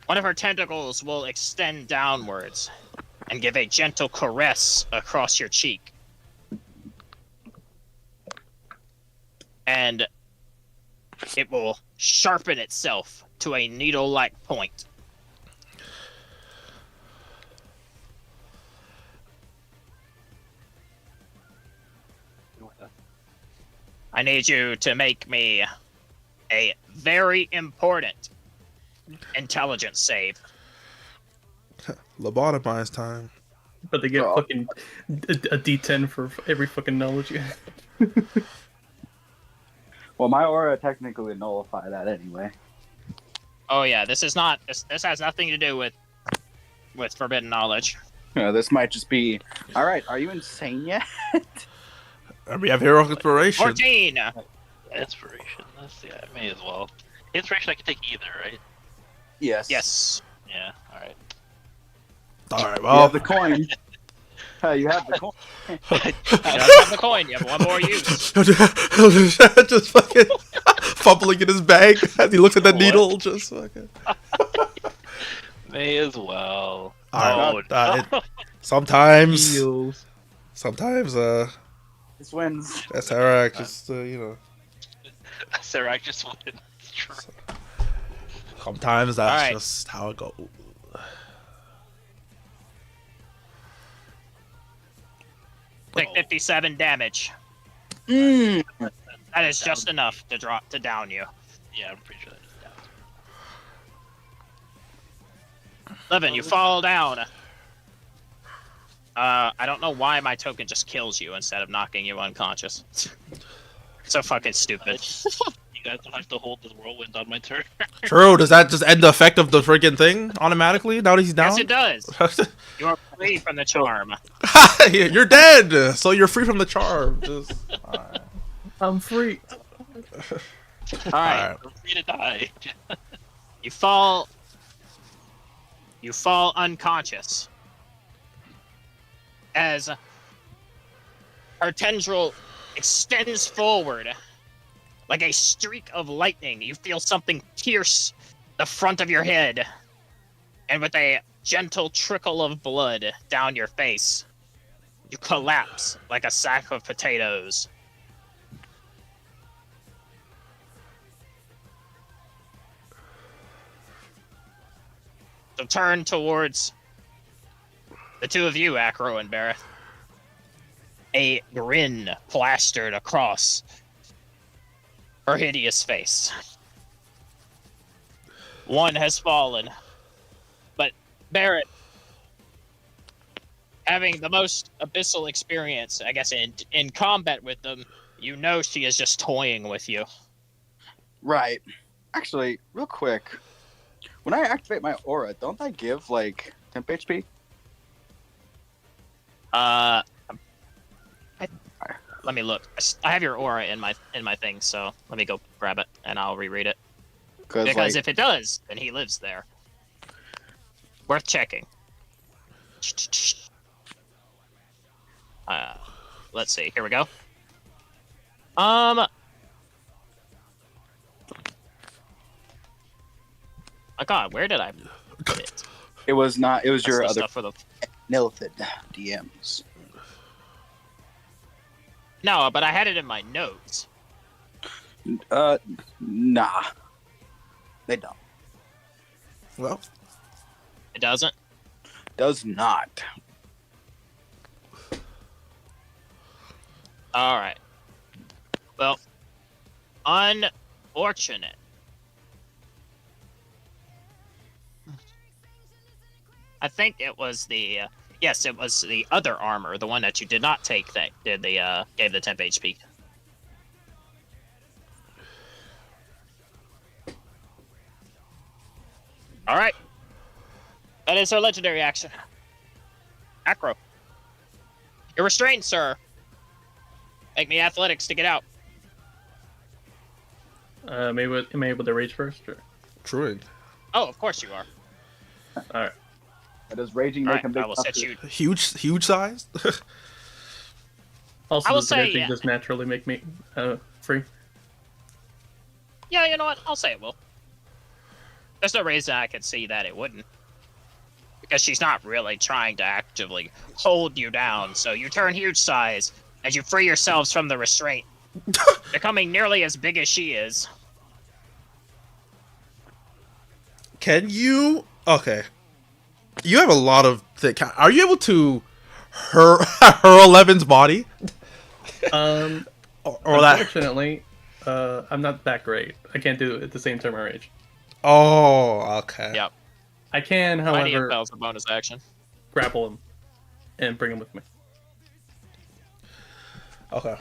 One of her tentacles will extend downwards and give a gentle caress across your cheek. And it will sharpen itself to a needle-like point. I need you to make me a very important intelligence save. Lobotomize time. But they get Oh. fucking a D10 for every fucking knowledge you have. Well, my aura technically would nullify that anyway. Oh yeah, this is not. This has nothing to do with forbidden knowledge. This might just be. All right, are you insane yet? And we have heroic inspiration. 14. Inspiration. Yeah, I may as well. Inspiration, I can take either, right? Yes. Yes. Yeah. All right. All right. You Well, have the coin. You have the coin. You don't have the coin. You have one more use. just fucking fumbling in his bag as he looks at that What? needle. Just fucking. May as well. All right, Oh, no. Sometimes, Heals. This wins. Serac just Serac just wins. sometimes that's Alright. just how it goes. Take 57 damage. Mm. That is just enough to down you. Yeah, I'm pretty sure that is down. Levin, you fall down. I don't know why my token just kills you instead of knocking you unconscious. So fucking stupid. You guys don't have to hold this whirlwind on my turn. True. Does that just end the effect of the freaking thing automatically? Now that he's down. Yes, it does. You are free from the charm. You're dead, so you're free from the charm. Just, alright. I'm free. All right, Alright. I'm free to die. you fall. You fall unconscious as her tendril extends forward like a streak of lightning. You feel something pierce the front of your head, and with a gentle trickle of blood down your face, you collapse like a sack of potatoes. So turn towards the two of you, Acro and Barrett. A grin plastered across her hideous face. One has fallen, but Barrett, having the most abyssal experience, I guess, in combat with them, you know she is just toying with you. Right. Actually, real quick, when I activate my aura, don't I give like temp HP? Let me look. I have your aura in my thing, so let me go grab it and I'll reread it. Because like, if it does, then he lives there. Worth checking. Let's see. Here we go. My God, where did I put it? it was not. It was That's your the other stuff for the. Nilithid DMs. No, but I had it in my notes. Nah. They don't. Well, It doesn't. Does not. All right. Well, unfortunate. I think it was the yes, it was the other armor, the one that you did not take that did the gave the temp HP. All right. That is her legendary action. Acro. You're restrained, sir. Make me athletics to get out. Am I able to rage first? Or... True. Oh, of course you are. All right. Does raging All make right, him big? I will set you. Huge size. Also, I will does say, raging yeah. just naturally make me free? Yeah, you know what? I'll say it will. There's no reason I could see that it wouldn't. Because she's not really trying to actively hold you down, so you turn huge size as you free yourselves from the restraint, becoming nearly as big as she is. Can you? Okay. You have a lot of thick. Are you able to hurl Levin's body? Or that? Unfortunately, I'm not that great. I can't do it at the same time I rage. Oh, okay. Yep. I can, Mighty however, Impel's a bonus action. grapple him and bring him with me. Okay.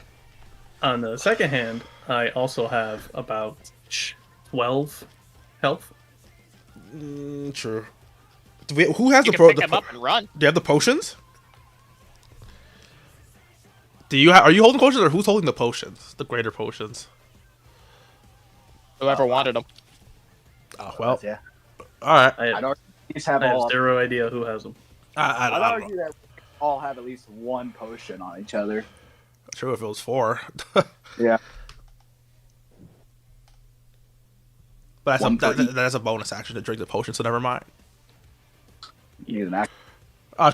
On the second hand, I also have about 12 health. True. Who has You the can pick the him up and run. Do you have the potions? Are you holding potions or who's holding the potions? The greater potions. Whoever wanted them. Oh, well. Yeah. All right. I, I'd argue these have I have all. zero idea who has them. I I'd don't argue know. that we all have at least one potion on each other. Sure, if it was 4. Yeah. But One for each. that's a bonus action to drink the potion, so never mind. You need an act.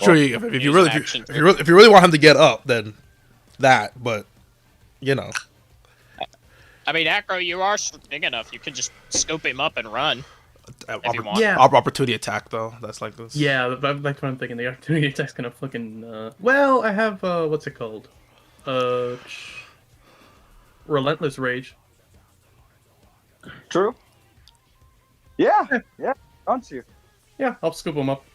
True. Well, if use you really an if action you really if you really want him to get up, then that. But you know, I mean, Acro, you are big enough. You can just scoop him up and run. If you want. Yeah. Opportunity attack though. That's like this. Yeah, that's what I'm thinking. The opportunity attack's gonna fucking. Well, I have what's it called? Relentless Rage. True. Yeah. Yeah. Aren't you? Yeah, I'll scoop him up,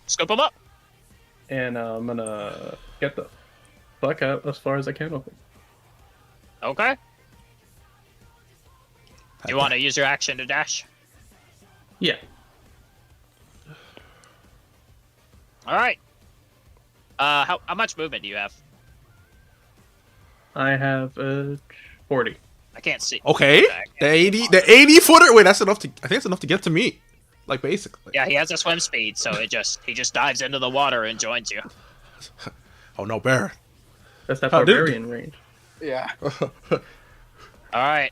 Scoop him up. and I'm gonna get the fuck out as far as I can with him. Okay. Do you want to use your action to dash? Yeah. All right. How much movement do you have? I have 40. I can't see. Okay. I can't see. The 80 footer. Wait, that's enough to. I think it's enough to get to me. Like basically. Yeah, he has a swim speed, so he just dives into the water and joins you. Oh no, bear. That's that How did- barbarian range. Yeah. All right,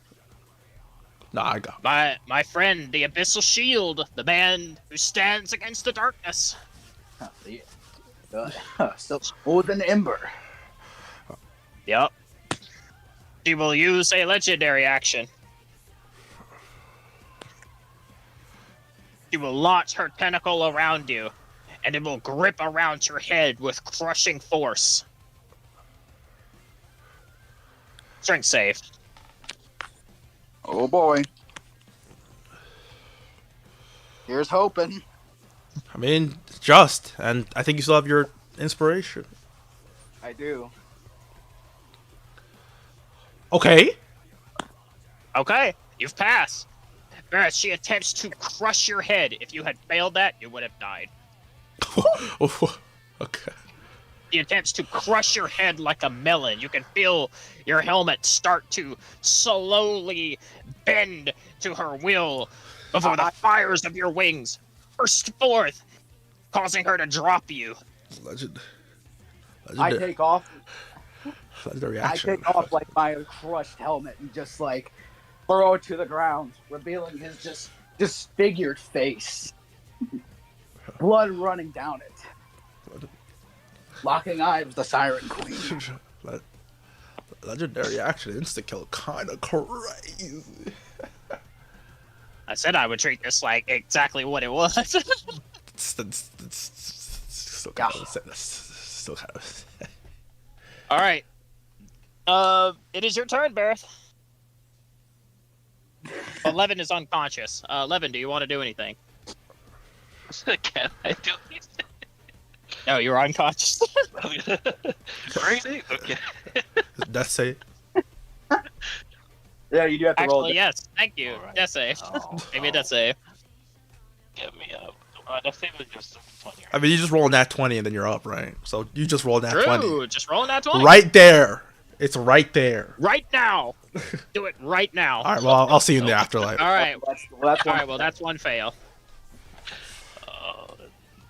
Nah, I got. my friend, the Abyssal Shield, the man who stands against the darkness. Still smooth and ember. Yep. She will use a legendary action. She will launch her tentacle around you, and it will grip around your head with crushing force. Strength save. Oh boy. Here's hoping. I mean, just, and I think you still have your inspiration. I do. Okay. Okay, you've passed. Barrett, she attempts to crush your head. If you had failed that, you would have died. Okay. She attempts to crush your head like a melon. You can feel your helmet start to slowly bend to her will before the fires of your wings burst forth, causing her to drop you. I take off. Legendary I action. take off like my crushed helmet and just like throw it to the ground, revealing his just disfigured face, blood running down it. Locking eyes with the Siren Queen. Legendary action, insta kill, kind of crazy. I said I would treat this like exactly what it was. It's still kind of. Still kind of. All right. It is your turn, Barrett. 11 is unconscious. 11, do you want to do anything? Can I do anything? No, you're unconscious. Crazy? Okay. Death save. Yeah, you do have to roll. Actually, yes. Thank you. Alright. Death save. Oh, Maybe a death save. Get me up. Do I Let's say it was just 20. I mean, you just roll nat 20 and then you're up, right? So you just roll nat 20. True. Just rolling that 20. Right there. It's right there. Right now. Do it right now. All right, well, I'll see you in the afterlife. All right. That's All one. right. Well, that's one fail.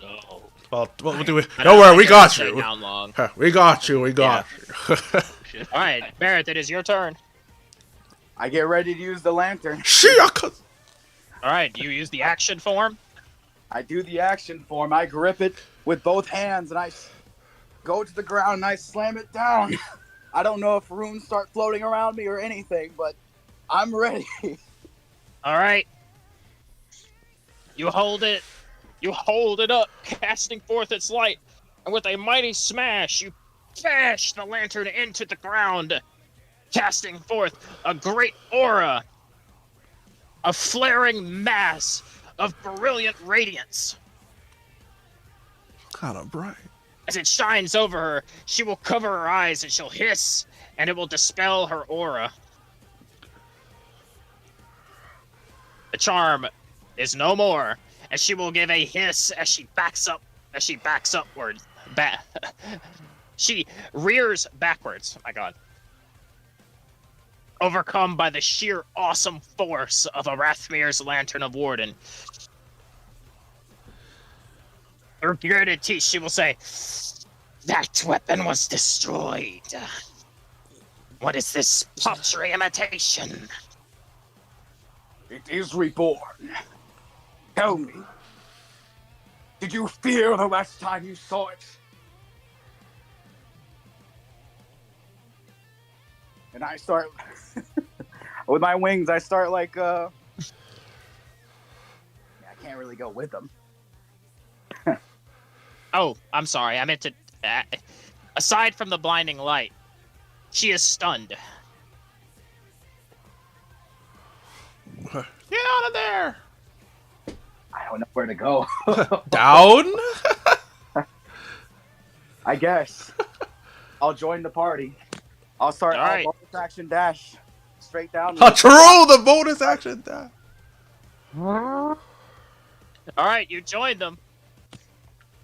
No. Well, what do we? I Don't don't worry, we think got it'll stay you. down long. Huh, we got you. We got you. Shit. All right, Barrett. It is your turn. I get ready to use the lantern. Shit. All right. You use the action form. I do the action form. I grip it with both hands and I go to the ground and I slam it down. I don't know if runes start floating around me or anything, but I'm ready. All right. You hold it. You hold it up, casting forth its light, and with a mighty smash, you bash the lantern into the ground, casting forth a great aura, a flaring mass of brilliant radiance. Kind of bright. As it shines over her, she will cover her eyes and she'll hiss, and it will dispel her aura. The charm is no more, and she will give a hiss as she backs upward. She rears backwards. Oh my god. Overcome by the sheer awesome force of Arathmir's Lantern of Warden. Her gritted teeth, she will say, "That weapon was destroyed. What is this paltry imitation?" It is reborn. Tell me, did you fear the last time you saw it? And I start with my wings. I start like I can't really go with them. Oh, I'm sorry. I meant to. Aside from the blinding light, she is stunned. Get out of there. I don't know where to go. Down. I guess I'll join the party. I'll start. All right. I'll bonus action dash straight down. True. The bonus action. All right, you joined them.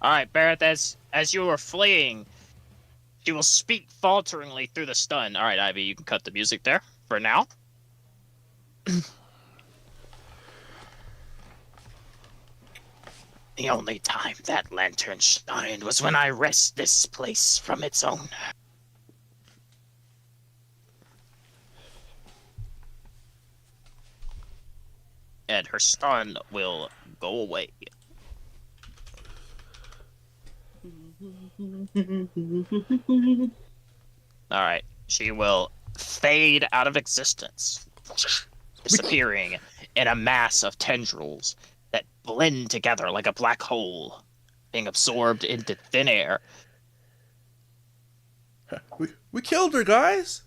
All right, Barrett. As you were fleeing, she will speak falteringly through the stun. All right, Ivy, you can cut the music there for now. The only time that lantern shined was when I wrested this place from its owner. And her stun will go away. Alright, she will fade out of existence, disappearing in a mass of tendrils that blend together like a black hole, being absorbed into thin air. We killed her, guys.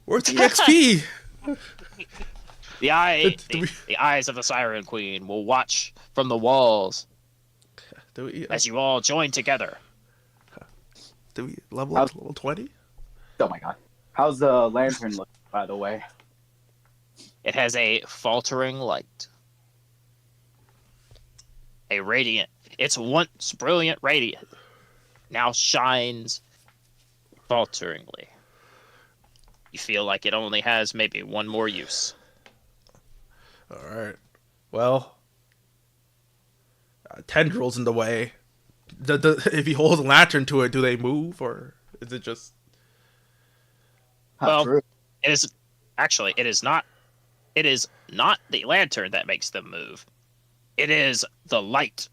Where's the XP? The eyes of the Siren Queen will watch from the walls Do we, as you all join together. do we level up to level 20? Oh my god! How's the lantern look, by the way? It has a faltering light. A radiant. Its once brilliant radiant now shines falteringly. You feel like it only has maybe one more use. All right. Well, tendrils in the way. If you hold a lantern to it, do they move, or is it just? Well, True. it is actually it is not the lantern that makes them move. It is the light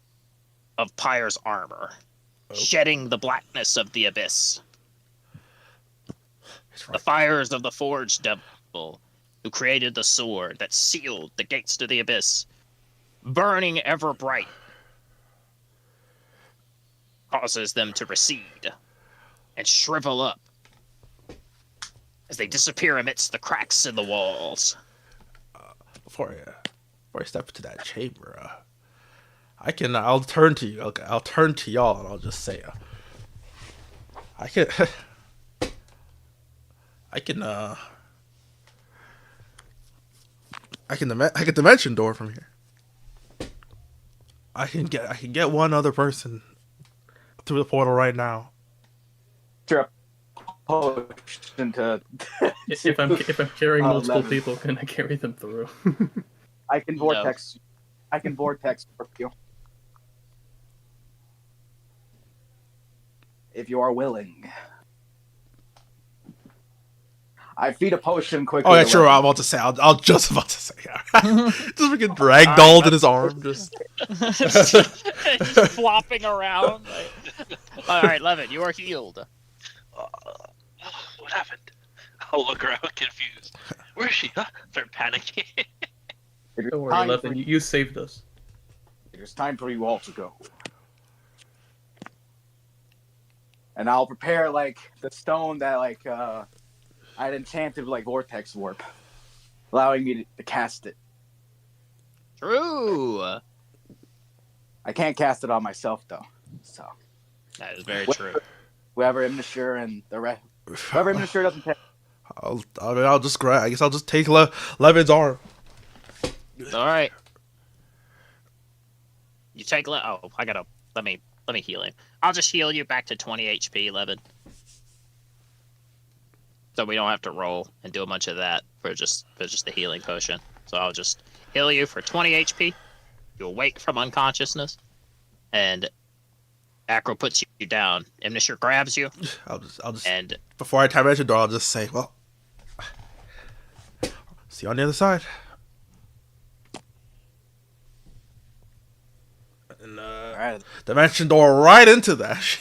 of Pyre's armor, shedding the blackness of the abyss. The fires of the forged devil, who created the sword that sealed the gates to the abyss, burning ever bright, causes them to recede and shrivel up as they disappear amidst the cracks in the walls. Before I step into that chamber, I'll turn to you. Okay, I'll turn to y'all and I'll just say, I can dimension door from here. I can get one other person through the portal right now. Sure. Potion to. If I'm carrying multiple 11. people, can I carry them through? I can vortex. I can vortex for you. If you are willing. I feed a potion quickly. Oh yeah, to sure. Levin. I'm about to say. I'll just about to say. Yeah. Just freaking ragdolled in his arm. Just. Just flopping around. All right, Levin, you are healed. What happened? I'll look around confused. Where is she? Huh? Start panicking. It is Don't worry, time Levin. for- You saved us. It is time for you all to go. And I'll prepare like the stone that I had enchanted like vortex warp, allowing me to cast it. True. I can't cast it on myself though. So That is very What- true. whoever Imnashur and the rest, whoever Imnashur doesn't take. I'll just grab. I guess I'll just take Levin's arm. All right. You take. Oh, I gotta. Let me heal him. I'll just heal you back to 20 HP, Levin. So we don't have to roll and do a bunch of that for just the healing potion. So I'll just heal you for 20 HP. You awake from unconsciousness, and Acro puts you down. Imnashur grabs you, I'll just. and Before I time the door, I'll just say, well, see you on the other side. And All right. dimension door right into that.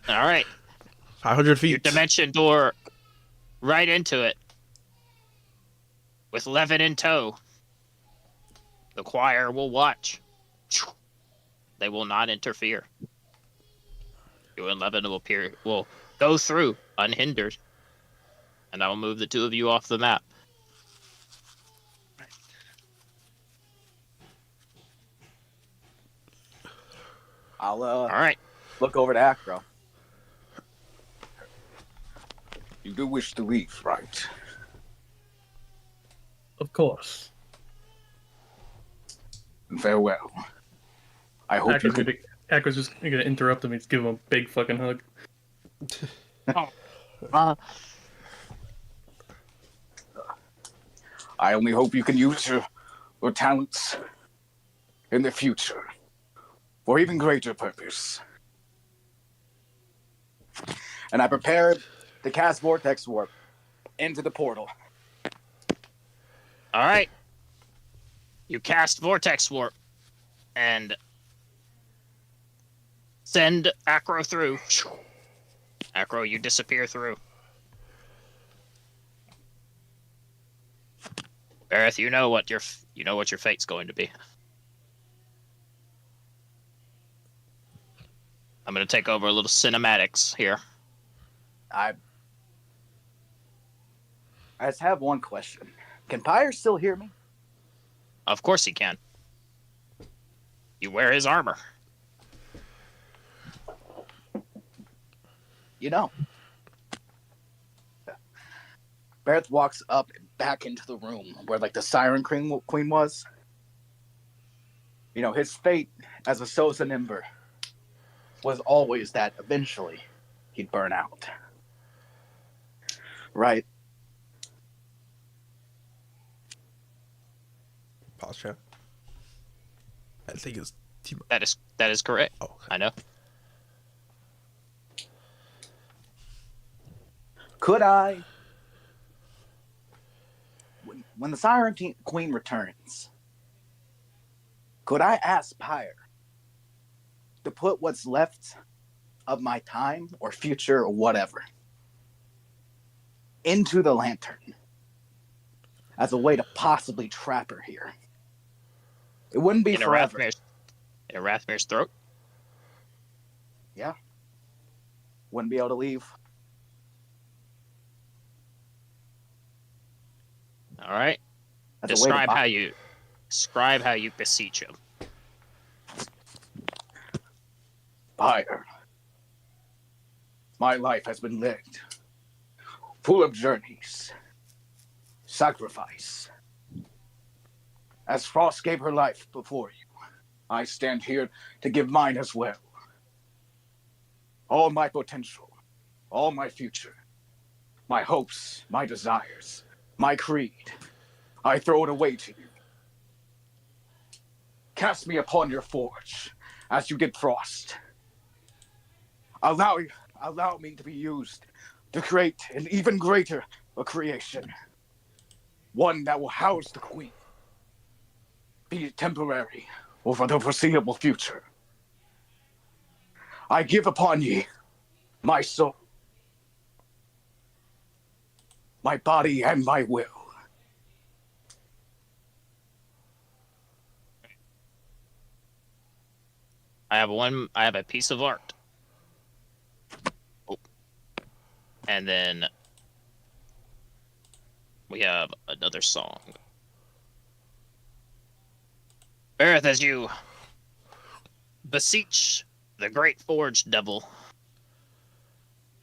all right, 500 feet. your dimension door right into it with Levin in tow. The choir will watch. They will not interfere. You and Levin will go through unhindered, and I will move the two of you off the map. I'll All right. look over to Acro. You do wish to leave, right? Of course. Farewell. I hope you can. Akro's just gonna interrupt him and just give him a big fucking hug. I only hope you can use your talents in the future for even greater purpose. And I prepared to cast Vortex Warp into the portal. All right. You cast Vortex Warp and send Acro through. Acro, you disappear through. Bareth, you know what your fate's going to be. I'm going to take over a little cinematics here. I just have one question. Can Pyre still hear me? Of course he can. You wear his armor. You know. Barrett walks up and back into the room where like the Siren Queen was. You know, his fate as a Sosa Nimber was always that eventually he'd burn out. Right? Pause chat. I think it's team. That is correct. Oh, okay. I know. Could I, when the Siren Queen returns, could I ask Pyre to put what's left of my time or future or whatever into the lantern as a way to possibly trap her here? It wouldn't be In forever. Rathmir's throat. Wouldn't be able to leave. All right. As a way to Describe how you beseech him. Pyre. My life has been lived, full of journeys, sacrifice. As Frost gave her life before you, I stand here to give mine as well. All my potential, all my future, my hopes, my desires, my creed, I throw it away to you. Cast me upon your forge as you get frost. Allow me to be used to create an even greater creation. One that will house the queen. Be it temporary or for the foreseeable future. I give upon ye my soul, my body, and my will. I have a piece of art. Oh. And then we have another song. Bareth, as you beseech the great forge devil,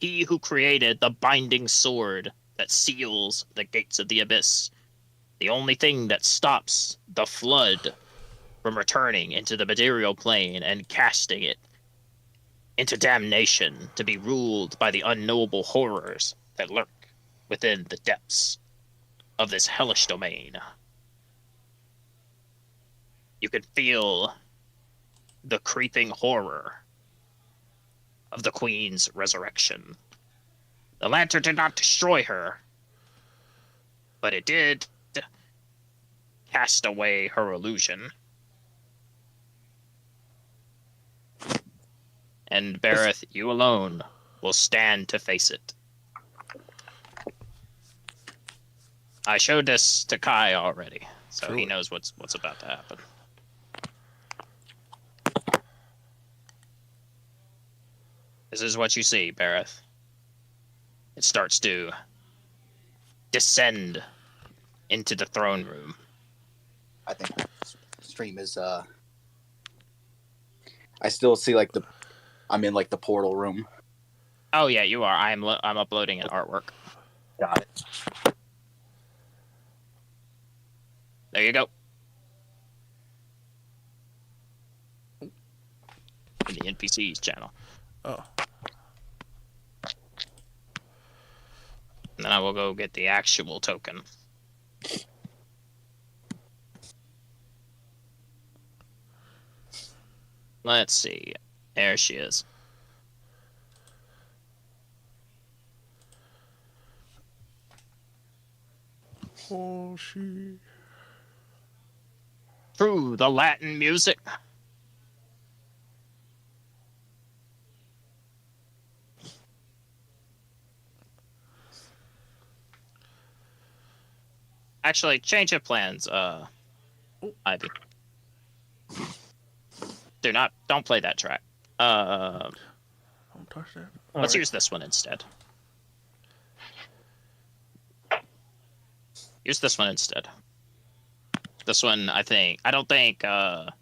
he who created the binding sword that seals the gates of the abyss, the only thing that stops the flood from returning into the material plane and casting it into damnation to be ruled by the unknowable horrors that lurk within the depths of this hellish domain. You can feel the creeping horror of the Queen's resurrection. The lantern did not destroy her, but it did cast away her illusion. And Bareth, you alone will stand to face it. I showed this to Kai already, so he knows what's about to happen. This is what you see, Bareth. It starts to descend into the throne room. I think stream is I still see like I'm in like the portal room. Oh yeah, you are. I'm uploading an artwork. Got it. There you go. In the NPCs channel. Oh. And then I will go get the actual token. Let's see. There she is. Oh, she. Through the Latin music. Actually, change of plans, Ivy. Don't play that track. Don't touch that. Let's use this one instead. Use this one instead. This one, I don't think the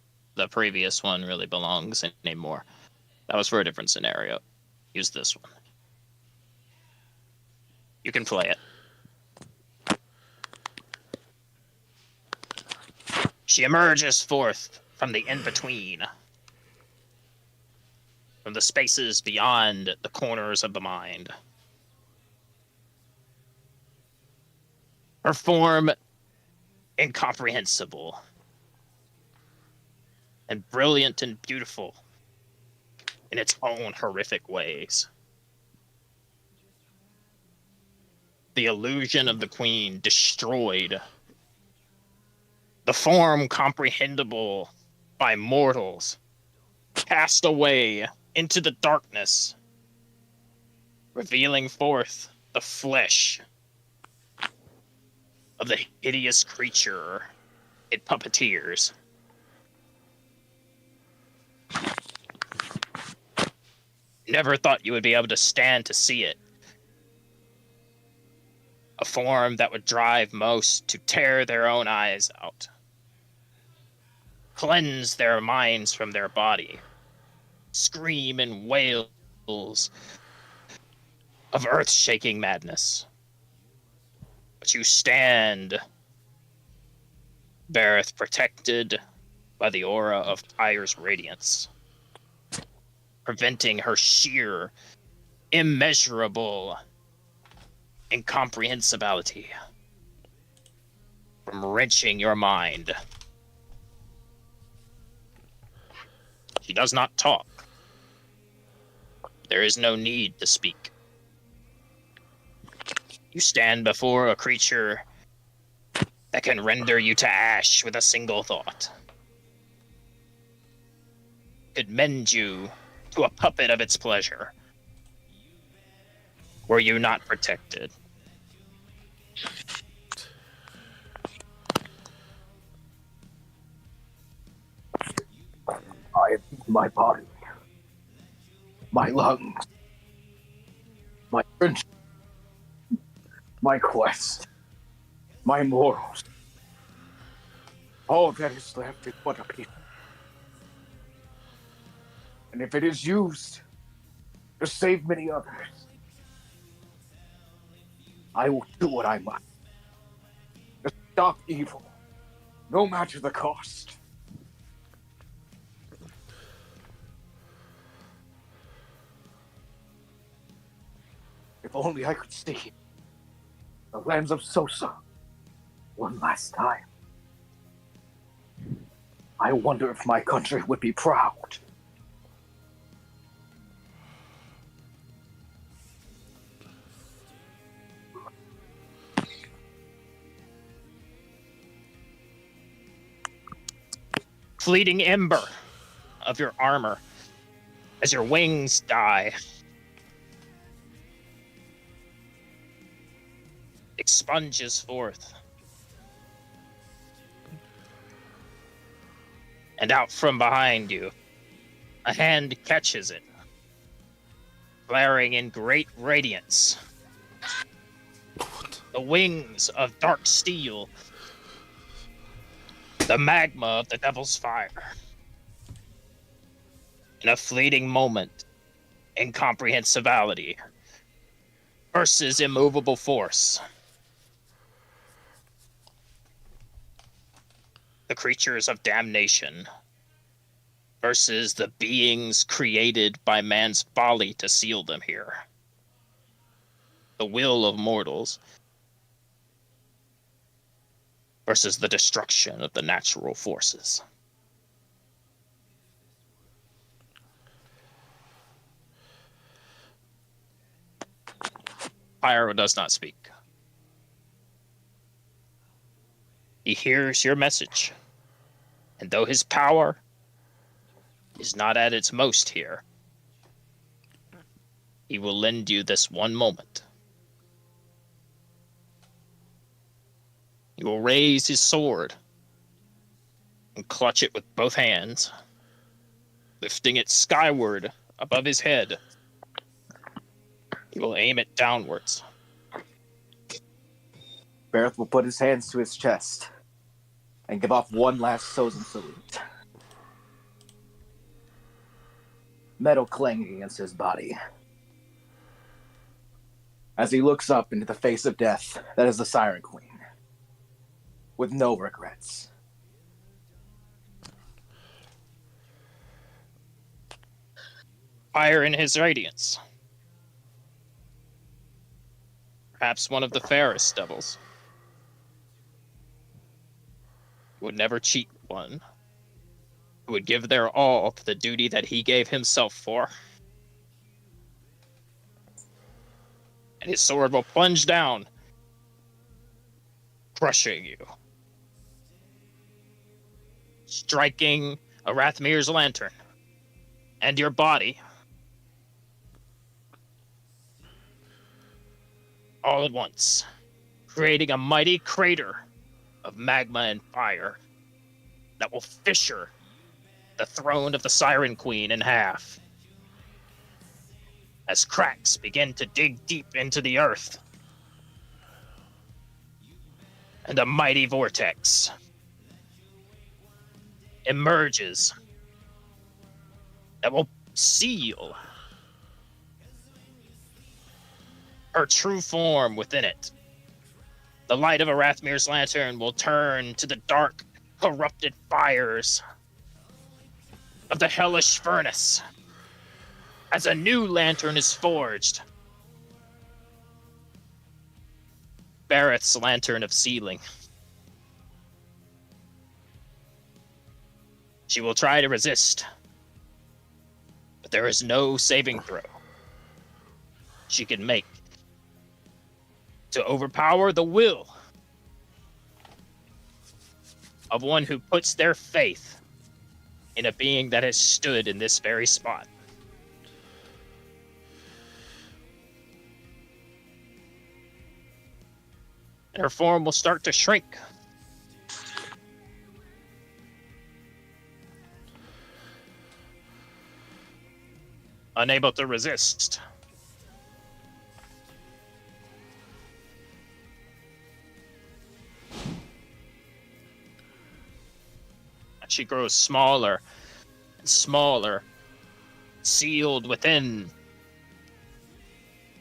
previous one really belongs anymore. That was for a different scenario. Use this one. You can play it. She emerges forth from the in-between, from the spaces beyond the corners of the mind. Her form incomprehensible and brilliant and beautiful in its own horrific ways. The illusion of the Queen destroyed. The form comprehensible by mortals cast away into the darkness, revealing forth the flesh of the hideous creature it puppeteers. Never thought you would be able to stand to see it. A form that would drive most to tear their own eyes out, cleanse their minds from their body, scream in wails of earth-shaking madness. But you stand, Bareth, protected by the aura of Pyre's radiance, preventing her sheer, immeasurable incomprehensibility from wrenching your mind. She does not talk. There is no need to speak. You stand before a creature that can render you to ash with a single thought. Could mend you to a puppet of its pleasure. Were you not protected? I have my body, my lungs, my friendship, my quest, my morals. All that is left is but a people. And if it is used to save many others, I will do what I must to stop evil, no matter the cost. If only I could see the lands of Sosa one last time. I wonder if my country would be proud. Fleeting ember of your armor as your wings die. Expunges forth. And out from behind you, a hand catches it, flaring in great radiance. The wings of dark steel, the magma of the devil's fire. In a fleeting moment, incomprehensibility versus immovable force. The creatures of damnation versus the beings created by man's folly to seal them here. The will of mortals versus the destruction of the natural forces. Pyro does not speak. He hears your message, and though his power is not at its most here, he will lend you this one moment. He will raise his sword and clutch it with both hands, lifting it skyward above his head. He will aim it downwards. Bareth will put his hands to his chest and give off one last Sozin salute. Metal clanging against his body. As he looks up into the face of death, that is the Siren Queen, with no regrets. Fire in his radiance. Perhaps one of the fairest devils. Would never cheat one. Who would give their all to the duty that he gave himself for. And his sword will plunge down, crushing you. Striking Arathmir's lantern and your body. All at once, creating a mighty crater of magma and fire that will fissure the throne of the Siren Queen in half. As cracks begin to dig deep into the earth, and a mighty vortex emerges that will seal her true form within it. The light of Arathmir's lantern will turn to the dark, corrupted fires of the hellish furnace, as a new lantern is forged. Barrett's lantern of sealing. She will try to resist, but there is no saving throw she can make to overpower the will of one who puts their faith in a being that has stood in this very spot. And her form will start to shrink. Unable to resist. She grows smaller and smaller, sealed within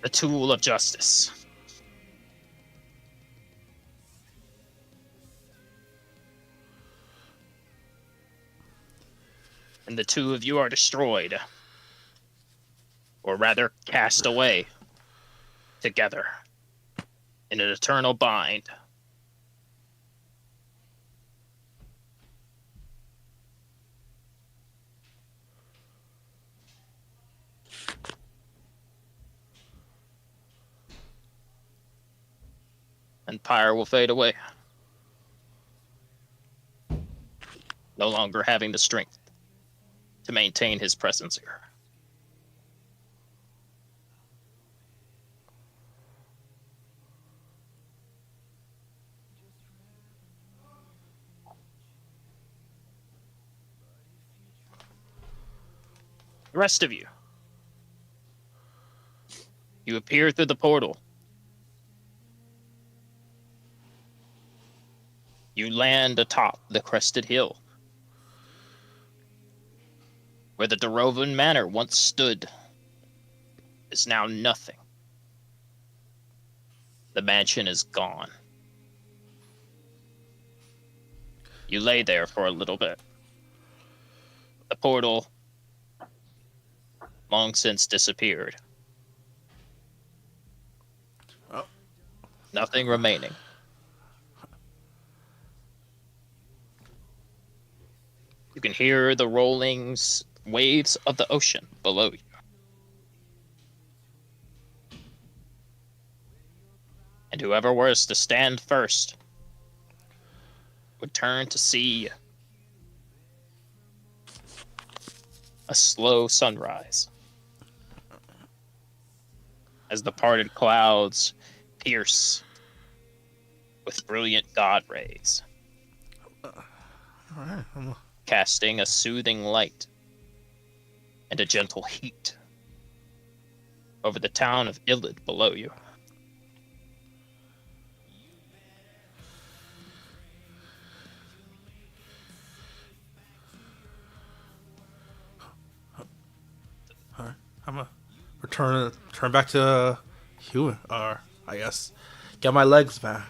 the tool of justice. And the two of you are destroyed, or rather cast away together in an eternal bind. And Pyre will fade away, no longer having the strength to maintain his presence here. The rest of you, you appear through the portal. You land atop the crested hill, where the Durovan Manor once stood is now nothing. The mansion is gone. You lay there for a little bit. The portal long since disappeared. Oh. Nothing remaining. You can hear the rolling waves of the ocean below you. And whoever was to stand first would turn to see a slow sunrise as the parted clouds pierce with brilliant god rays, All right. casting a soothing light and a gentle heat over the town of Illid below you. All right. I'm gonna turn back to human, or I guess get my legs back.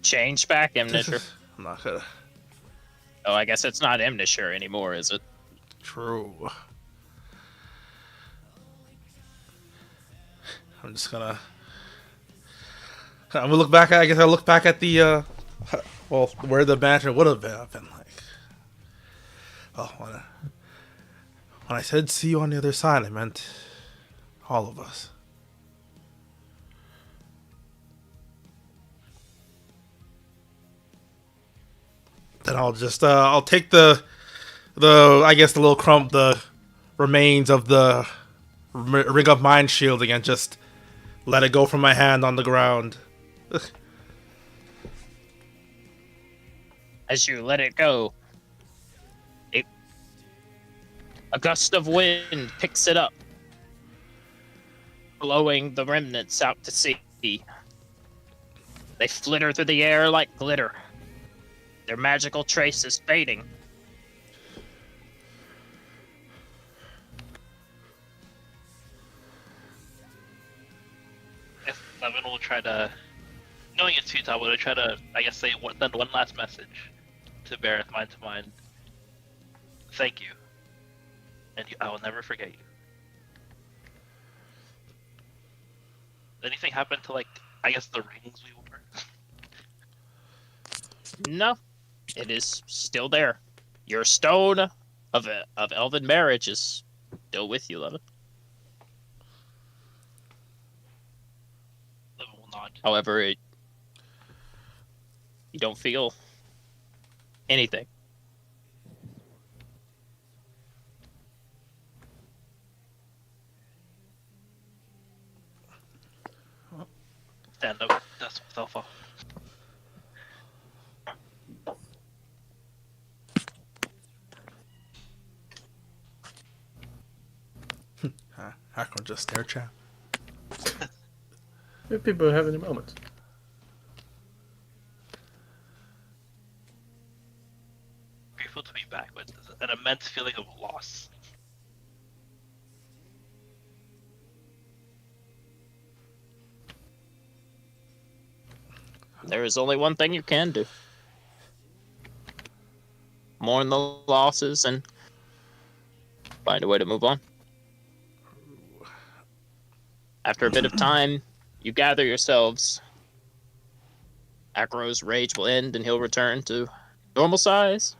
Change back, Imnisher. I'm not gonna. Oh, I guess it's not Imnisher anymore, is it? True. I'm just gonna. I'm gonna look back. I guess I look back at the well, where the mansion would have been. I've been like, oh, when I said see you on the other side, I meant all of us. Then I'll take the I guess the little crumb, the remains of the Ring of Mind shielding, and just let it go from my hand on the ground. As you let it go, a gust of wind picks it up, blowing the remnants out to sea. They flitter through the air like glitter, their magical traces fading. Levin will try to knowing it's futile, I'm gonna try to, I guess, send one last message to Barrett, mind to mind. Thank you, and I will never forget you. Anything happen to, like, I guess, the rings we wore? No, it is still there. Your stone of elven marriage is still with you, Levin. Levin will nod. However, you don't feel anything. Stand up, dust myself off. Hakron just stare chat. If people have any moments. Grateful to be back, but an immense feeling of loss. There is only one thing you can do. Mourn the losses and find a way to move on. After a bit of time, you gather yourselves. Akro's rage will end and he'll return to normal size.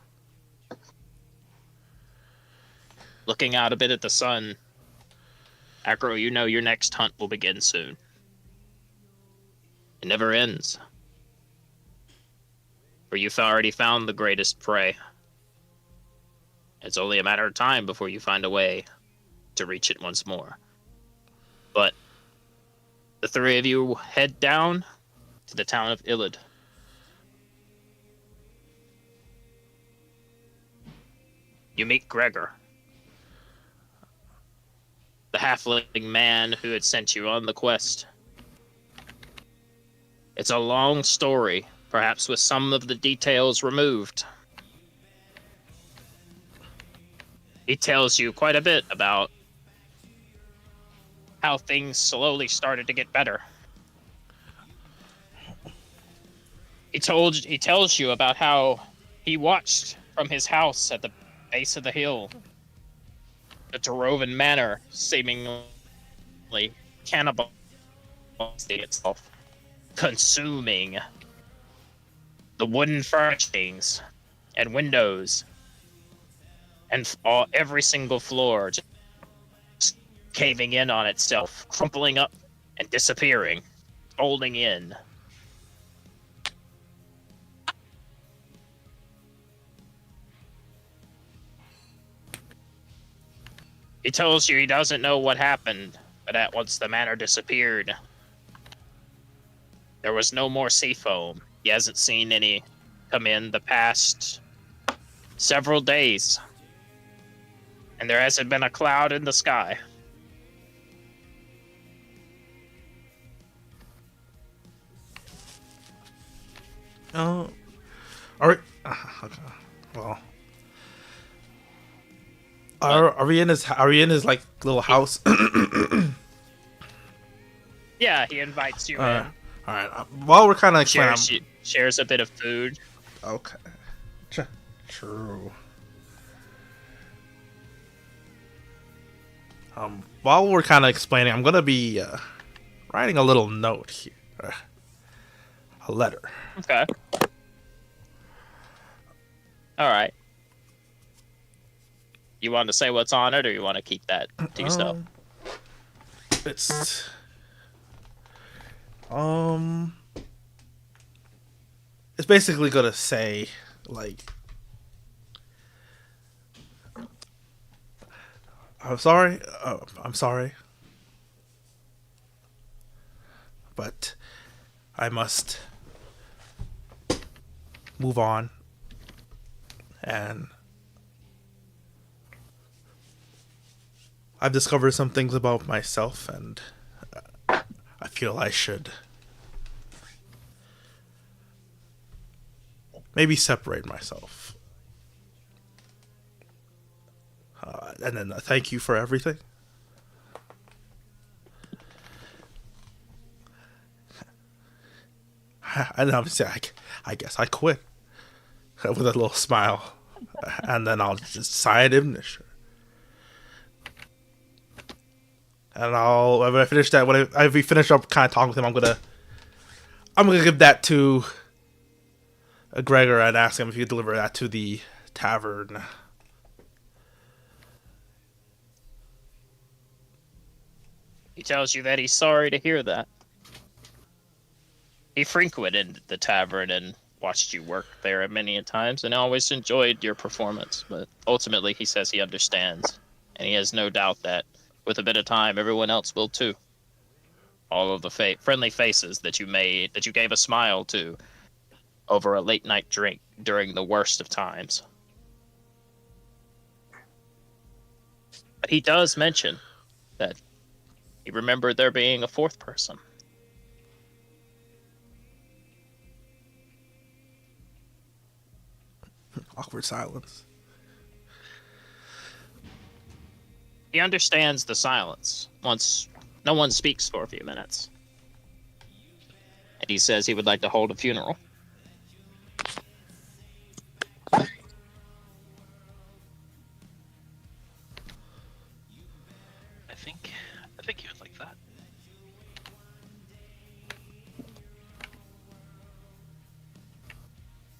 Looking out a bit at the sun, Akro, you know your next hunt will begin soon. It never ends. For you've already found the greatest prey. It's only a matter of time before you find a way to reach it once more. But the three of you head down to the town of Illid. You meet Gregor, the halfling man who had sent you on the quest. It's a long story, perhaps with some of the details removed. He tells you quite a bit about how things slowly started to get better. He tells you about how he watched from his house at the base of the hill the Tarovan Manor seemingly cannibalizing itself, consuming the wooden furnishings and windows and every single floor, just caving in on itself, crumpling up and disappearing, folding in. He tells you he doesn't know what happened, but at once the manor disappeared, there was no more sea foam. He hasn't seen any come in the past several days. And there hasn't been a cloud in the sky. Oh, are we? Okay. Well, are we in his? Are we in his like little house? Yeah, he invites you in. All right. While we're kind of Shares a bit of food. Okay. True. While we're kind of explaining, I'm gonna be writing a little note here, a letter. Okay. All right. You want to say what's on it, or you want to keep that to yourself? It's it's basically gonna say like, I'm sorry, but I must move on, and I've discovered some things about myself, and I feel I should maybe separate myself. And then thank you for everything. And obviously, I guess I quit with a little smile, and then I'll just sign Imnish. And when I finish that, if we finish up kind of talking with him, I'm gonna give that to Gregor and ask him if he could deliver that to the tavern. He tells you that he's sorry to hear that. He frequented the tavern and watched you work there many a times and always enjoyed your performance, but ultimately he says he understands, and he has no doubt that with a bit of time everyone else will too. All of the friendly faces that you gave a smile to over a late night drink during the worst of times. But he does mention that he remembered there being a fourth person. Awkward silence. He understands the silence once no one speaks for a few minutes. And he says he would like to hold a funeral. I think he would like that.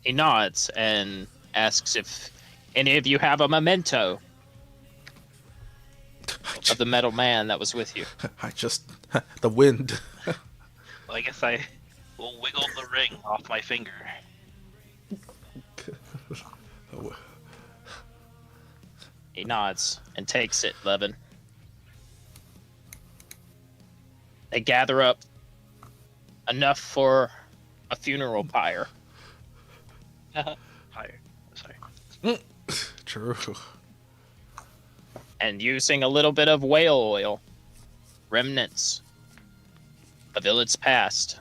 He nods and asks if any of you have a memento of the metal man that was with you. The wind. Well, I guess I will wiggle the ring off my finger. He nods and takes it, Levin. They gather up enough for a funeral pyre. Higher. Sorry. True. And using a little bit of whale oil, remnants of Illids past.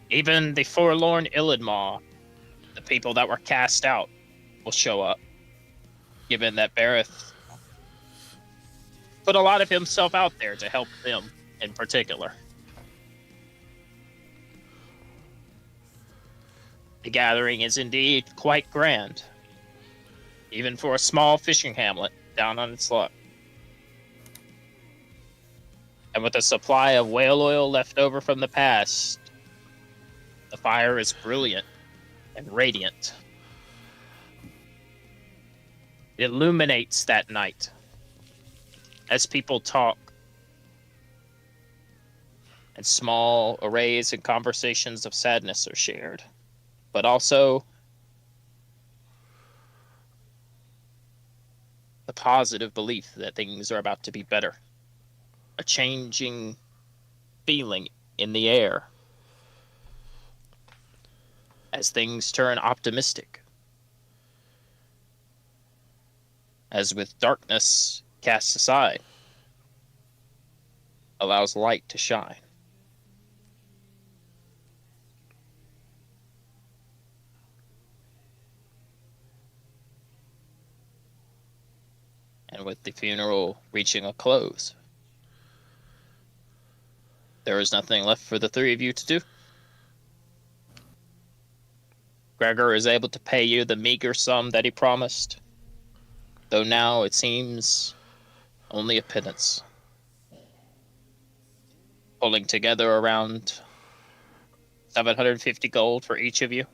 Even the forlorn Illidmaw, the people that were cast out, will show up, given that Bareth put a lot of himself out there to help them in particular. The gathering is indeed quite grand, even for a small fishing hamlet down on its luck. And with a supply of whale oil left over from the past, the fire is brilliant and radiant. It illuminates that night as people talk, and small arrays and conversations of sadness are shared, but also the positive belief that things are about to be better. A changing feeling in the air as things turn optimistic. As with darkness cast aside, allows light to shine. And with the funeral reaching a close, there is nothing left for the three of you to do. Gregor is able to pay you the meager sum that he promised, though now it seems only a pittance. Pulling together around 750 gold for each of you.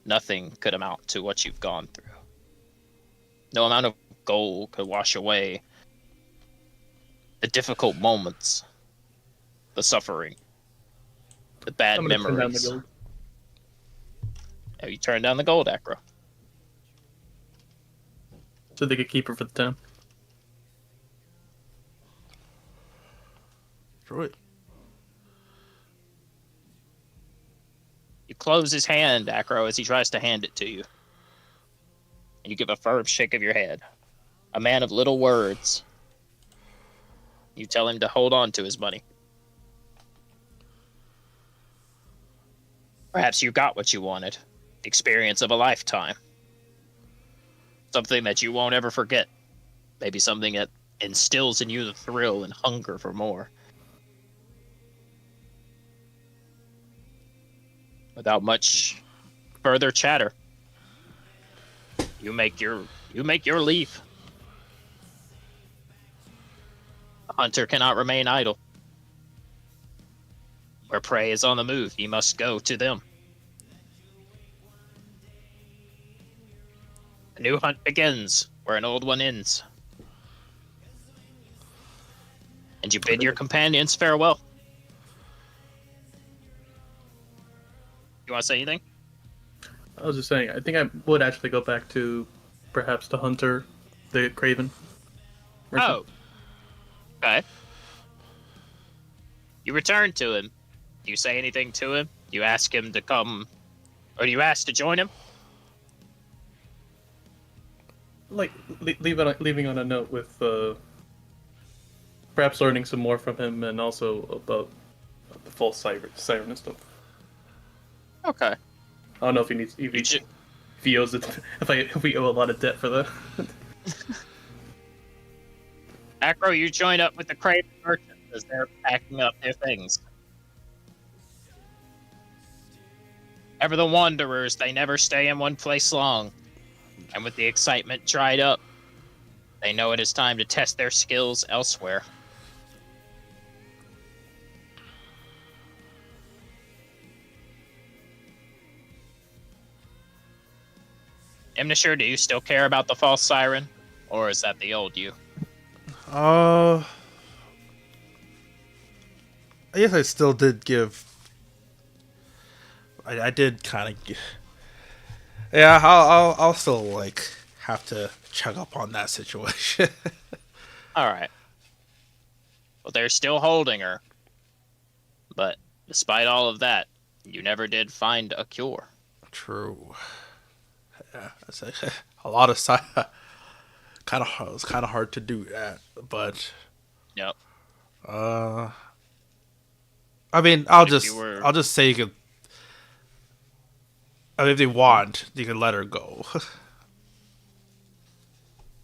Nothing could amount to what you've gone through. No amount of gold could wash away the difficult moments, the suffering, the bad I'm gonna turn down the memories. gold. Have you turned down the gold, Acro? So they could keep her for the town. Right. You close his hand, Acro, as he tries to hand it to you. And you give a firm shake of your head. A man of little words. You tell him to hold on to his money. Perhaps you got what you wanted. The experience of a lifetime. Something that you won't ever forget. Maybe something that instills in you the thrill and hunger for more. Without much further chatter, you make your leave. The hunter cannot remain idle. Where prey is on the move, he must go to them. A new hunt begins where an old one ends. And you bid your companions farewell. You want to say anything? I was just saying, I think I would actually go back to perhaps the hunter, the Craven. Oh. Okay. You return to him. Do you say anything to him? You ask him to come, or do you ask to join him? Like, leaving on a note with perhaps learning some more from him, and also about the false siren and stuff. Okay. I don't know if he needs if he owes it, if we owe a lot of debt for that. Acro, you join up with the Craven merchants as they're packing up their things. Ever the wanderers, they never stay in one place long. And with the excitement dried up, they know it is time to test their skills elsewhere. Imnashir, do you still care about the false siren? Or is that the old you? I guess I still did give. I did kind of. Yeah, I'll still like have to check up on that situation. All right. Well, they're still holding her, but despite all of that, you never did find a cure. True. Yeah, that's a lot of side. It was kind of hard to do that, but. Yep. I mean, I'll just say you could. I mean, if they want, you can let her go.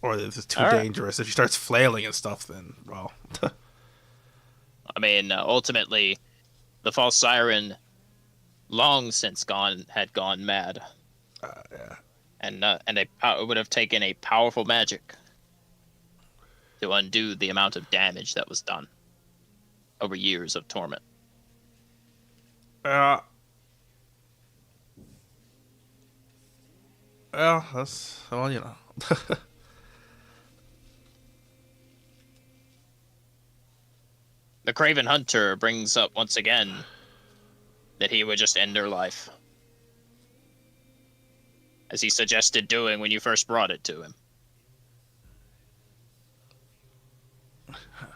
Or if it's too dangerous, if she starts flailing and stuff, then well. I mean, ultimately, the false siren, long since had gone mad. Yeah. And it would have taken a powerful magic to undo the amount of damage that was done over years of torment. Yeah, that's, well, you know. The Craven Hunter brings up once again that he would just end her life, as he suggested doing when you first brought it to him.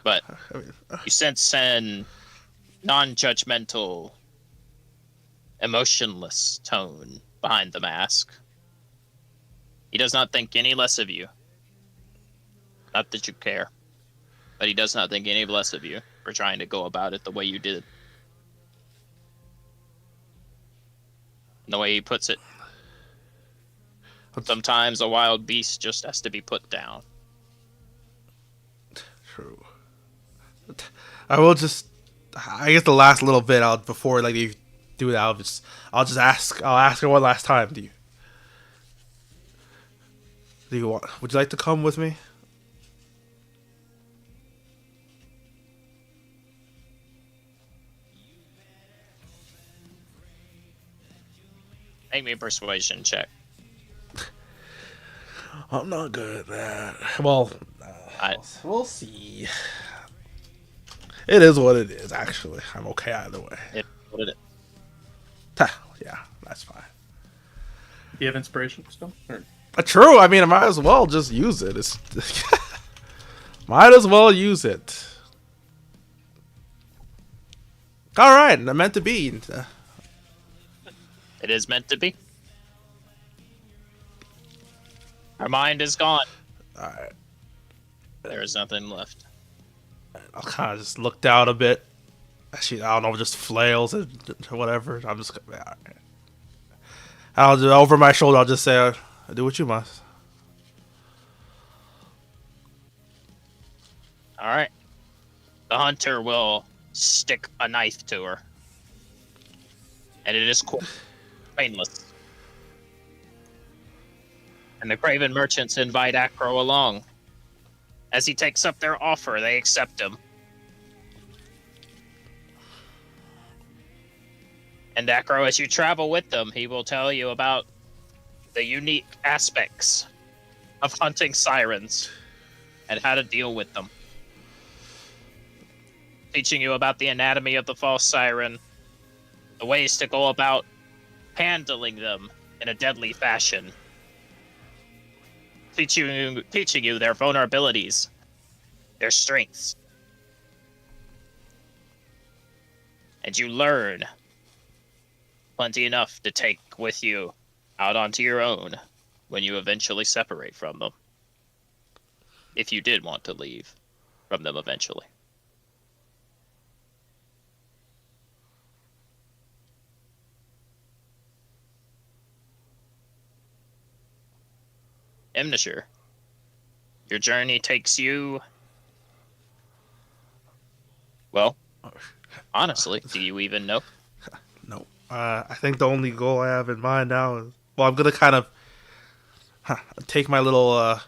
But you sense an non-judgmental, emotionless tone behind the mask. He does not think any less of you. Not that you care, but he does not think any less of you for trying to go about it the way you did. And the way he puts it, sometimes a wild beast just has to be put down. True. I guess the last little bit before like you do that, I'll ask her one last time. Would you like to come with me? Make me a persuasion check. I'm not good at that. Well, we'll see. It is what it is, actually. I'm okay either way. It what it is. Yeah, that's fine. Do you have inspiration still? Or? True. I mean, I might as well just use it. Might as well use it. All right, I'm meant to be. It is meant to be. Our mind is gone. All right. There is nothing left. I'll kind of just look down a bit. Actually, I don't know, just flails and whatever. I'm just. All right. I'll do over my shoulder. I'll just say, "Do what you must." All right. The hunter will stick a knife to her, and it is painless. And the Craven merchants invite Acro along. As he takes up their offer, they accept him. And Acro, as you travel with them, he will tell you about the unique aspects of hunting sirens and how to deal with them. Teaching you about the anatomy of the false siren, the ways to go about handling them in a deadly fashion. Teaching you their vulnerabilities, their strengths. And you learn plenty enough to take with you out onto your own when you eventually separate from them. If you did want to leave from them eventually. Imnashur, your journey takes you... Well, honestly, do you even know? No. I think the only goal I have in mind now is... Well, I'm going to kind of take my little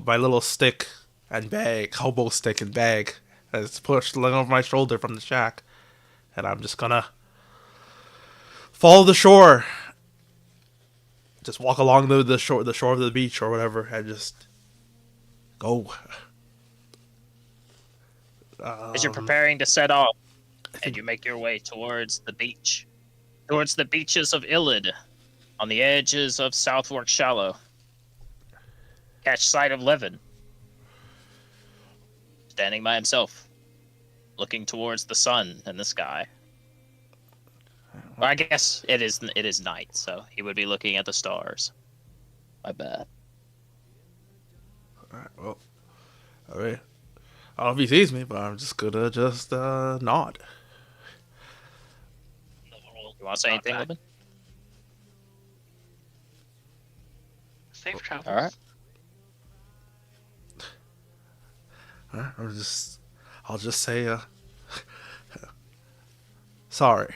my little stick and bag, hobo stick and bag, and it's pushed over my shoulder from the shack. And I'm just going to follow the shore. Just walk along the shore of the beach or whatever, and just go. As you're preparing to set off, and you make your way towards the beach, towards the beaches of Illid, on the edges of Southwark Shallow, catch sight of Levin, standing by himself, looking towards the sun and the sky. Well, I guess it is night, so he would be looking at the stars. My bad. Alright, well. Alright. I don't know if he sees me, but I'm just gonna nod. You want to say anything, Levin? Safe travels. Alright. Alright, I'll just say, sorry.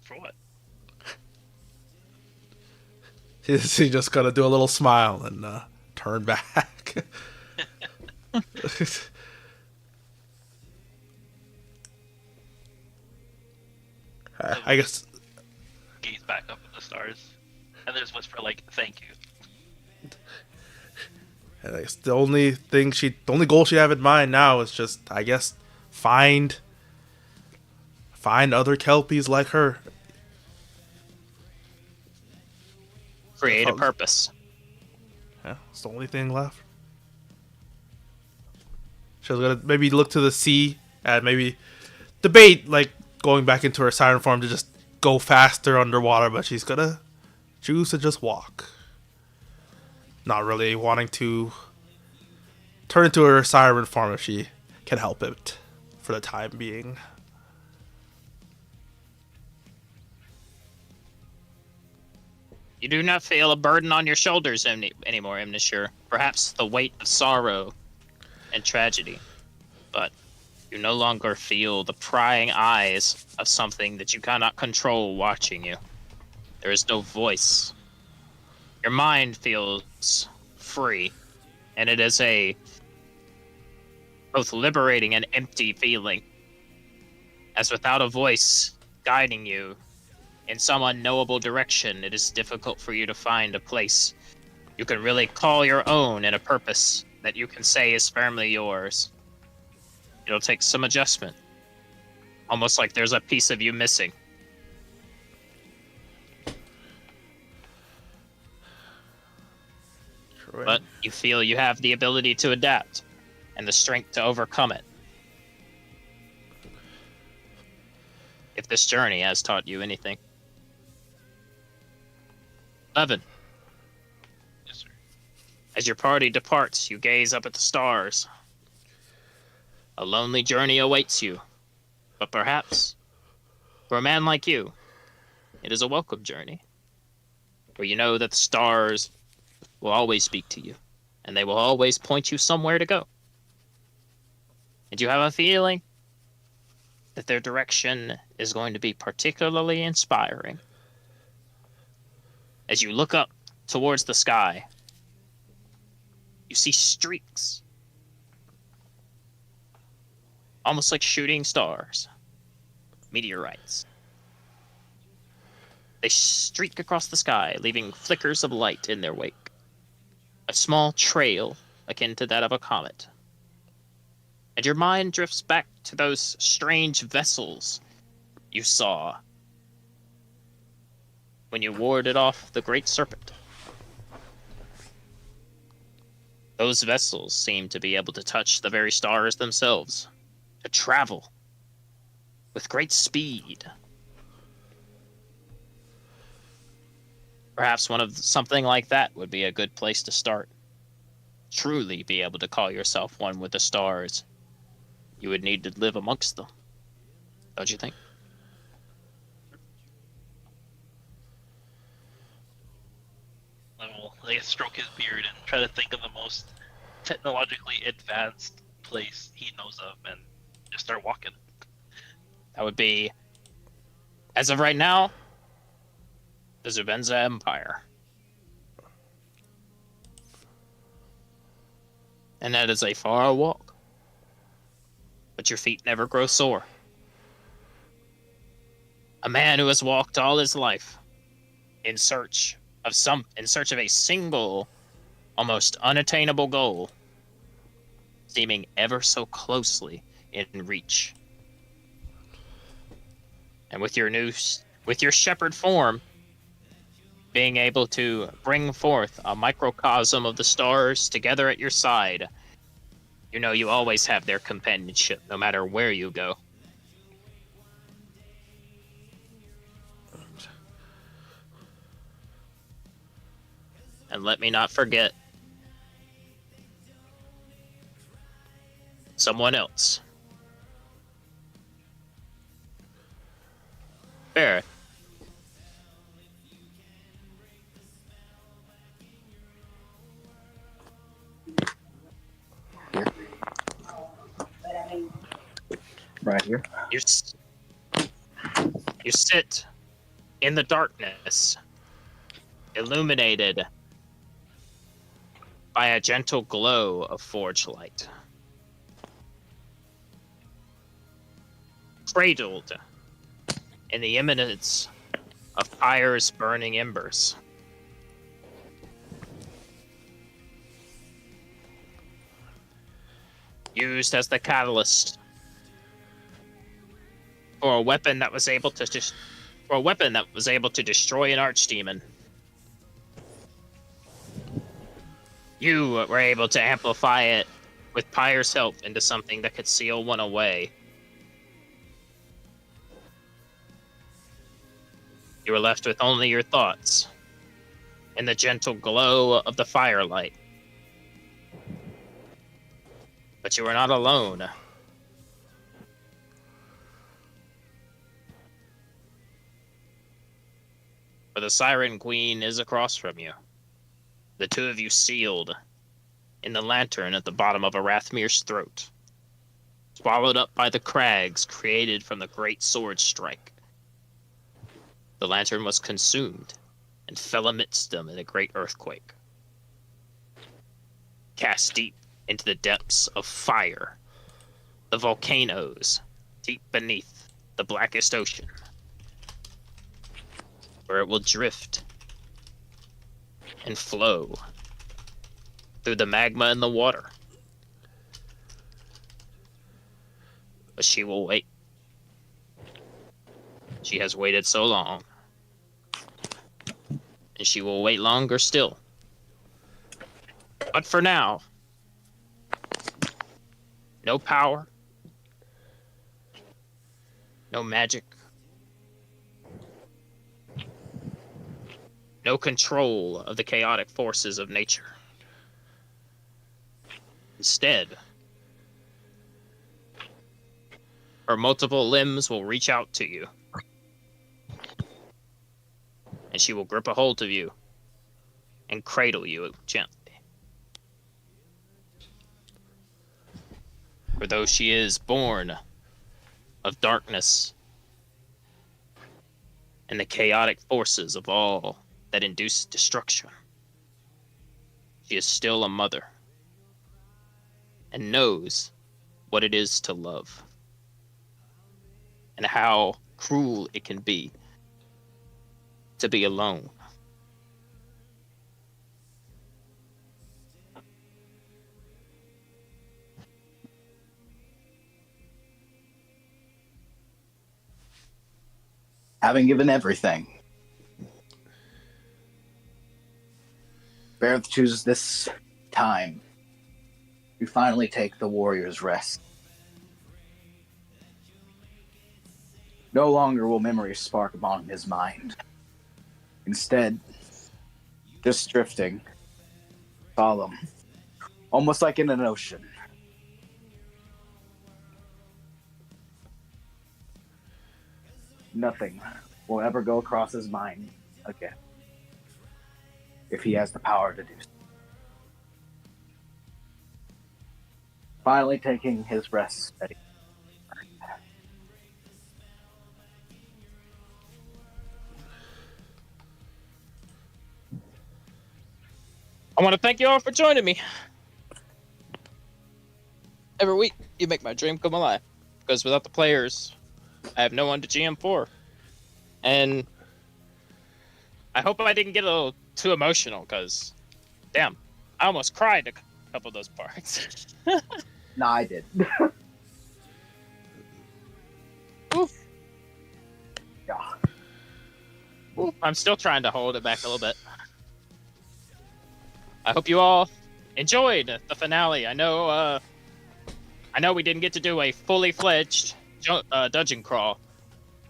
For what? He's just gonna do a little smile and turn back. I guess. Gaze back up at the stars, and there's whisper like, "Thank you." And I guess the only goal she have in mind now is just, I guess, find other Kelpies like her. Create a purpose. Yeah, it's the only thing left. She was gonna maybe look to the sea and maybe debate like going back into her siren form to just go faster underwater, but she's gonna choose to just walk. Not really wanting to turn into her siren form if she can help it for the time being. You do not feel a burden on your shoulders anymore, Imnashur. Perhaps the weight of sorrow and tragedy. But you no longer feel the prying eyes of something that you cannot control watching you. There is no voice. Your mind feels free, and it is a both liberating and empty feeling. As without a voice guiding you in some unknowable direction, it is difficult for you to find a place you can really call your own and a purpose that you can say is firmly yours. It'll take some adjustment. Almost like there's a piece of you missing. True. But you feel you have the ability to adapt and the strength to overcome it. If this journey has taught you anything. Levin. Yes, sir. As your party departs, you gaze up at the stars. A lonely journey awaits you, but perhaps, for a man like you, it is a welcome journey, where you know that the stars will always speak to you, and they will always point you somewhere to go. And you have a feeling that their direction is going to be particularly inspiring. As you look up towards the sky, you see streaks, almost like shooting stars, meteorites. They streak across the sky, leaving flickers of light in their wake. A small trail akin to that of a comet. And your mind drifts back to those strange vessels you saw when you warded off the Great Serpent. Those vessels seem to be able to touch the very stars themselves, to travel with great speed. Perhaps something like that would be a good place to start. Truly be able to call yourself one with the stars. You would need to live amongst them, don't you think? I will stroke his beard and try to think of the most technologically advanced place he knows of and just start walking. That would be, as of right now, the Zubenza Empire. And that is a far walk. But your feet never grow sore. A man who has walked all his life in search of a single, almost unattainable goal, seeming ever so closely in reach. And with your shepherd form, being able to bring forth a microcosm of the stars together at your side, you know you always have their companionship, no matter where you go. And let me not forget someone else. Barrett. Right here. You sit in the darkness, illuminated by a gentle glow of forge light. Cradled in the imminence of Pyre's burning embers. Used as the catalyst for a weapon that was able to destroy an archdemon. You were able to amplify it with Pyre's help into something that could seal one away. You were left with only your thoughts and the gentle glow of the firelight. But you were not alone. For the Siren Queen is across from you. The two of you sealed in the lantern at the bottom of Arathmir's throat, swallowed up by the crags created from the great sword strike. The lantern was consumed and fell amidst them in a great earthquake. Cast deep into the depths of fire, the volcanoes deep beneath the blackest ocean, where it will drift and flow through the magma and the water. But she will wait. She has waited so long. And she will wait longer still. But for now, no power, no magic, no control of the chaotic forces of nature. Instead, her multiple limbs will reach out to you, and she will grip a hold of you and cradle you gently. For though she is born of darkness and the chaotic forces of all that induce destruction, she is still a mother and knows what it is to love and how cruel it can be to be alone. Having given everything, Bareth chooses this time to finally take the warrior's rest. No longer will memories spark upon his mind. Instead, just drifting, solemn, almost like in an ocean. Nothing will ever go across his mind again, if he has the power to do so. Finally taking his rest steady. I want to thank you all for joining me. Every week, you make my dream come alive. Because without the players, I have no one to GM for. And I hope I didn't get a little too emotional, because, damn, I almost cried a couple of those parts. Nah, I did. Oof. Yeah. Oof. I'm still trying to hold it back a little bit. I hope you all enjoyed the finale. I know we didn't get to do a fully fledged dungeon crawl,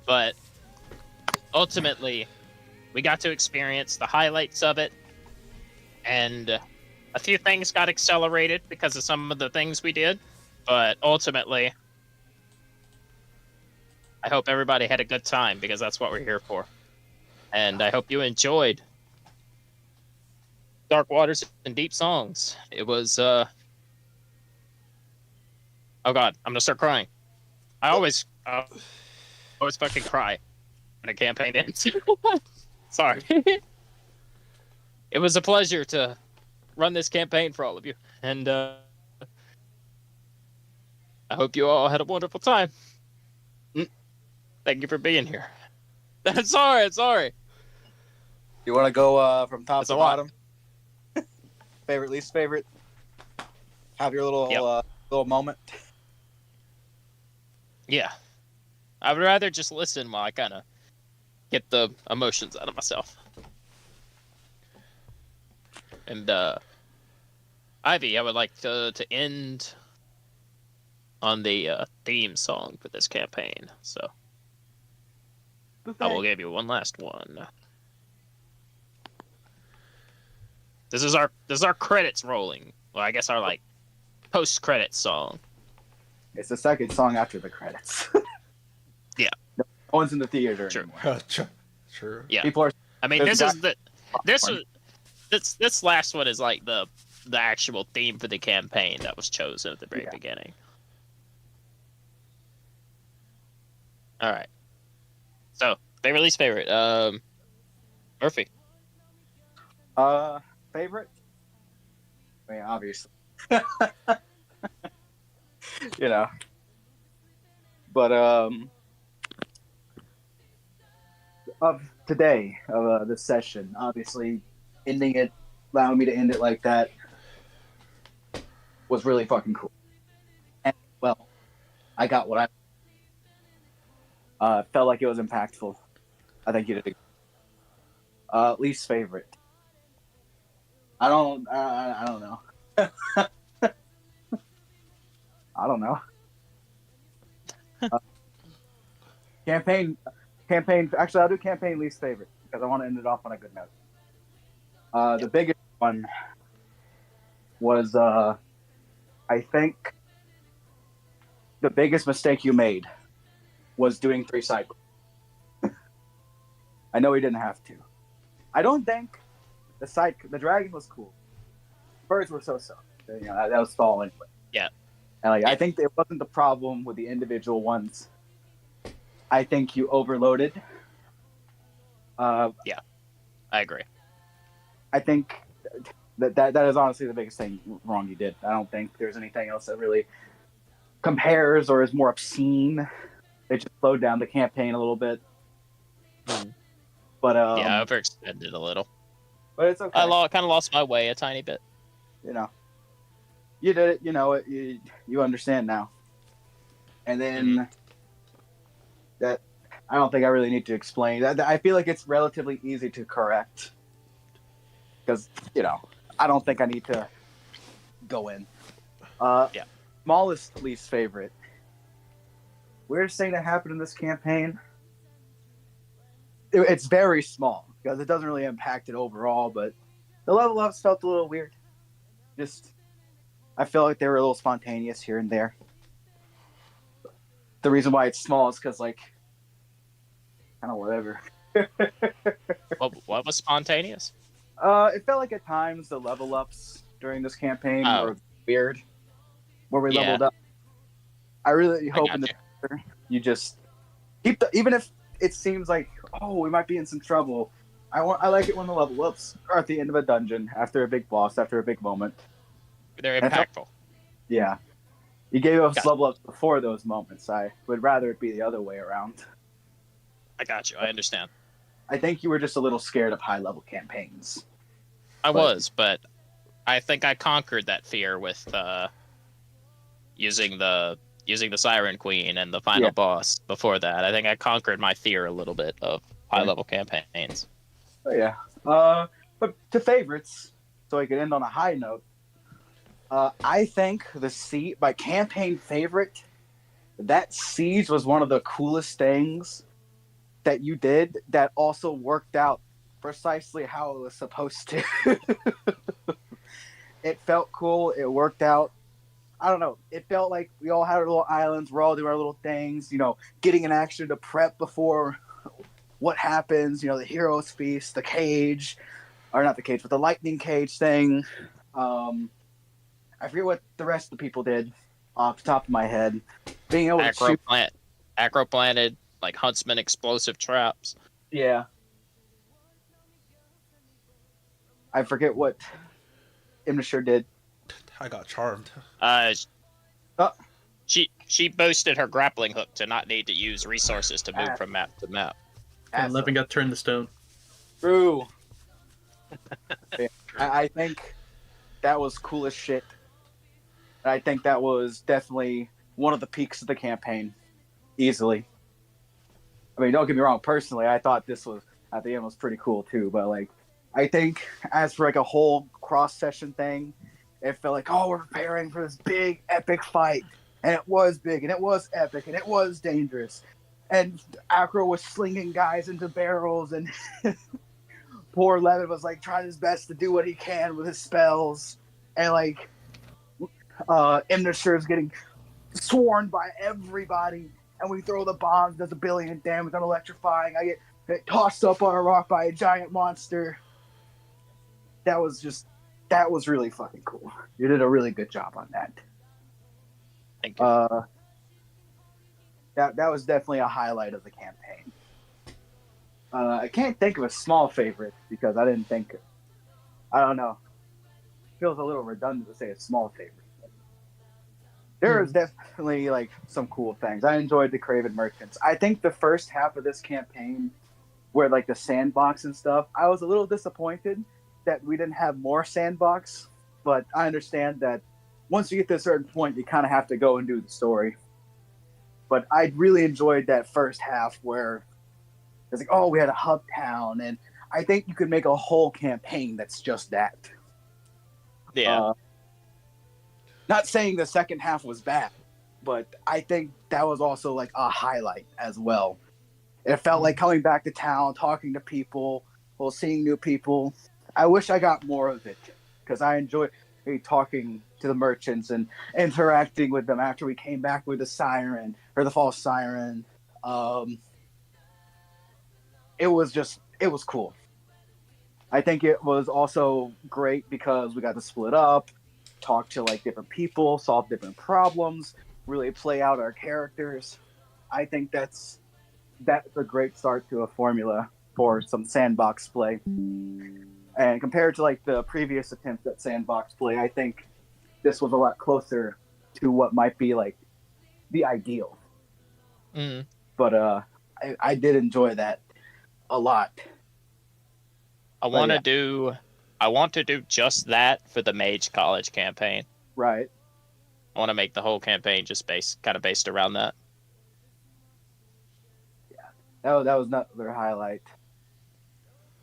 but ultimately we got to experience the highlights of it, and a few things got accelerated because of some of the things we did, but ultimately I hope everybody had a good time, because that's what we're here for. And I hope you enjoyed Dark Waters and Deep Songs. It was oh god, I'm gonna start crying. I always fucking cry when a campaign ends. Sorry. It was a pleasure to run this campaign for all of you, and I hope you all had a wonderful time. Thank you for being here. Sorry. You want to go from top That's to a lot. bottom? Favorite, least favorite? Have your little Yep. little moment. Yeah. I would rather just listen while I kind of get the emotions out of myself. And Ivy, I would like to end on the theme song for this campaign. So I will give you one last one. This is our credits rolling. Well, I guess our like post credits song. It's the second song after the credits. Yeah. No one's in the theater Sure. anymore. True. Yeah. People are. I mean, There's this last one is like the actual theme for the campaign that was chosen at the very beginning. All right. So, favorite, least favorite. Murphy. Favorite? I mean, obviously. You know. But of today, of this session, obviously ending it, allowing me to end it like that was really fucking cool. And well, I got what I felt like it was impactful. I think you did. Least favorite. I don't know. I don't know. Campaign. Actually, I'll do campaign least favorite because I want to end it off on a good note. The biggest one was, I think, the biggest mistake you made was doing 3 cycles. I know we didn't have to. I don't think the dragon was cool. Birds were so. You know, that was fall anyway. Yeah. And like, I think it wasn't the problem with the individual ones. I think you overloaded. I agree. I think that is honestly the biggest thing wrong you did. I don't think there's anything else that really compares or is more obscene. It just slowed down the campaign a little bit. But Yeah, I overextended a little. but it's okay. I kind of lost my way a tiny bit. You know, you did it. You know it. You understand now. And then that I don't think I really need to explain. I feel like it's relatively easy to correct because I don't think I need to go in. Yeah. Smallest least favorite. Weirdest thing that happened in this campaign. It's very small because it doesn't really impact it overall, but the level ups felt a little weird. I feel like they were a little spontaneous here and there. The reason why it's small is because, like, kind of whatever. What was spontaneous? It felt like at times the level ups during this campaign were weird. Where we leveled up. I really hope in the future you just keep even if it seems like, oh, we might be in some trouble. I like it when the level ups are at the end of a dungeon after a big boss, after a big moment. They're impactful. Yeah. You gave us level ups before those moments. I would rather it be the other way around. I got you. I understand. I think you were just a little scared of high level campaigns. I was, but I think I conquered that fear with using the Siren Queen and the final boss before that. I think I conquered my fear a little bit of high level campaigns. Oh, yeah. But to favorites, so I could end on a high note. I think my campaign favorite, that siege was one of the coolest things that you did that also worked out precisely how it was supposed to. It felt cool. It worked out. I don't know. It felt like we all had our little islands. We're all doing our little things, getting in action to prep before what happens, the hero's feast, the cage, or not the cage, but the lightning cage thing. I forget what the rest of the people did off the top of my head. Being able to shoot. Acroplanted, like huntsman explosive traps. Yeah. I forget what Imnashur did. I got charmed. She boosted her grappling hook to not need to use resources to move from map to map. And Levin got turned to stone. True. I think that was cool as shit. I think that was definitely one of the peaks of the campaign. Easily. I mean, don't get me wrong, personally, I thought this was, at the end, was pretty cool too, but like, I think as for like a whole cross-session thing, it felt like, oh, we're preparing for this big, epic fight. And it was big, and it was epic, and it was dangerous. And Acro was slinging guys into barrels, and poor Levin was like trying his best to do what he can with his spells. And like, Imnashur is getting sworn by everybody, and we throw the bombs, does 1 billion damage, I'm electrifying. I get tossed up on a rock by a giant monster. That was really fucking cool. You did a really good job on that. Thank you. That was definitely a highlight of the campaign. I can't think of a small favorite because I didn't think. I don't know. Feels a little redundant to say a small favorite. There is definitely like some cool things. I enjoyed the Craven Merchants. I think the first half of this campaign, where like the sandbox and stuff, I was a little disappointed that we didn't have more sandbox. But I understand that once you get to a certain point, you kind of have to go and do the story. But I really enjoyed that first half where it's like, oh, we had a hub town, and I think you could make a whole campaign that's just that. Yeah. Not saying the second half was bad, but I think that was also like a highlight as well. It felt like coming back to town, talking to people, seeing new people. I wish I got more of it because I enjoyed talking to the merchants and interacting with them after we came back with the siren or the false siren. It was cool. I think it was also great because we got to split up. talk to like different people, solve different problems, really play out our characters. I think that's a great start to a formula for some sandbox play. And compared to like the previous attempts at sandbox play, I think this was a lot closer to what might be like the ideal. Mm. But I did enjoy that a lot. I want to do just that for the Mage College campaign. Right. I want to make the whole campaign just based around that. That was another highlight.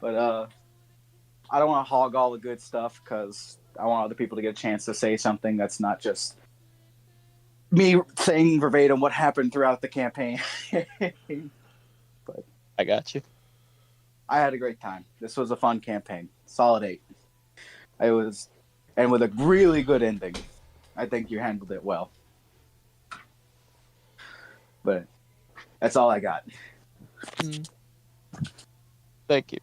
But I don't want to hog all the good stuff because I want other people to get a chance to say something that's not just me saying verbatim what happened throughout the campaign. But I got you. I had a great time. This was a fun campaign. Solid 8. It was, and with a really good ending. I think you handled it well. But that's all I got. Thank you.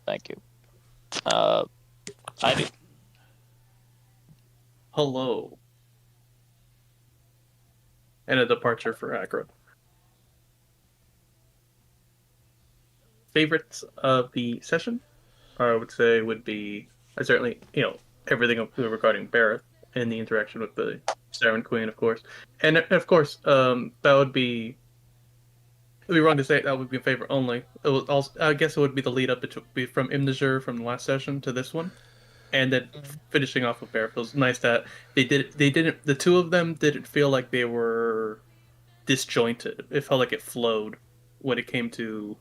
Ivy. Hello. And a departure for Acro. Favorites of the session, I would say, would be certainly, everything regarding Barrett and the interaction with the Siren Queen, of course. And of course, that would be. It would be wrong to say that would be a favorite only. It was also, I guess it would be the lead up from Imnazur from the last session to this one, and then finishing off with Barrett. It was nice that they didn't. The two of them didn't feel like they were disjointed. It felt like it flowed when it came to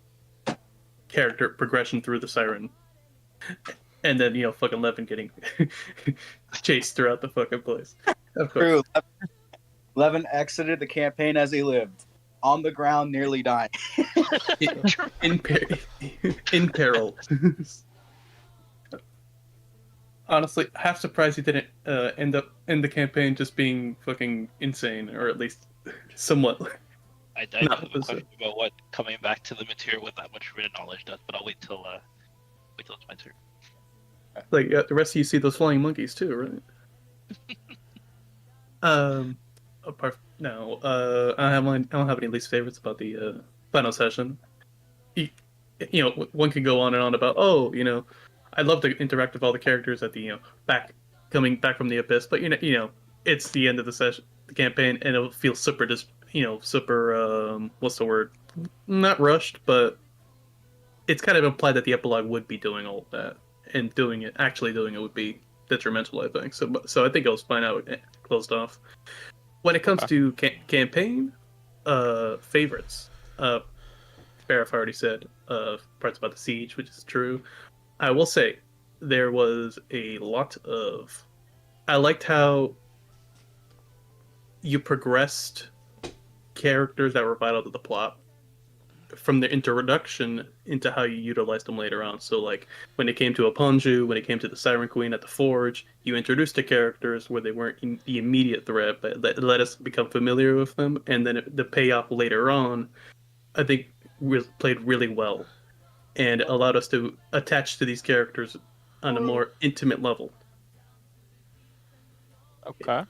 character progression through the Siren, and then fucking Levin getting chased throughout the fucking place. Of course. True. Levin exited the campaign as he lived. On the ground, nearly dying. in peril. Honestly, half surprised he didn't end up in the campaign just being fucking insane, or at least somewhat. I do have a question about what coming back to the material with that much written knowledge does, but I'll wait till it's my turn. Like the rest of you see those flying monkeys too, right? Apart no, I don't have any least favorites about the final session. One can go on and on about I love to interact with all the characters at the coming back from the abyss, but it's the end of the session, the campaign, and it'll feel super super what's the word? Not rushed, but it's kind of implied that the epilogue would be doing all of that, and actually doing it would be detrimental, I think. So I think it was fine how it closed off. When it comes to campaign favorites, Barrett already said parts about the siege, which is true. I will say there was a lot of. I liked how you progressed characters that were vital to the plot from the introduction into how you utilized them later on. So like when it came to Aponju, when it came to the Siren Queen at the Forge, you introduced the characters where they weren't the immediate threat, but let us become familiar with them, and then the payoff later on, I think, played really well and allowed us to attach to these characters on a more intimate level. Okay.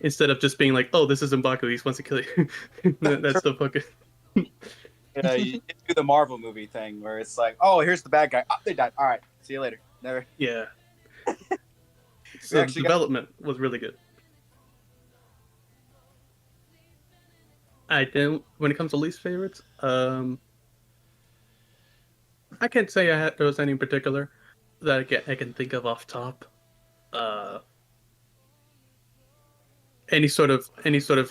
Instead of just being like, oh, this is M'Baku, he wants to kill you. That's the fucking... You do the Marvel movie thing where it's like, oh, here's the bad guy. Oh, they died. All right, see you later. Never. Yeah. So the development was really good. When it comes to least favorites, I can't say there was any in particular that I can think of off top. Any sort of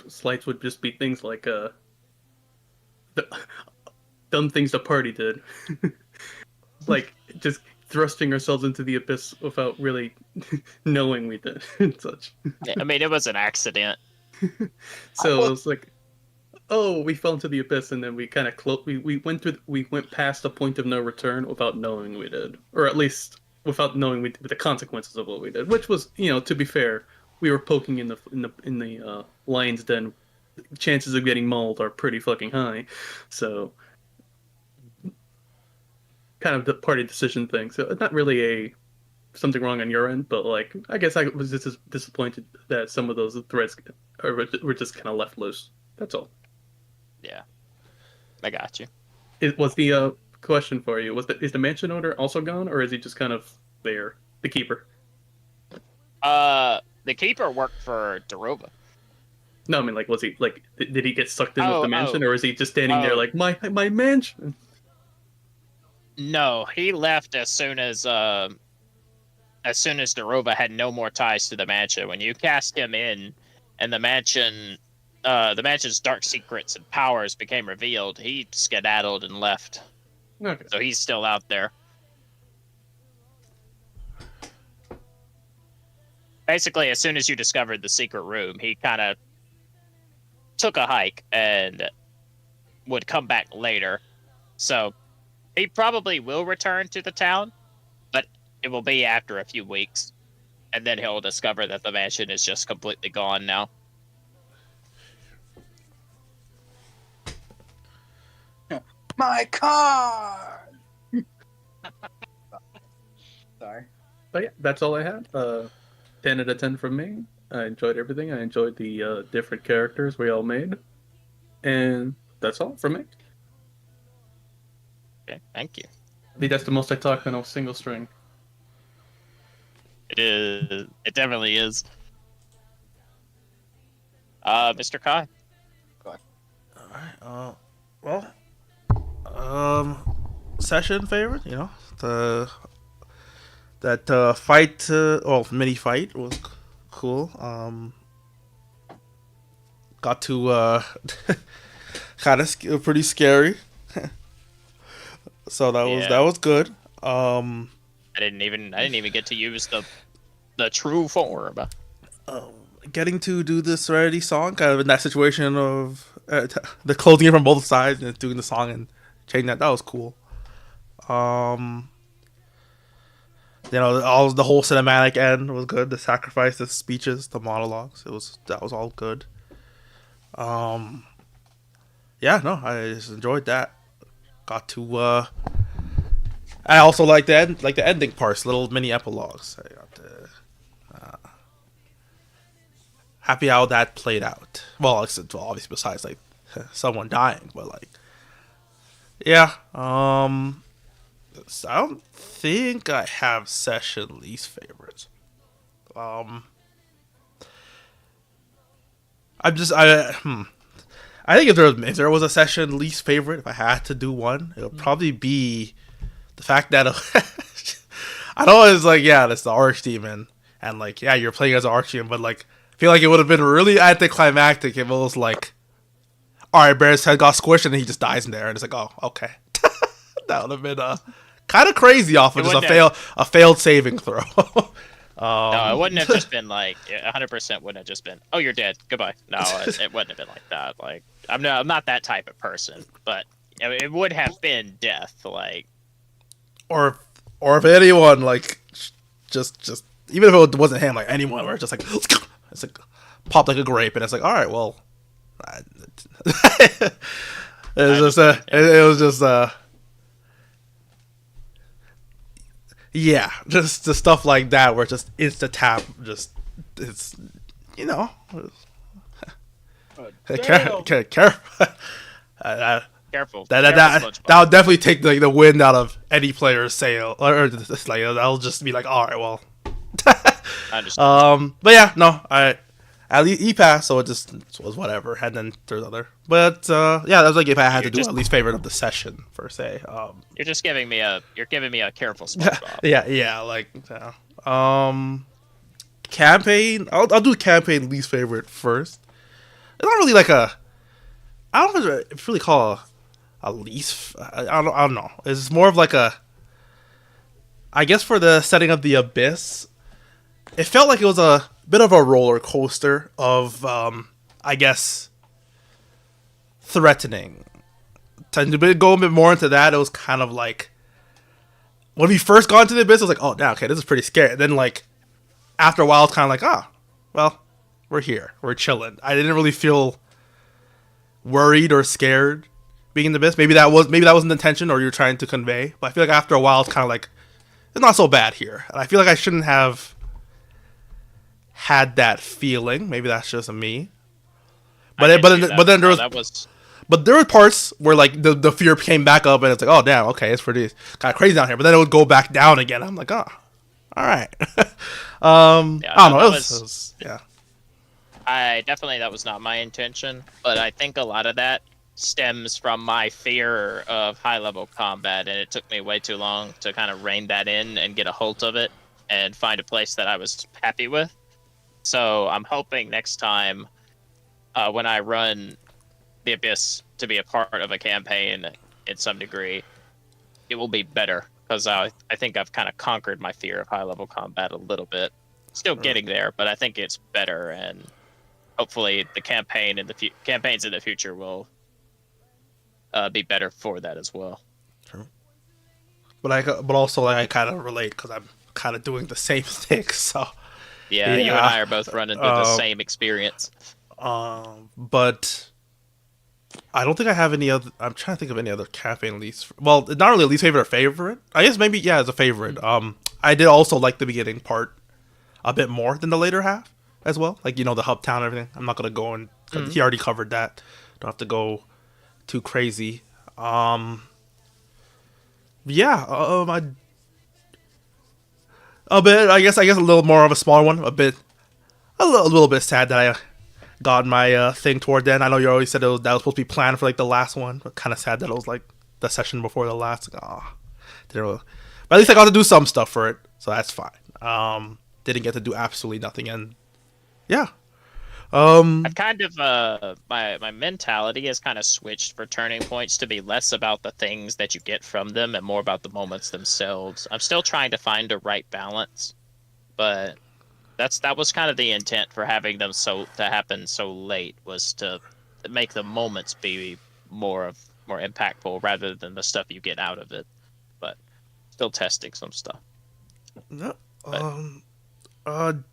slights would just be things like the dumb things the party did, like just thrusting ourselves into the abyss without really knowing we did and such. I mean, it was an accident. So it was like, oh, we fell into the abyss, and then we kind of we went past the point of no return without knowing we did, or at least without knowing the consequences of what we did. Which was, to be fair, we were poking in the lion's den. Chances of getting mauled are pretty fucking high, so kind of the party decision thing. So it's not really something wrong on your end, but like I guess I was just disappointed that some of those threads were just kind of left loose. That's all. Yeah, I got you. It was the question for you. Is the mansion owner also gone, or is he just kind of there? The keeper. The keeper worked for Darova. No, I mean, like, was he like? Did he get sucked in with the mansion, or is he just standing there like my mansion? No, he left as soon as Darova had no more ties to the mansion. When you cast him in, and the mansion's dark secrets and powers became revealed, he skedaddled and left. Okay. So he's still out there. Basically, as soon as you discovered the secret room, he kind of took a hike and would come back later. So he probably will return to the town, but it will be after a few weeks. And then he'll discover that the mansion is just completely gone now. My car. Sorry. But yeah, that's all I had. 10 out of 10 from me. I enjoyed everything. I enjoyed the different characters we all made. And that's all from me. Okay, thank you. I think that's the most I talked on a single string. It is. It definitely is. Mr. Kai. All right. Session favorite. That fight. Mini fight was cool. Got to kind of pretty scary. So that was good. I didn't even get to use the true form. Getting to do the Serenity song, kind of in that situation of the closing it from both sides and doing the song and changing that was cool. All the whole cinematic end was good. The sacrifice, the speeches, the monologues, that was all good. I just enjoyed that. Got to I also like the ending parts, little mini epilogues. I got to happy how that played out. Well, obviously besides like someone dying, but like I don't think I have session least favorites. I think if there was a session least favorite, if I had to do one, it would probably be the fact that I know it's like that's the Archdemon, and like you're playing as an Archdemon, but like I feel like it would have been really anticlimactic if it was like, all right, Bear's head got squished and he just dies in there, and it's like, oh, okay, that would have been kind of crazy off of just a failed saving throw. No, it wouldn't have just been like 100% wouldn't have just been, oh, you're dead, goodbye. No, it wouldn't have been like that. Like I'm not that type of person, but it would have been death, like. Or if anyone like just even if it wasn't him, like anyone, where it's just like it's like popped like a grape, and it's like, all right, well, it was just just the stuff like that where it's just insta tap, just it's careful. Careful. That would definitely take the wind out of any player's sail, or just like that'll just be like, all right, well. I understand. I at least he passed, so it just was whatever. And then there's other, but that was like if I had to do at least favorite of the session per se. You're just giving me a careful SpongeBob. Campaign. I'll do campaign least favorite first. It's not really like I don't know if it's really called a least. I don't know. It's more of like I guess for the setting of the Abyss, it felt like it was a bit of a roller coaster of I guess threatening. To go a bit more into that, it was kind of like when we first got into the Abyss, I was like, oh, yeah, okay, this is pretty scary. And then like after a while, it's kind of like, well, we're here, we're chilling. I didn't really feel worried or scared being in the Abyss. Maybe that wasn't the intention, or you're trying to convey. But I feel like after a while, it's kind of like it's not so bad here. And I feel like I shouldn't have had that feeling. Maybe that's just me. But then there was that was but there were parts where like the fear came back up and it's like, oh damn, okay, it's pretty kind of crazy down here. But then it would go back down again. I'm like, oh, all right. I don't know. It was yeah. That was not my intention, but I think a lot of that stems from my fear of high level combat, and it took me way too long to kind of rein that in and get a hold of it and find a place that I was happy with. So I'm hoping next time when I run the Abyss to be a part of a campaign in some degree, it will be better, because I think I've kind of conquered my fear of high level combat a little bit. Still getting there, but I think it's better, and hopefully the campaigns in the future will be better for that as well. True. But also like I kind of relate because I'm kind of doing the same thing. So yeah, you and I are both running through the same experience. But I don't think I have any other. I'm trying to think of any other campaign least. Well, not really least favorite or favorite. I guess maybe as a favorite. I did also like the beginning part a bit more than the later half as well. Like, the hub town and everything. I'm not gonna go in because he already covered that. Don't have to go too crazy. Yeah. A bit. I guess a little more of a smaller one. A little bit sad that I got my thing toward then. I know you always said that was supposed to be planned for like the last one, but kind of sad that it was like the session before the last. But at least I got to do some stuff for it, so that's fine. Didn't get to do absolutely nothing, and yeah. I've kind of my mentality has kind of switched for Turning Points to be less about the things that you get from them and more about the moments themselves. I'm still trying to find a right balance, but that was kind of the intent for having them to happen so late, was to make the moments be more impactful rather than the stuff you get out of it. But still testing some stuff. No,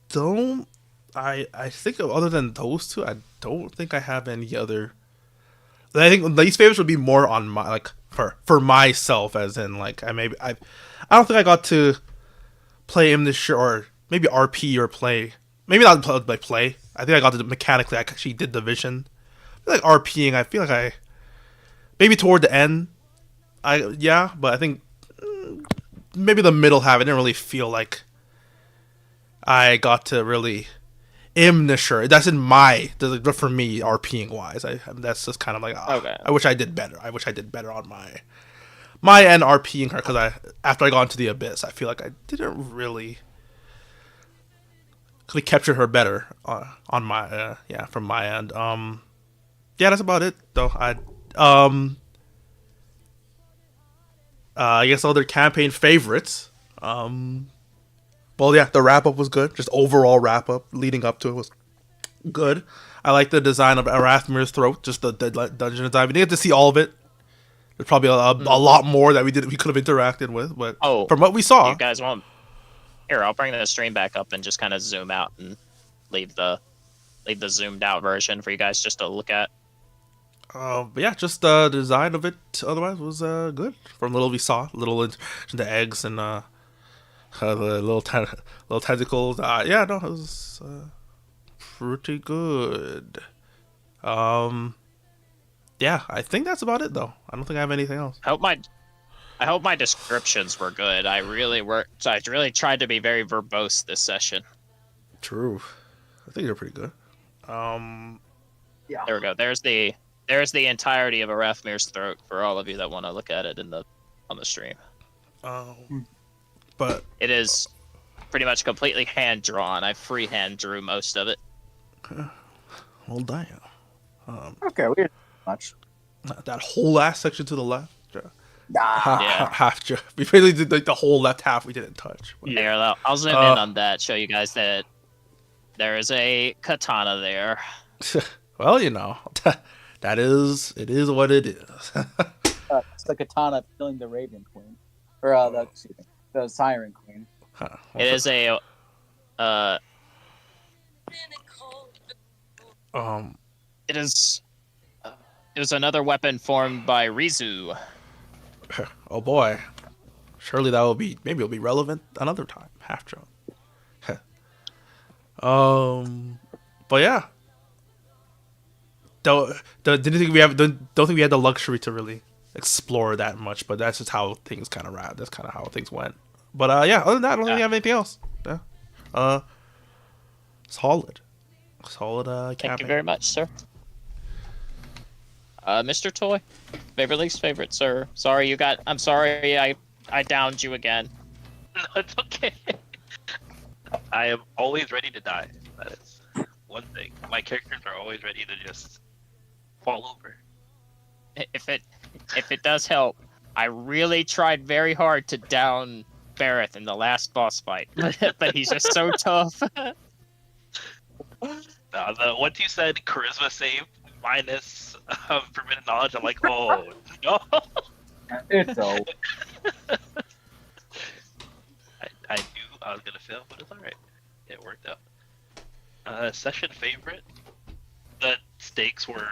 don't. I think other than those two, I don't think I have any other. I think these favorites would be more on my like for myself, as in like I don't think I got to play him this year, or maybe RP or play. Maybe not play. I think I got to mechanically. I actually did Division. I feel like RPing. I feel like I maybe toward the end. But I think maybe the middle half. I didn't really feel like I got to really. Sure. That's for me, RPing wise. That's just kind of like okay. I wish I did better. I wish I did better on my end RPing her, because after I got into the Abyss, I feel like I didn't really could have captured her better on my from my end. That's about it though. I guess other campaign favorites. Well, yeah, the wrap-up was good. Just overall wrap-up leading up to it was good. I like the design of Arathmir's throat, just the dungeon design. We didn't get to see all of it. There's probably a lot more that we could have interacted with, but from what we saw... You guys want... Here, I'll bring the stream back up and just kind of zoom out and leave the zoomed-out version for you guys just to look at. But yeah, just the design of it otherwise was good. From little we saw, little into the eggs and... the little tentacles. It was pretty good. I think that's about it though. I don't think I have anything else. I hope my descriptions were good. I really tried to be very verbose this session. True. I think you're pretty good. There we go. There's the entirety of Arathmir's throat for all of you that want to look at it on the stream. But it is pretty much completely hand drawn. I freehand drew most of it. Well, damn. Okay, we didn't much. That whole last section to the left. Yeah. Half. We really did like the whole left half. We didn't touch. But... Here, I'll zoom in on that. Show you guys that there is a katana there. Well, that is. It is what it is. It's the katana killing the Raven Queen, or the Siren Queen. It is a it was another weapon formed by Rizu. Oh boy. surely that will be maybe it'll be relevant another time. Half drone. But yeah. Didn't think we have don't think we had the luxury to really explore that much, but that's just how things kind of ran. That's kind of how things went. But yeah, other than that, I don't think we have anything else. Yeah. Solid. Thank campaign. you very much, sir. Mr. Toy, favorite least favorite, sir. Sorry you got. I'm sorry I downed you again. No, it's okay. I am always ready to die. That is one thing. My characters are always ready to just fall over. If it does help, I really tried very hard to down Barrett in the last boss fight, but he's just so tough. Once you said charisma save minus forbidden knowledge, I'm like, oh no. It's over. I knew I was gonna fail, but it's alright. It worked out. Session favorite. The stakes were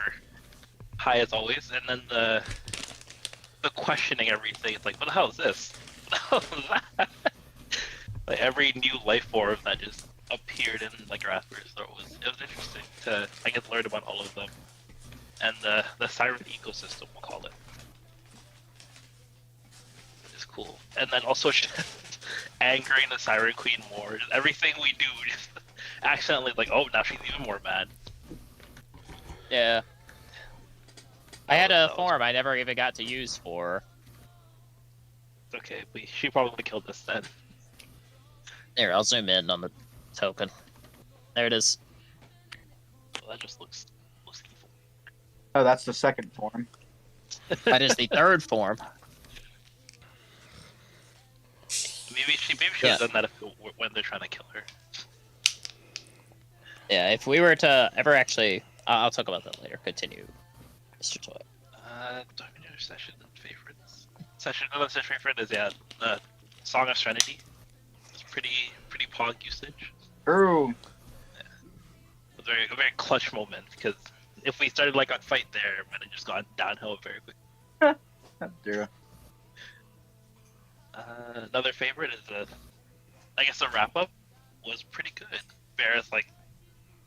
high as always, and then the questioning everything. It's like, what the hell is this? What the hell is that? Like every new life form that just appeared in like Rasper's throat was interesting to I get to learn about all of them. And the siren ecosystem, we'll call it. Is cool. And then also angering the Siren Queen more. Just everything we do just accidentally like, oh, now she's even more mad. Yeah. I had a form I never even got to use for. Okay, she probably killed us then. Here, I'll zoom in on the token. There it is. Well, that just looks evil. Oh, that's the second form. That is the third form. Maybe she should have done that when they're trying to kill her. Yeah, if we were to ever actually, I'll talk about that later. Continue, Mr. Toy. Dominator session favorites. Another session favorite is Song of Serenity. It's pretty pog usage. True. Yeah. It was a very clutch moment because if we started like on fight there, it might have just gone downhill very quickly. True. Another favorite is I guess the wrap up was pretty good. Barrett, like,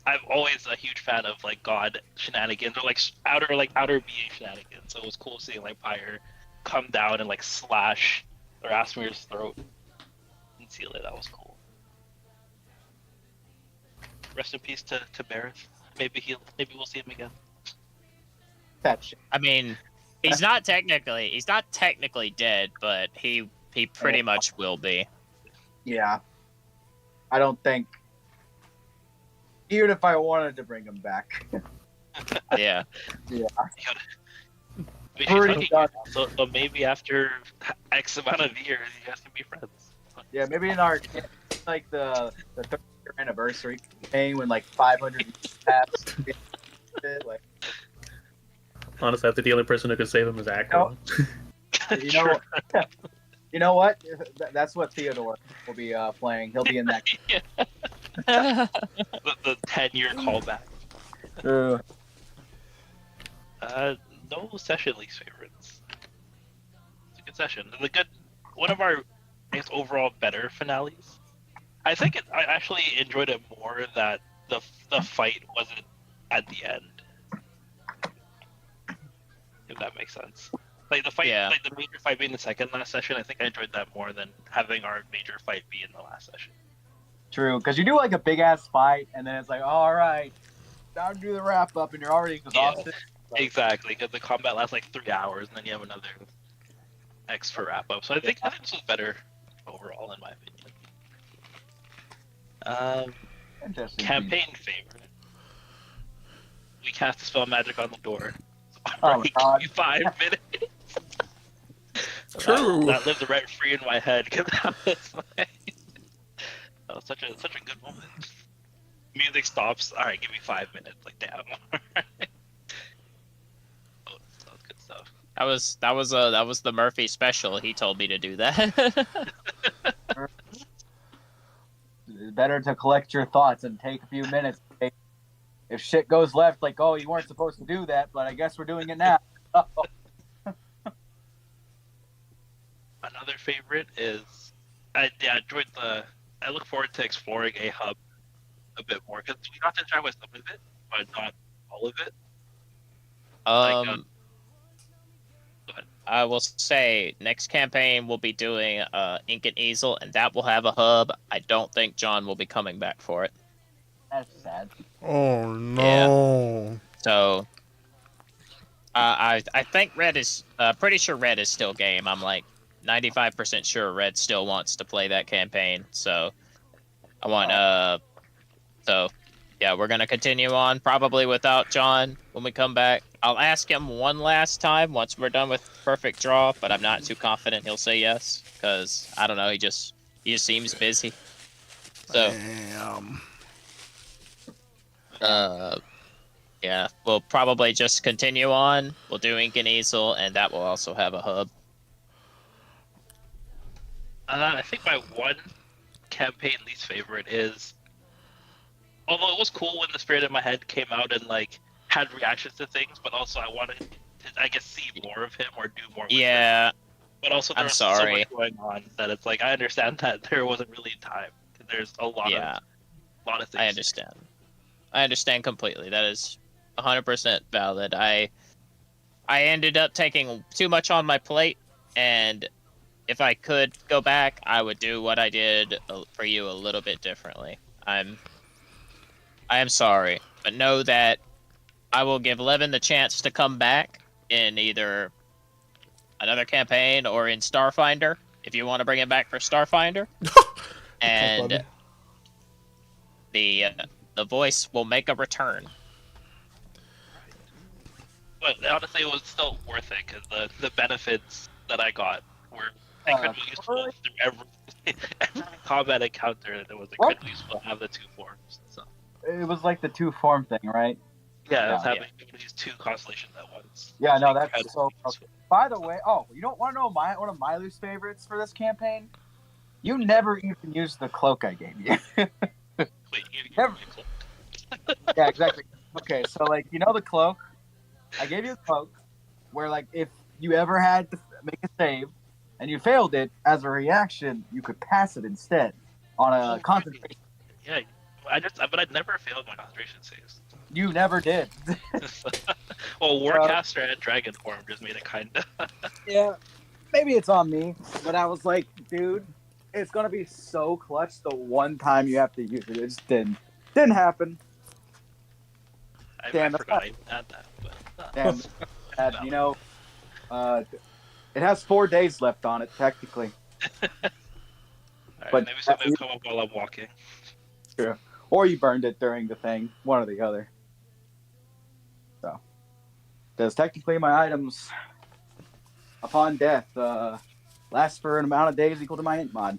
I'm always a huge fan of like God shenanigans or like outer being shenanigans. So it was cool seeing like Pyre come down and like slash Rasmir's throat and seal it. That was cool. Rest in peace to Barrett. Maybe we'll see him again. That shit. I mean, he's not technically dead, but he pretty much will be. Yeah. I don't think. Even if I wanted to bring him back. Yeah. Yeah. Pretty done. So maybe after X amount of years, you guys can be friends. Yeah, maybe in our like the 30-year anniversary campaign when like 500 passed. Like, Honestly, I think the only person who could save him is Akron. you know what? That's what Theodore will be playing. He'll be in that. the 10-year callback. No session least favorites. It's a good session. It's one of our, I guess, overall better finales. I think I actually enjoyed it more that the fight wasn't at the end. If that makes sense. Like the fight, like the major fight being the second last session, I think I enjoyed that more than having our major fight be in the last session. True, because you do like a big ass fight, and then it's like, all right, time to do the wrap up, and you're already exhausted. Yeah, exactly, because the combat lasts like 3 hours, and then you have another X for wrap up. So I think this was better overall, in my opinion. Campaign favorite. We cast a spell magic on the door. Oh my God. 5 minutes. True. That lives rent free in my head because that was such a good moment. Music stops. All right, give me 5 minutes. Like damn. That was good stuff. That was the Murphy special. He told me to do that. It's better to collect your thoughts and take a few minutes. If shit goes left, like, oh, you weren't supposed to do that, but I guess we're doing it now. Another favorite is I enjoyed the. I look forward to exploring a hub a bit more because we got to try with some of it, but not all of it. Like, go ahead. I will say next campaign we'll be doing Ink and Easel, and that will have a hub. I don't think John will be coming back for it. That's sad. Oh no. So I think Red is pretty sure Red is still game. I'm like 95% sure Red still wants to play that campaign. So I want so yeah, we're gonna continue on probably without John when we come back. I'll ask him one last time once we're done with Perfect Draw, but I'm not too confident he'll say yes because I don't know. He just seems busy. So Damn. yeah, we'll probably just continue on. We'll do Ink and Easel, and that will also have a hub. I think my one campaign least favorite is, although it was cool when the Spirit in My Head came out and like had reactions to things, but also I wanted to, I guess, see more of him or do more with him. Yeah, But also there I'm was sorry. so much going on that it's like I understand that there wasn't really time. There's a lot yeah, of things. I understand. I understand completely. That is 100% valid. I ended up taking too much on my plate, and if I could go back, I would do what I did for you a little bit differently. I am sorry, but know that I will give Levin the chance to come back in either another campaign or in Starfinder, if you want to bring him back for Starfinder. And the voice will make a return. But honestly, it was still worth it because the benefits that I got were incredibly useful through every combat encounter. It was incredibly useful to have the two forms. So It was like the two form thing, right? yeah, I was Yeah. having these two constellations at once. Yeah, no, Incredibly that's so. useful. By the way, you don't want to know one of my least favorites for this campaign? You never even used the cloak I gave you. Wait, you Never. Yeah, exactly. Okay, so like the cloak, I gave you a cloak where like if you ever had to make a save and you failed it, as a reaction, you could pass it instead on a concentration. Yeah, but I never failed my concentration saves. You never did. Well, Warcaster and Dragon Form just made it kind of. Yeah, maybe it's on me, but I was like, dude, it's gonna be so clutch the one time you have to use it. It just didn't happen. I Damn, forgot I had that. But, Damn, it has 4 days left on it technically. Alright, But maybe something will come up while I'm walking. Or you burned it during the thing, one or the other. So, because technically my items, upon death, last for an amount of days equal to my int mod.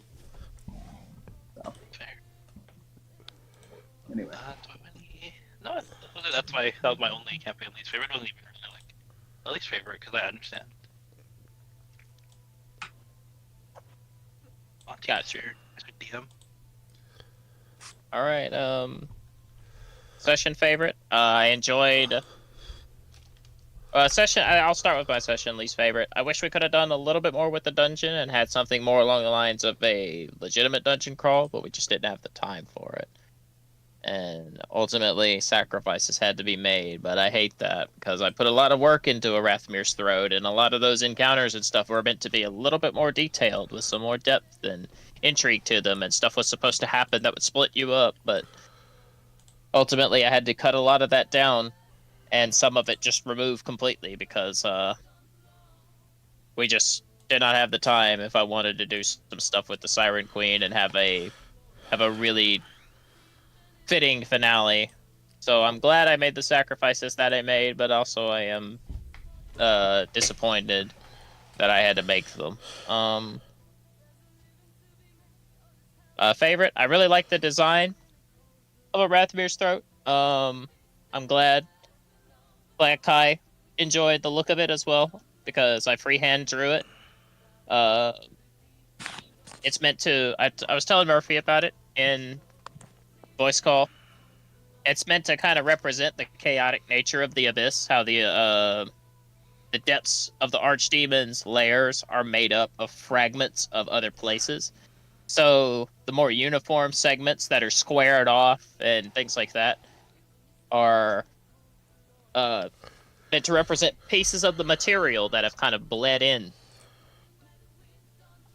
So, Fair. anyway, No, that was my only campaign least favorite. It wasn't even really like the least favorite because I understand. Gotcha. DM. All right. Session favorite. I enjoyed. Session. I'll start with my session least favorite. I wish we could have done a little bit more with the dungeon and had something more along the lines of a legitimate dungeon crawl, but we just didn't have the time for it. And ultimately, sacrifices had to be made, but I hate that because I put a lot of work into a Rathmir's Throat, and a lot of those encounters and stuff were meant to be a little bit more detailed with some more depth and intrigue to them, and stuff was supposed to happen that would split you up, but ultimately I had to cut a lot of that down, and some of it just removed completely because we just did not have the time if I wanted to do some stuff with the Siren Queen and have a really fitting finale. So I'm glad I made the sacrifices that I made, but also I am disappointed that I had to make them. Favorite, I really like the design of a Rathmir's Throat. I'm glad Black Kai enjoyed the look of it as well, because I freehand drew it. It's meant to... I was telling Murphy about it in voice call. It's meant to kind of represent the chaotic nature of the Abyss, how the the depths of the archdemon's lairs are made up of fragments of other places. So the more uniform segments that are squared off and things like that are meant to represent pieces of the material that have kind of bled in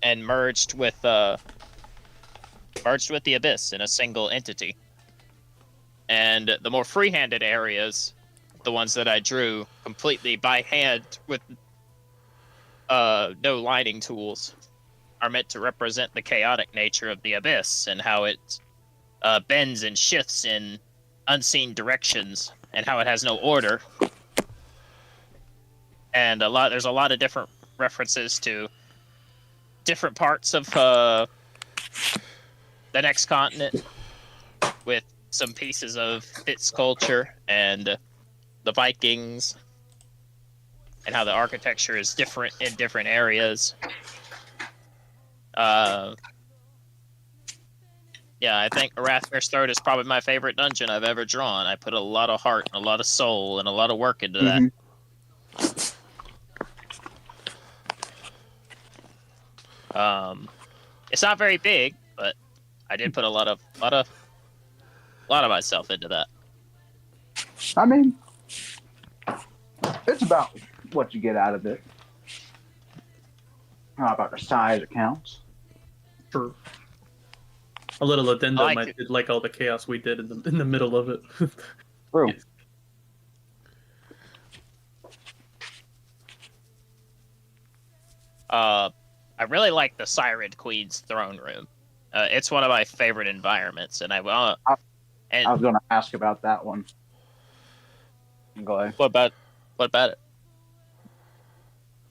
and merged with the abyss in a single entity. And the more free-handed areas, the ones that I drew completely by hand with no lining tools, are meant to represent the chaotic nature of the abyss and how it bends and shifts in unseen directions and how it has no order. And there's a lot of different references to different parts of the next continent, with some pieces of its culture and the Vikings, and how the architecture is different in different areas. Yeah, I think Arathmir's Throat is probably my favorite dungeon I've ever drawn. I put a lot of heart and a lot of soul and a lot of work into that. It's not very big, but I did put a lot of myself into that. I mean, it's about what you get out of it. Not about the size it counts. For a little addendum, I like I it. did like all the chaos we did in the middle of it. True. Yes. I really like the Siren Queen's throne room. It's one of my favorite environments, and I was going to ask about that one. Go ahead. What about it?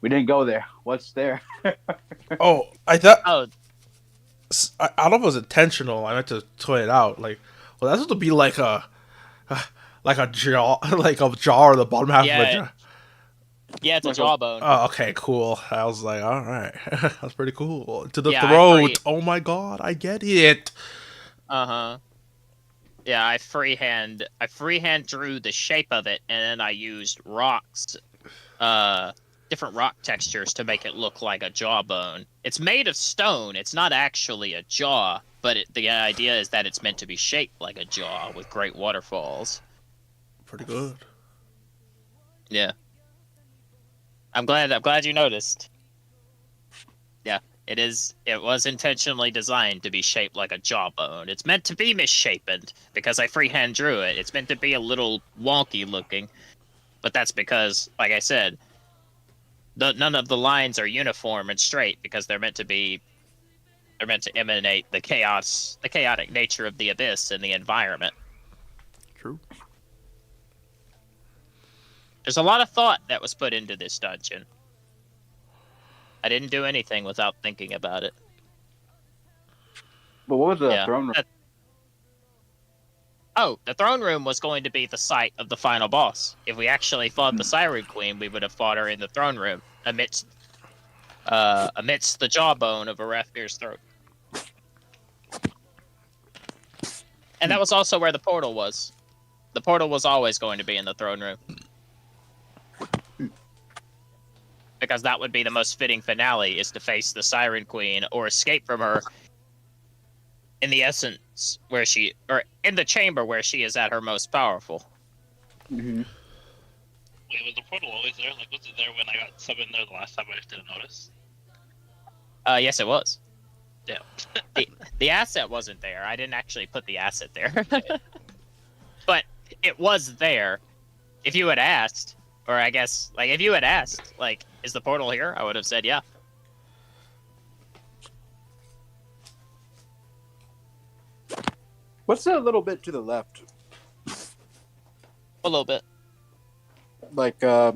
We didn't go there. What's there? Oh, I thought Oh, I don't know if it was intentional. I meant to toy it out. Like, well, that's supposed to be like a jaw, like a jaw or the bottom half of a Yeah. jaw. yeah, it's a jawbone. Oh, okay, cool. I was like, all right, that's pretty cool. To the Yeah, I throat. agree. Oh my god, I get it. Yeah, I freehand drew the shape of it, and then I used rocks, different rock textures to make it look like a jawbone. It's made of stone. It's not actually a jaw, but the idea is that it's meant to be shaped like a jaw with great waterfalls. Pretty good. Yeah. I'm glad you noticed. Yeah, it was intentionally designed to be shaped like a jawbone. It's meant to be misshapen because I freehand drew it. It's meant to be a little wonky looking, but that's because, like I said, none of the lines are uniform and straight because they're meant to emanate the chaotic nature of the abyss and the environment. True. There's a lot of thought that was put into this dungeon. I didn't do anything without thinking about it. But what was the Yeah. throne room? The throne room was going to be the site of the final boss. If we actually fought the Siren Queen, we would have fought her in the throne room amidst the jawbone of Arathmir's throat. And that was also where the portal was. The portal was always going to be in the throne room. Because that would be the most fitting finale, is to face the Siren Queen or escape from her in the essence or in the chamber where she is at her most powerful. Mm-hmm. Wait, was the portal always there? Like, was it there when I got summoned there the last time? I just didn't notice. Yes, it was. Damn. The asset wasn't there. I didn't actually put the asset there. But it was there. If you had asked, or I guess, like, if you had asked, like, is the portal here? I would have said yeah. What's that little bit to the left? A little bit. Like, I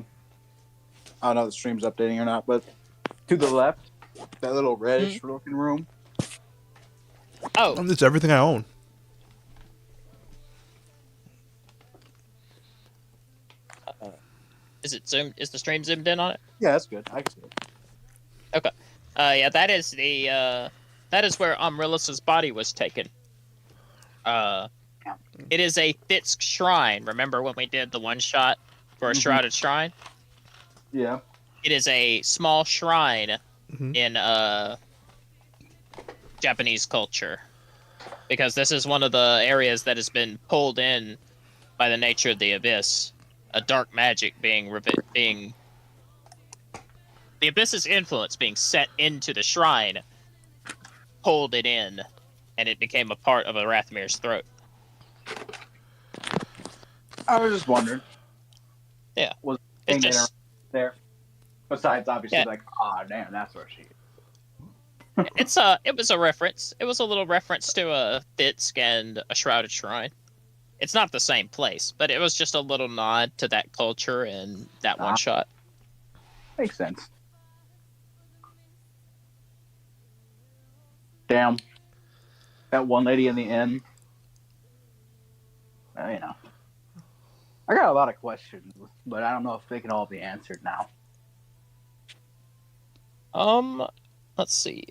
don't know if the stream's updating or not, but to the left, that little reddish looking room. Oh, It's everything I own. is it zoomed? Is the stream zoomed in on it? Yeah, that's good. I can see it. Yeah, that is where Amrillis's body was taken. It is a Fitzk shrine. Remember when we did the one shot for a shrouded shrine? Yeah. It is a small shrine Mhm. in Japanese culture, because this is one of the areas that has been pulled in by the nature of the abyss. A dark magic being the abyss's influence being set into the shrine, pulled it in, and it became a part of Arathmir's throat. I was just wondering. Yeah. Was It's anything just there? Besides, obviously, Yeah. like, damn, that's where she is. it was a reference. It was a little reference to a Thitsk and a Shrouded Shrine. It's not the same place, but it was just a little nod to that culture and that one shot. Makes sense. Damn. That one lady in the inn. You know. I got a lot of questions, but I don't know if they can all be answered now. Let's see.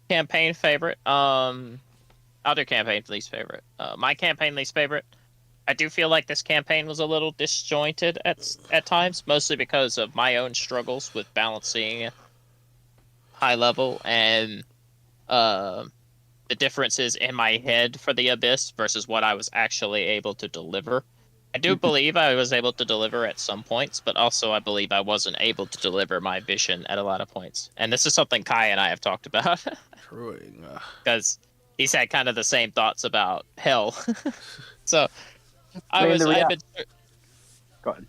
Campaign favorite. I'll do campaign least favorite. My campaign least favorite. I do feel like this campaign was a little disjointed at times, mostly because of my own struggles with balancing high level and the differences in my head for the Abyss versus what I was actually able to deliver. I do believe I was able to deliver at some points, but also I believe I wasn't able to deliver my vision at a lot of points. And this is something Kai and I have talked about. Brewing. Because he's had kind of the same thoughts about hell. So I mean, Go ahead.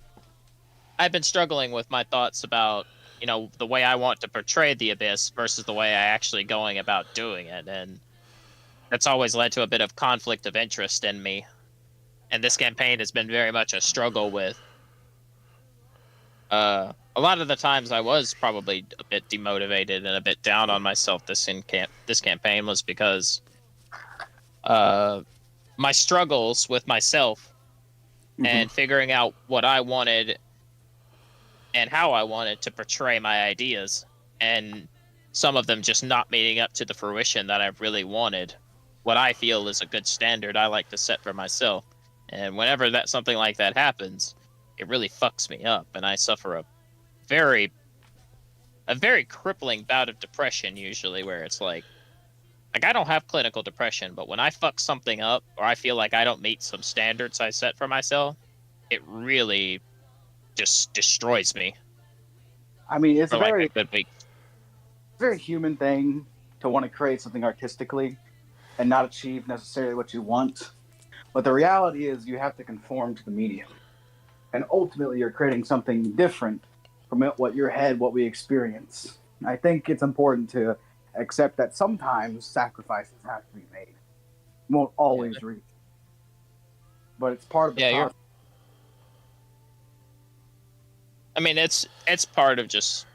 I've been struggling with my thoughts about, you know, the way I want to portray the Abyss versus the way I actually going about doing it, and that's always led to a bit of conflict of interest in me. And this campaign has been very much a struggle with. A lot of the times I was probably a bit demotivated and a bit down on myself this campaign was because my struggles with myself and figuring out what I wanted and how I wanted to portray my ideas, and some of them just not meeting up to the fruition that I really wanted. What I feel is a good standard I like to set for myself. And whenever something like that happens, it really fucks me up, and I suffer a very crippling bout of depression usually, where it's like I don't have clinical depression, but when I fuck something up or I feel like I don't meet some standards I set for myself, it really just destroys me. I mean, it's for a like a good week. very human thing to want to create something artistically and not achieve necessarily what you want. But the reality is you have to conform to the medium. And ultimately you're creating something different from what we experience. I think it's important to accept that sometimes sacrifices have to be made. You won't always reach. But it's part of the process. I mean, it's part of just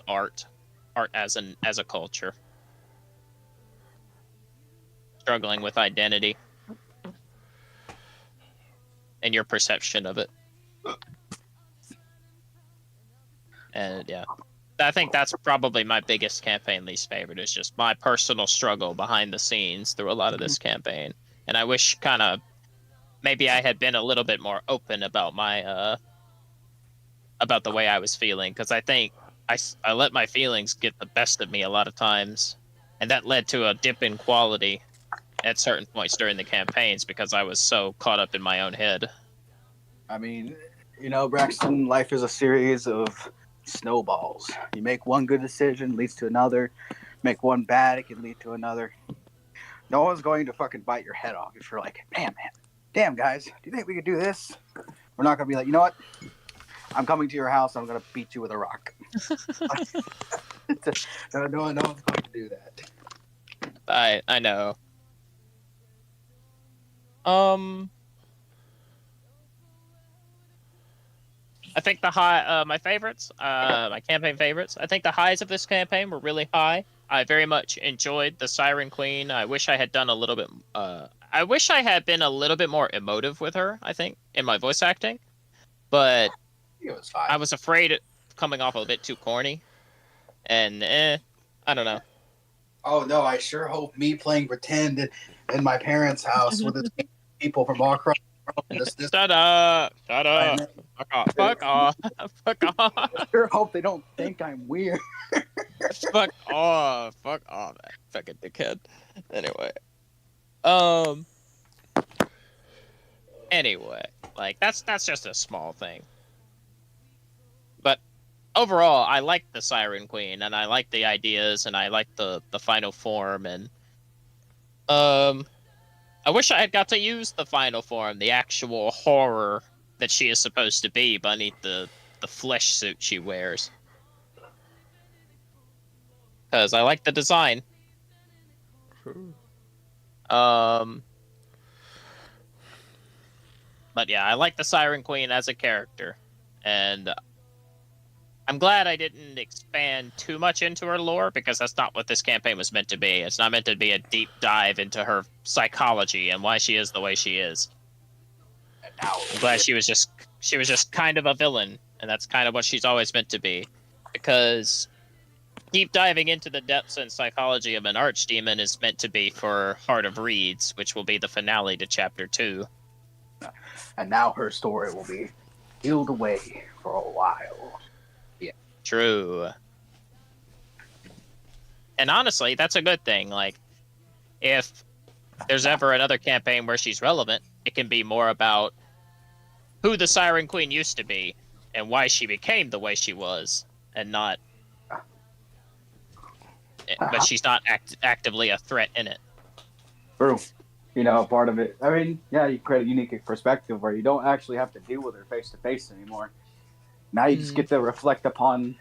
art as a culture. Struggling with identity and your perception of it. And yeah, I think that's probably my biggest campaign least favorite, is just my personal struggle behind the scenes through a lot of this campaign. And I wish maybe I had been a little bit more open about my about the way I was feeling, because I think I let my feelings get the best of me a lot of times, and that led to a dip in quality at certain points during the campaigns because I was so caught up in my own head. I mean, Braxton, life is a series of snowballs. You make one good decision, leads to another. Make one bad, it can lead to another. No one's going to fucking bite your head off if you're like, man, damn, guys, do you think we could do this? We're not going to be like, you know what? I'm coming to your house, I'm going to beat you with a rock. No one's going to do that. I know. I think the high, my favorites, my campaign favorites. I think the highs of this campaign were really high. I very much enjoyed the Siren Queen. I wish I had done a little bit. I wish I had been a little bit more emotive with her. I think in my voice acting, but It was fine. I was afraid of coming off a bit too corny, and I don't know. Oh, no, I sure hope me playing pretend in my parents' house with people from all across the This Shut up! Shut up! Fuck off! Fuck off! Fuck off! I sure hope they don't think I'm weird. Fuck off! Fuck off! That fucking dickhead. Anyway, um. Anyway, like that's just a small thing. But overall, I like the Siren Queen, and I like the ideas, and I like the final form, and I wish I had got to use the final form, the actual horror that she is supposed to be beneath the flesh suit she wears. Because I like the design. But yeah, I like the Siren Queen as a character, and I'm glad I didn't expand too much into her lore, because that's not what this campaign was meant to be. It's not meant to be a deep dive into her psychology and why she is the way she is. I'm glad she was just kind of a villain, and that's kind of what she's always meant to be. Because deep diving into the depths and psychology of an archdemon is meant to be for Heart of Reeds, which will be the finale to Chapter 2. And now her story will be sealed away for a while. True. And honestly, that's a good thing. Like, if there's ever another campaign where she's relevant, it can be more about who the Siren Queen used to be and why she became the way she was, and not. But she's not actively a threat in it. True. You know, part of it. I mean, yeah, you create a unique perspective where you don't actually have to deal with her face to face anymore. Now you just get to reflect upon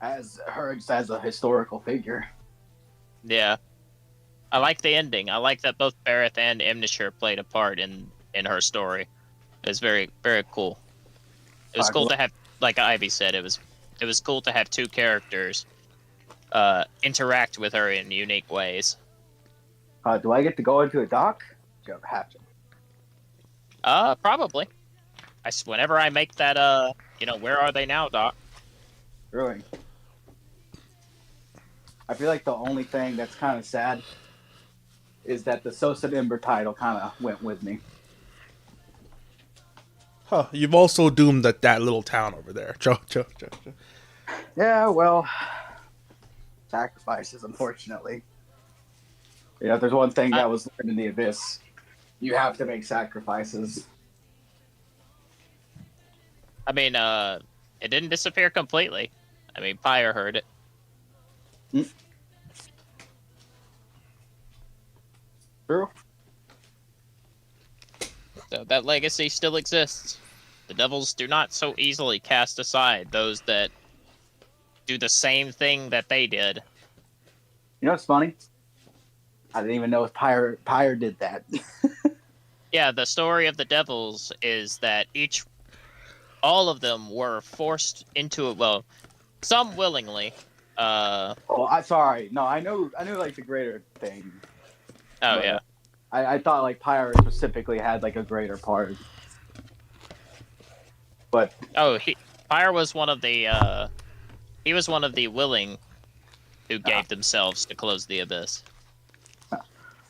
as her as a historical figure. Yeah. I like the ending. I like that both Bareth and Imnishur played a part in her story. It was very, very cool. It was cool to have, like Ivy said, it was cool to have two characters interact with her in unique ways. Do I get to go into a dock? Do you ever have to? Probably. Whenever I make that, where are they now, Doc? Really? I feel like the only thing that's kind of sad is that the Sosa Ember title kind of went with me. Huh, you've also doomed that little town over there. Joe. Yeah, well, sacrifices, unfortunately. You know, if there's one thing that was learned in the Abyss, you have to make sacrifices. I mean, it didn't disappear completely. I mean, Pyre heard it. True. So that legacy still exists. The devils do not so easily cast aside those that do the same thing that they did. You know what's funny? I didn't even know if Pyre did that. Yeah, the story of the devils is that all of them were forced into it. Well, some willingly. I'm sorry. No, I knew like the greater thing. Oh yeah. I thought like Pyre specifically had like a greater part. But Pyre was one of the he was one of the willing who gave themselves to close the abyss.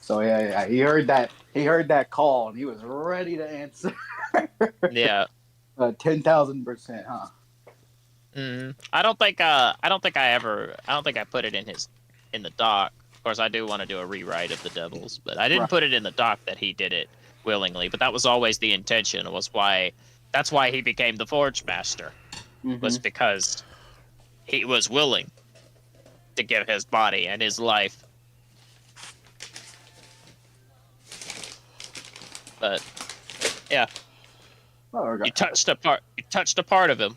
So yeah, he heard that call and he was ready to answer. Yeah. 10,000%, huh? I don't think I put it in the doc. Of course, I do want to do a rewrite of the devils, but I didn't put it in the doc that he did it willingly. But that was always the intention. That's why he became the Forge Master, was because he was willing to give his body and his life. But yeah, you touched a part of him.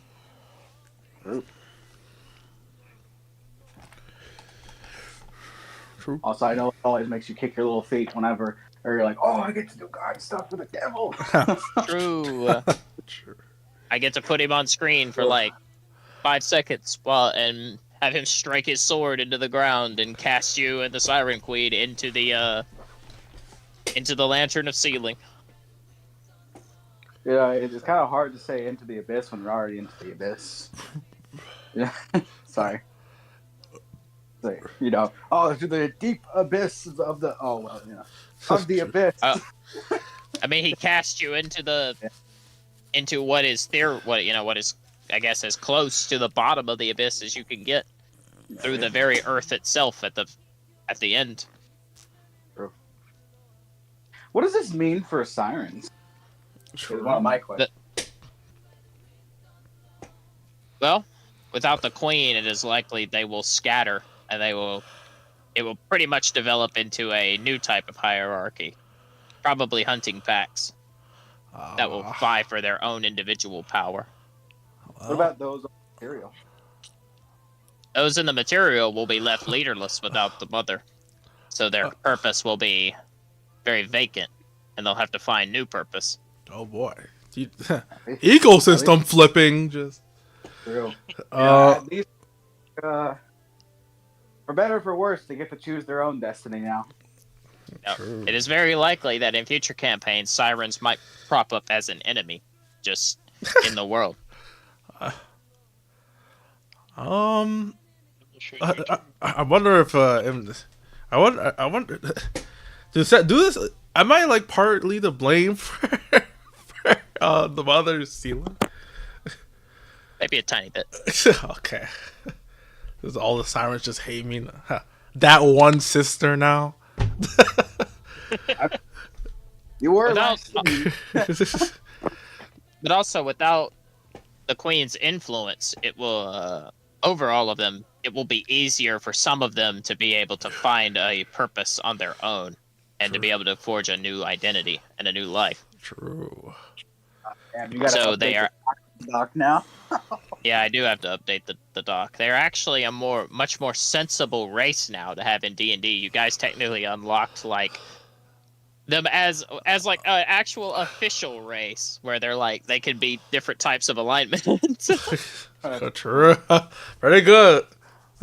True. Also, I know it always makes you kick your little feet whenever you're like, "Oh, I get to do God stuff with the devil." True. I get to put him on screen for like 5 seconds and have him strike his sword into the ground and cast you and the Siren Queen into the Lantern of Sealing. Yeah, it's kind of hard to say into the abyss when we're already into the abyss. Yeah, sorry. Like, to the deep abyss of the of the abyss. I mean, he cast you into what is what is, I guess, as close to the bottom of the abyss as you can get through the very earth itself at the end. What does this mean for sirens? Is one of my questions. Well, without the queen, it is likely they will scatter, and it will pretty much develop into a new type of hierarchy, probably hunting packs that will vie for their own individual power. What about those on material? Those in the material will be left leaderless without the mother, so their purpose will be very vacant, and they'll have to find new purpose. Oh boy, ecosystem flipping. Just true. At least, for better or for worse, they get to choose their own destiny now. True. It is very likely that in future campaigns, sirens might prop up as an enemy, just in the world. I wonder if I wonder do this. Am I like partly to blame for the mother's stealing? Maybe a tiny bit. Okay. Does all the sirens just hate me? That one sister now. You were but also without the queen's influence, it will over all of them. It will be easier for some of them to be able to find a purpose on their own and to be able to forge a new identity and a new life. True. So they are doc now. Yeah, I do have to update the doc. They're actually a much more sensible race now to have in D&D. You guys technically unlocked like them as like an actual official race where they're like they can be different types of alignment. True. Very good.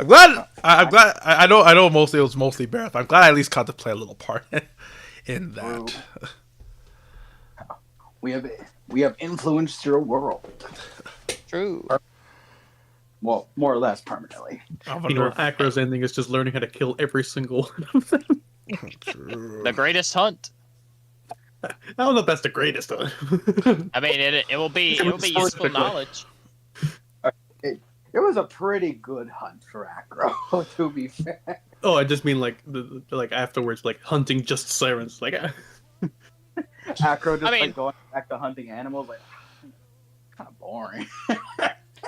I'm glad. I know. Mostly it was mostly Barrett. I'm glad I at least got to play a little part in that. We have influenced your world. True. Well, more or less permanently. Acro's ending is just learning how to kill every single one of them. True. The greatest hunt. I don't know if that's the greatest hunt. I mean, it will be useful knowledge. It was a pretty good hunt for Acro, to be fair. Oh, I just mean like like afterwards, like hunting just sirens. Like Acro just like going back to hunting animals, like kind of boring.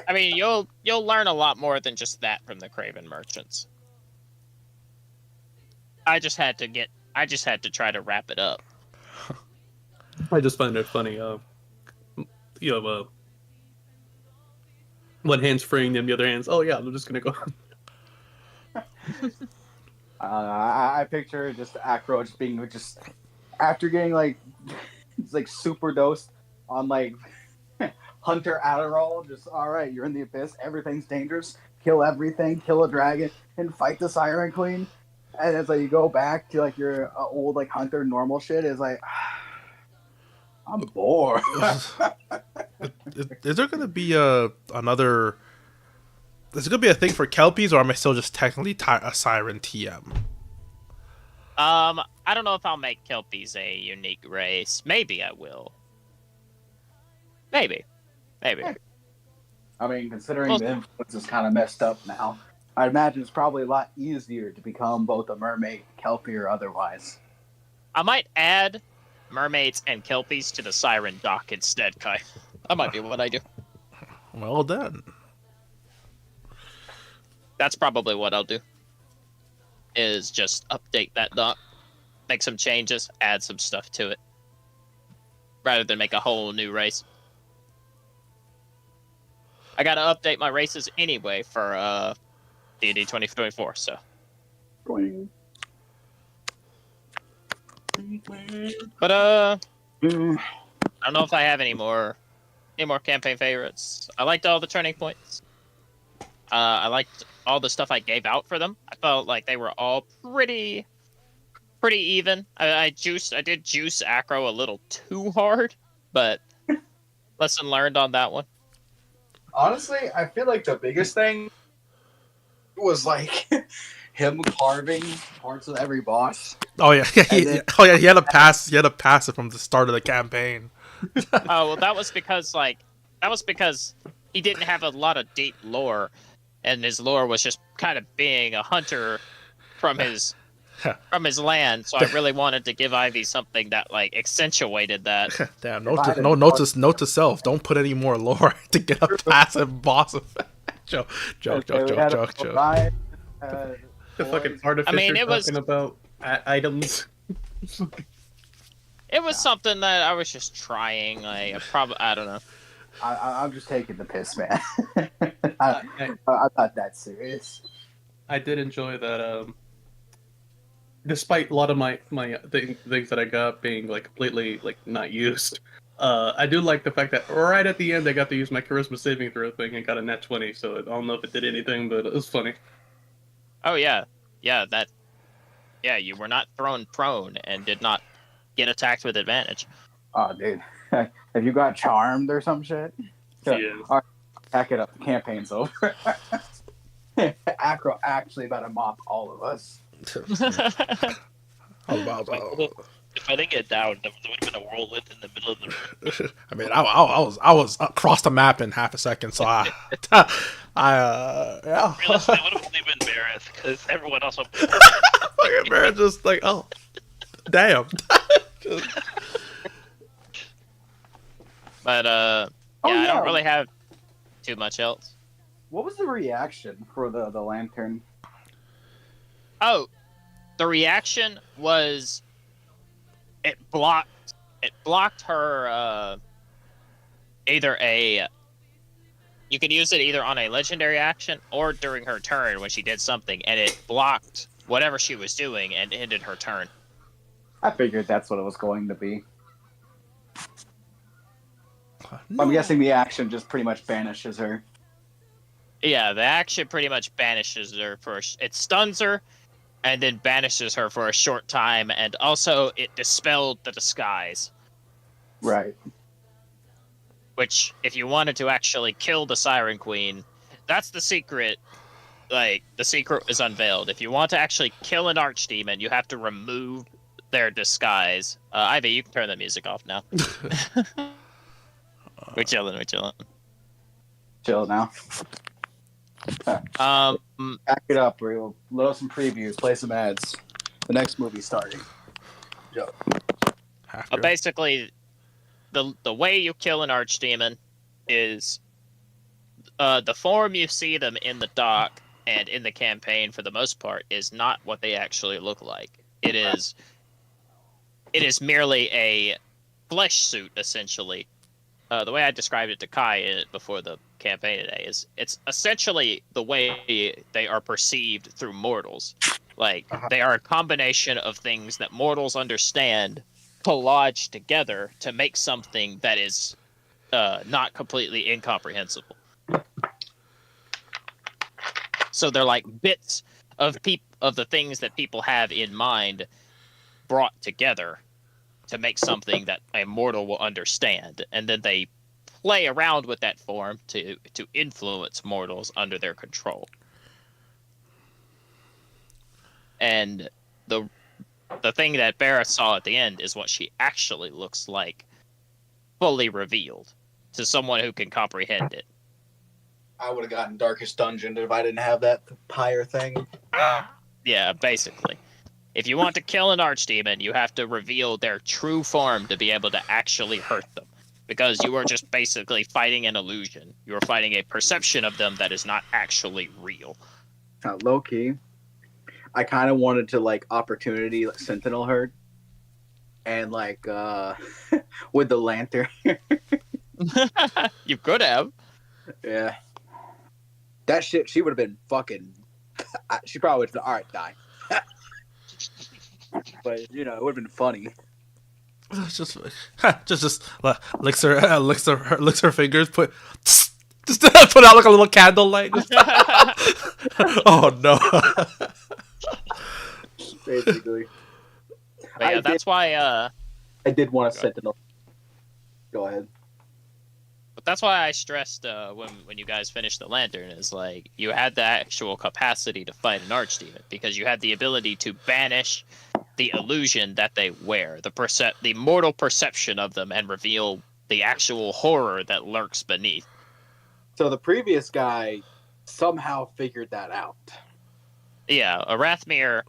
I mean, you'll learn a lot more than just that from the Craven Merchants. I just had to try to wrap it up. I just find it funny. You have one hand's freeing them, the other hand's, oh yeah, I'm just gonna go. I picture just Acro just being just after getting like it's like super dosed on like Hunter Adderall. Just all right, you're in the abyss. Everything's dangerous. Kill everything. Kill a dragon and fight the Siren Queen. And it's like you go back to like your old like Hunter normal shit. Is like I'm bored. Is there gonna be another? Is it gonna be a thing for Kelpies, or am I still just technically a Siren TM? I don't know if I'll make Kelpies a unique race. Maybe I will. Maybe. I mean, considering the influence is kind of messed up now, I imagine it's probably a lot easier to become both a mermaid, Kelpie, or otherwise. I might add mermaids and Kelpies to the Siren dock instead, Kai. That might be what I do. Well done. That's probably what I'll do. Is just update that dock, make some changes, add some stuff to it, rather than make a whole new race. I gotta update my races anyway for D&D 2024, so. But I don't know if I have any more campaign favorites. I liked all the turning points. I liked all the stuff I gave out for them. I felt like they were all pretty even. I did juice Acro a little too hard, but lesson learned on that one. Honestly, I feel like the biggest thing was like him carving parts of every boss. Oh yeah, And then- he had to pass. He had to pass it from the start of the campaign. Oh well, that was because he didn't have a lot of deep lore, and his lore was just kind of being a hunter from his land. So I really wanted to give Ivy something that like accentuated that. Damn, note to self. Don't put any more lore to get a passive boss. joke. Okay, we had a Orion, The fucking boys. artificer I mean, it was- talking about items. It was something that I was just trying. Like, I don't know. I'm just taking the piss, man. I'm not that serious. I did enjoy that. Despite a lot of my things that I got being like completely like not used, I do like the fact that right at the end I got to use my charisma saving throw thing and got a net 20. So I don't know if it did anything, but it was funny. Oh yeah, you were not thrown prone and did not get attacked with advantage. Oh, dude. Have you got charmed or some shit? Yeah. All right, pack it up. The campaign's over. Acro actually about to mop all of us. How about If I didn't get down, there would have been a whirlwind in the middle of the room. I mean, I was across the map in half a second, so yeah. Realistically, it would have only been Bareth, because everyone else would Fucking man, just like, oh, damn. But I yeah. don't really have too much else. What was the reaction for the lantern? Oh, the reaction was it blocked her either you could use it either on a legendary action or during her turn when she did something, and it blocked whatever she was doing and ended her turn. I figured that's what it was going to be. I'm guessing the action just pretty much banishes her. Yeah, the action pretty much banishes her it stuns her and then banishes her for a short time, and also it dispelled the disguise. Right. Which, if you wanted to actually kill the Siren Queen, that's the secret. Like, the secret is unveiled. If you want to actually kill an archdemon, you have to remove their disguise. Ivy, you can turn the music off now. We're chilling. Chill now. Back it up. We'll load some previews, play some ads. The next movie's starting. Joe. Basically, the way you kill an archdemon is the form you see them in the dock and in the campaign, for the most part, is not what they actually look like. It is merely a flesh suit, essentially. The way I described it to Kai before the campaign today is it's essentially the way they are perceived through mortals. Like, they are a combination of things that mortals understand collaged together to make something that is not completely incomprehensible. So they're like bits of the things that people have in mind brought together to make something that a mortal will understand, and then they play around with that form to influence mortals under their control. And the thing that Barra saw at the end is what she actually looks like, fully revealed to someone who can comprehend it. I would have gotten Darkest Dungeon if I didn't have that pyre thing. Yeah, basically. If you want to kill an archdemon, you have to reveal their true form to be able to actually hurt them. Because you are just basically fighting an illusion. You are fighting a perception of them that is not actually real. Low key, I kind of wanted to like opportunity Sentinel herd, and like with the lantern. You could have. Yeah, that shit. She would have been fucking. She probably would have been all right. Die. But you know, it would have been funny. just licks her fingers. Just put out like a little candle light. Oh no! Basically, But yeah, that's why. I did want a Sentinel. Go ahead. But that's why I stressed when you guys finished the lantern is like you had the actual capacity to fight an archdemon because you had the ability to banish the illusion that they wear, the mortal perception of them, and reveal the actual horror that lurks beneath. So the previous guy somehow figured that out. Yeah, Arathmir,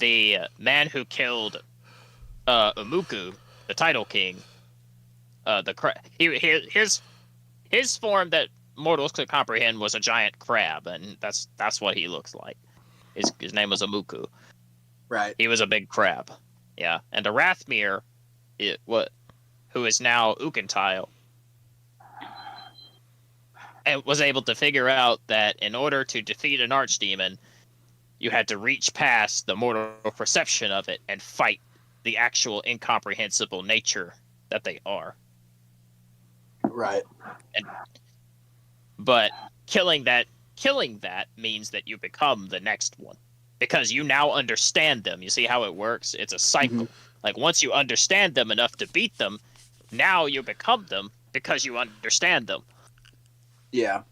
the man who killed Umuku, the Title King, his form that mortals could comprehend was a giant crab, and that's what he looks like. His name was Umuku. Right. He was a big crab. Yeah, and Arathmir, who is now Ukentile, and was able to figure out that in order to defeat an archdemon, you had to reach past the mortal perception of it and fight the actual incomprehensible nature that they are. Right. But killing that means that you become the next one because you now understand them. You see how it works? It's a cycle. Mhm. Like once you understand them enough to beat them, now you become them because you understand them. Yeah.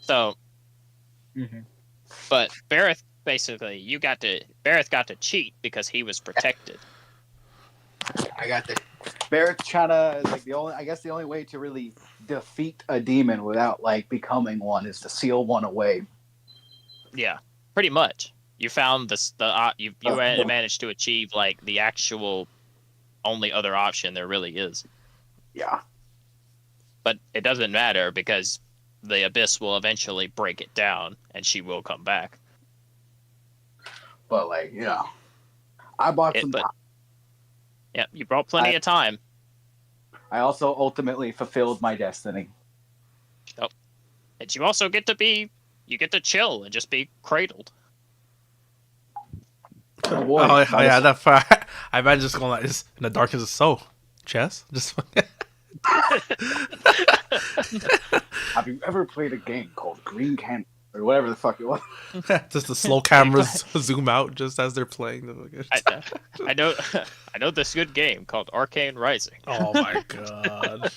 So, Mhm. but Bareth basically Bareth got to cheat because he was protected. I got the. Barrett's trying to like the only way to really defeat a demon without like becoming one is to seal one away. Yeah, pretty much. You found you managed to achieve like the actual only other option there really is. Yeah. But it doesn't matter because the abyss will eventually break it down and she will come back. But like, I bought some time. Yeah, you brought plenty of time. I also ultimately fulfilled my destiny. Oh. And you also get to chill and just be cradled. Oh, boy. Yeah, that far. I imagine just going like this in the darkness of soul. Chess? Just Have you ever played a game called Green Can or whatever the fuck it was? just the slow cameras zoom out just as they're playing. I know this good game called Arcane Rising. Oh my god.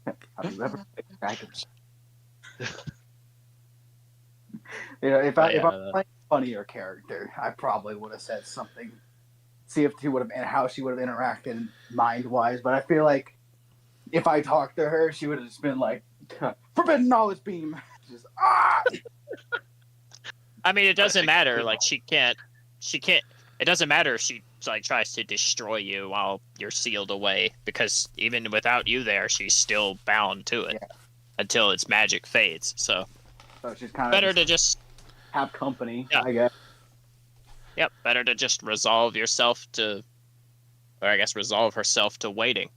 Have you ever played Dragons? If I was playing a funnier character, I probably would have said something. See if she would have and how she would have interacted mind wise. But I feel like if I talked to her, she would have just been like, "Forbidden knowledge beam." Just I mean, it doesn't matter. Like she can't. It doesn't matter if she like tries to destroy you while you're sealed away because even without you there, she's still bound to it until its magic fades. So she's kind of better to just have company, I guess. Yep, better to just resolve herself to waiting.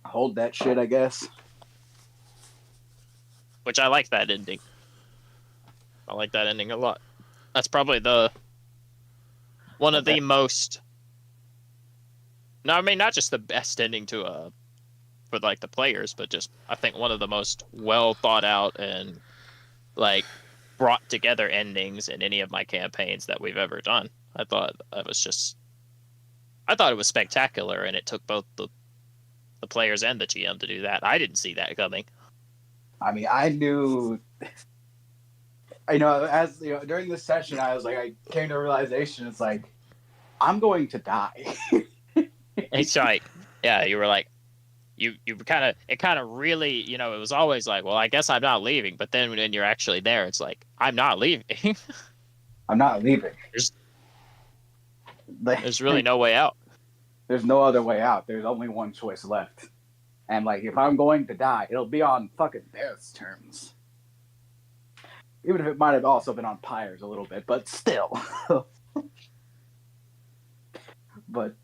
Hold that shit, I guess. Which I like that ending. I like that ending a lot. That's probably one of the most. No, I mean not just the best ending for like the players, but just I think one of the most well thought out and like brought together endings in any of my campaigns that we've ever done. I thought it was spectacular, and it took both the players and the GM to do that. I didn't see that coming. I mean, I knew. As during this session, I was like, I came to a realization. It's like, I'm going to die. It's like, yeah, you were like, it kind of really, it was always like, well, I guess I'm not leaving. But then when you're actually there, it's like, I'm not leaving. I'm not leaving. There's really no way out. There's no other way out. There's only one choice left. And like, if I'm going to die, it'll be on fucking Barrett's terms. Even if it might have also been on Pyre's a little bit, but still. But,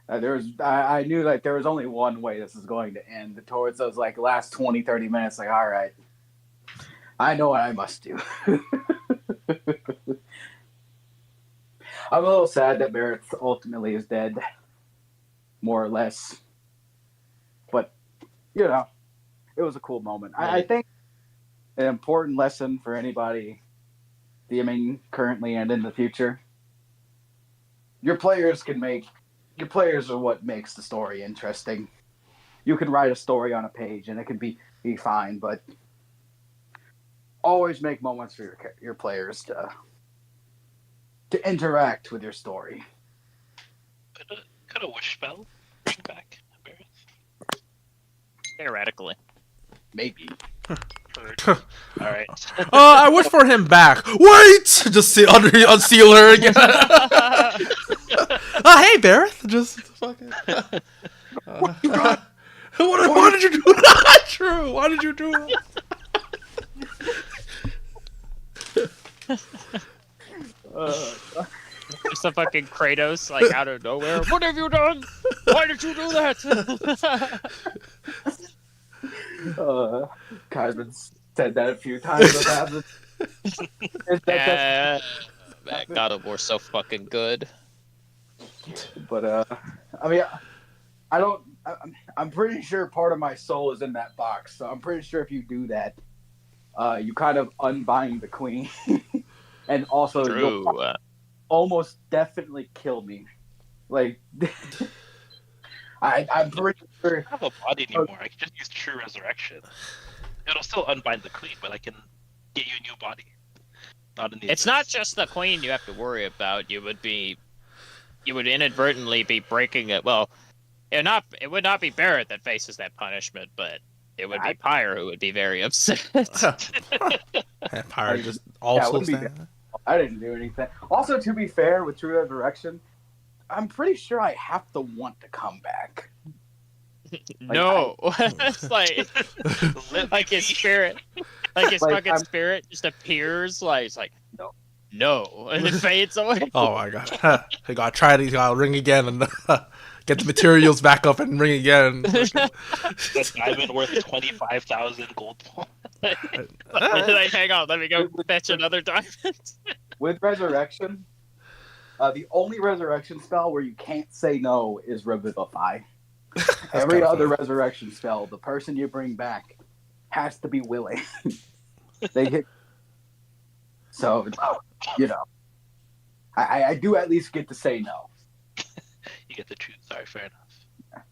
I knew like there was only one way this is going to end. Towards those like last 20, 30 minutes, like, all right, I know what I must do. I'm a little sad that Barrett ultimately is dead, more or less. But, it was a cool moment. I think an important lesson for anybody DMing currently and in the future. Your players can make your players are what makes the story interesting. You can write a story on a page and it can be fine, but always make moments for your players to interact with your story. Could a wish spell bring back Barrett? Theoretically. Maybe. All right. I wish for him back. Wait! Just unseal her again. Hey, Barrett. Just fucking. Why did you do that? True. Why did you do that? Just a fucking Kratos, like, out of nowhere. What have you done? Why did you do that? Kaiser's said that a few times. Man, God of War's so fucking good. But I mean, I don't. I'm pretty sure part of my soul is in that box, so I'm pretty sure if you do that, you kind of unbind the queen, and also True. you'll almost definitely kill me. Like, I'm pretty sure. I don't have a body anymore. I can just use True Resurrection. It'll still unbind the queen, but I can get you a new body. Not in the It's not just the queen you have to worry about. You would inadvertently be breaking it. Well, it would not be Barrett that faces that punishment, but it would be Pyre who would be very upset. Pyre just also wouldn't be stand. I didn't do anything. Also, to be fair, with True Resurrection, I'm pretty sure I have to want to come back. No, it's like his spirit, like his fucking spirit just appears. Like it's like no, and it fades away. Oh my god! I gotta try it. Gotta ring again and get the materials back up and ring again. That diamond worth 25,000 gold. Like, hang on, let me go fetch another diamond. With Resurrection, the only Resurrection spell where you can't say no is Revivify. Every other Resurrection spell, the person you bring back has to be willing. They get so, you know, I do at least get to say no. You get to choose. Sorry, fair enough.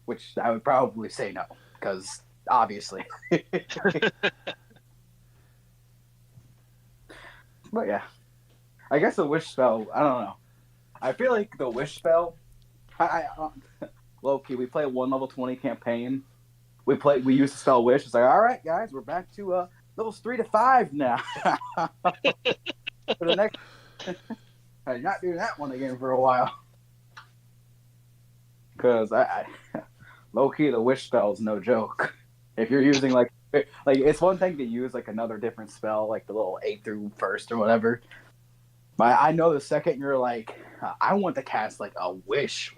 Which I would probably say no, because obviously. But yeah, I guess the wish spell. I don't know. I feel like the wish spell. Low-key, we play one level 20 campaign. We use the spell wish. It's like, all right, guys, we're back to levels 3 to 5 now. For the next, I'm not doing that one again for a while. Because low-key, the wish spell is no joke. If you're using like it's one thing to use like another different spell, like the little 8 through 1st or whatever. But I know the second you're like, I want to cast like a wish.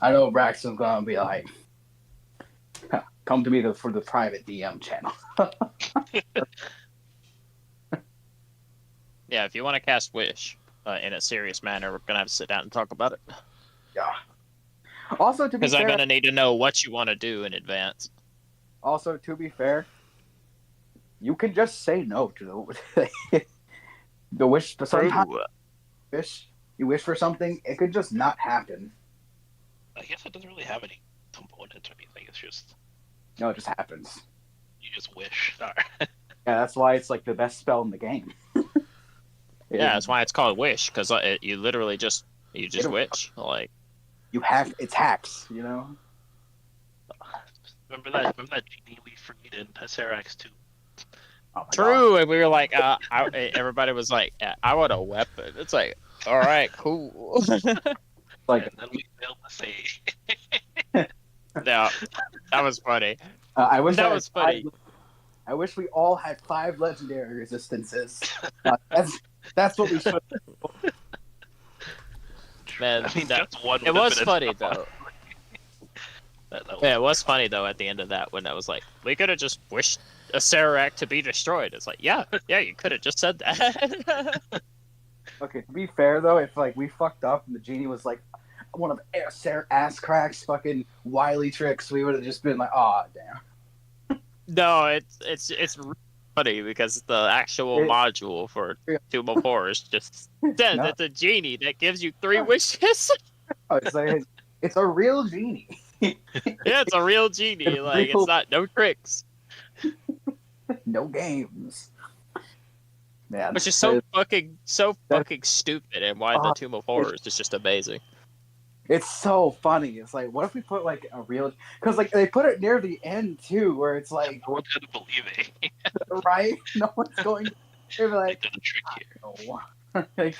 I know Braxton's gonna be like, come to me for the private DM channel. Yeah, if you want to cast Wish in a serious manner, we're gonna have to sit down and talk about it. Yeah. Also, to be Because fair, I'm gonna need to know what you want to do in advance. Also, to be fair, you can just say no to the wish. Sometimes you wish for something, it could just not happen. I guess it doesn't really have any components or anything. It's just No, it just happens. you just wish. Sorry. Yeah, that's why it's like the best spell in the game. Yeah, that's why it's called Wish, because you literally just wish. Like, it's hacks, you know. Remember that genie we freed in Tesseract 2? Oh my true, and we were like, everybody was like, I want a weapon. It's like, all right, cool. Like, and then we failed to say. No, that was funny. I wish that was funny. I wish we all had 5 legendary resistances. That's what we should. Man, I mean, that's one. it was funny enough. though. That was- Yeah, it was funny though at the end of that when I was like, we could have just wished a Serac to be destroyed. It's like, yeah, you could have just said that. Okay, to be fair though, if like we fucked up and the genie was like one of ass cracks fucking wily tricks, we would have just been like, oh damn. No, it's funny because the actual module for Tomb of Horrors just says No. it's a genie that gives you 3 wishes. Oh, it's a real genie. Yeah, it's a real genie. It's Like real. it's not no tricks, No games. Man, which is so fucking stupid. And why the Tomb of Horrors is just amazing. it's so funny. It's like, what if we put like a real? Because like they put it near the end too, where it's like, No one's gonna believe it. right? No one's going. They're They like, did a trick here. oh. Like,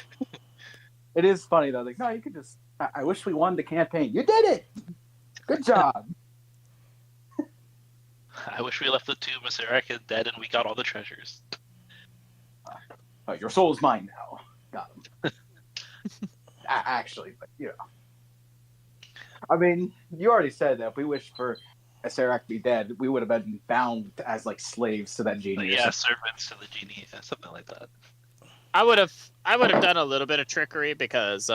it is funny though. Like, no, you could just. I wish we won the campaign. You did it. Good job. I wish we left the tomb of Sarek dead and we got all the treasures. Your soul's mine now. Got him. Actually, but you know. I mean, you already said that if we wished for Serac to be dead, we would have been bound as like slaves to that genie. Yeah, servants to the genie, something like that. I would have done a little bit of trickery because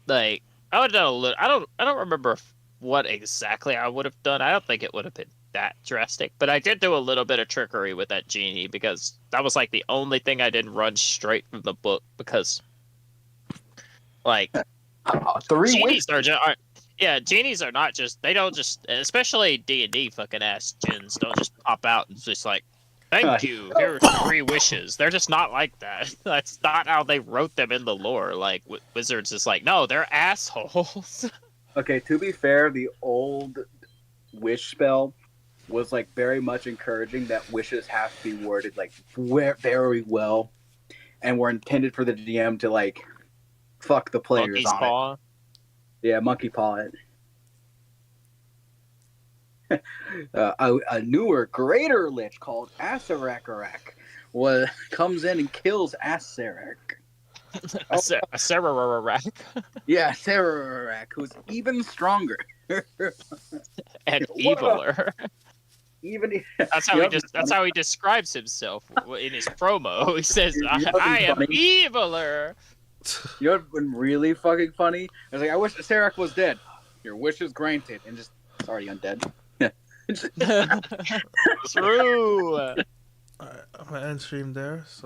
like I would have done a little. I don't remember what exactly I would have done. I don't think it would have been that drastic, but I did do a little bit of trickery with that genie because that was like the only thing I didn't run straight from the book because like 3 genies genies are not just they don't just especially D&D fucking ass gens don't just pop out and just like thank you, here's 3 wishes. They're just not like that. That's not how they wrote them in the lore. Like Wizards is like, no, they're assholes. Okay, to be fair, the old wish spell was like very much encouraging that wishes have to be worded like very well, and were intended for the GM to like fuck the players Monkey's on paw. it. Yeah, monkey paw it. A newer, greater lich called Asarakarak comes in and kills Asarak. A Sararak. Yeah, Sararak, who's even stronger. And eviler. Even That's how that's how he describes himself in his promo. He says, "I am eviler." You know what's been really fucking funny? I was like, I wish Serac was dead. Your wish is granted, and just it's already undead. True. Alright, I'm gonna end stream there. So.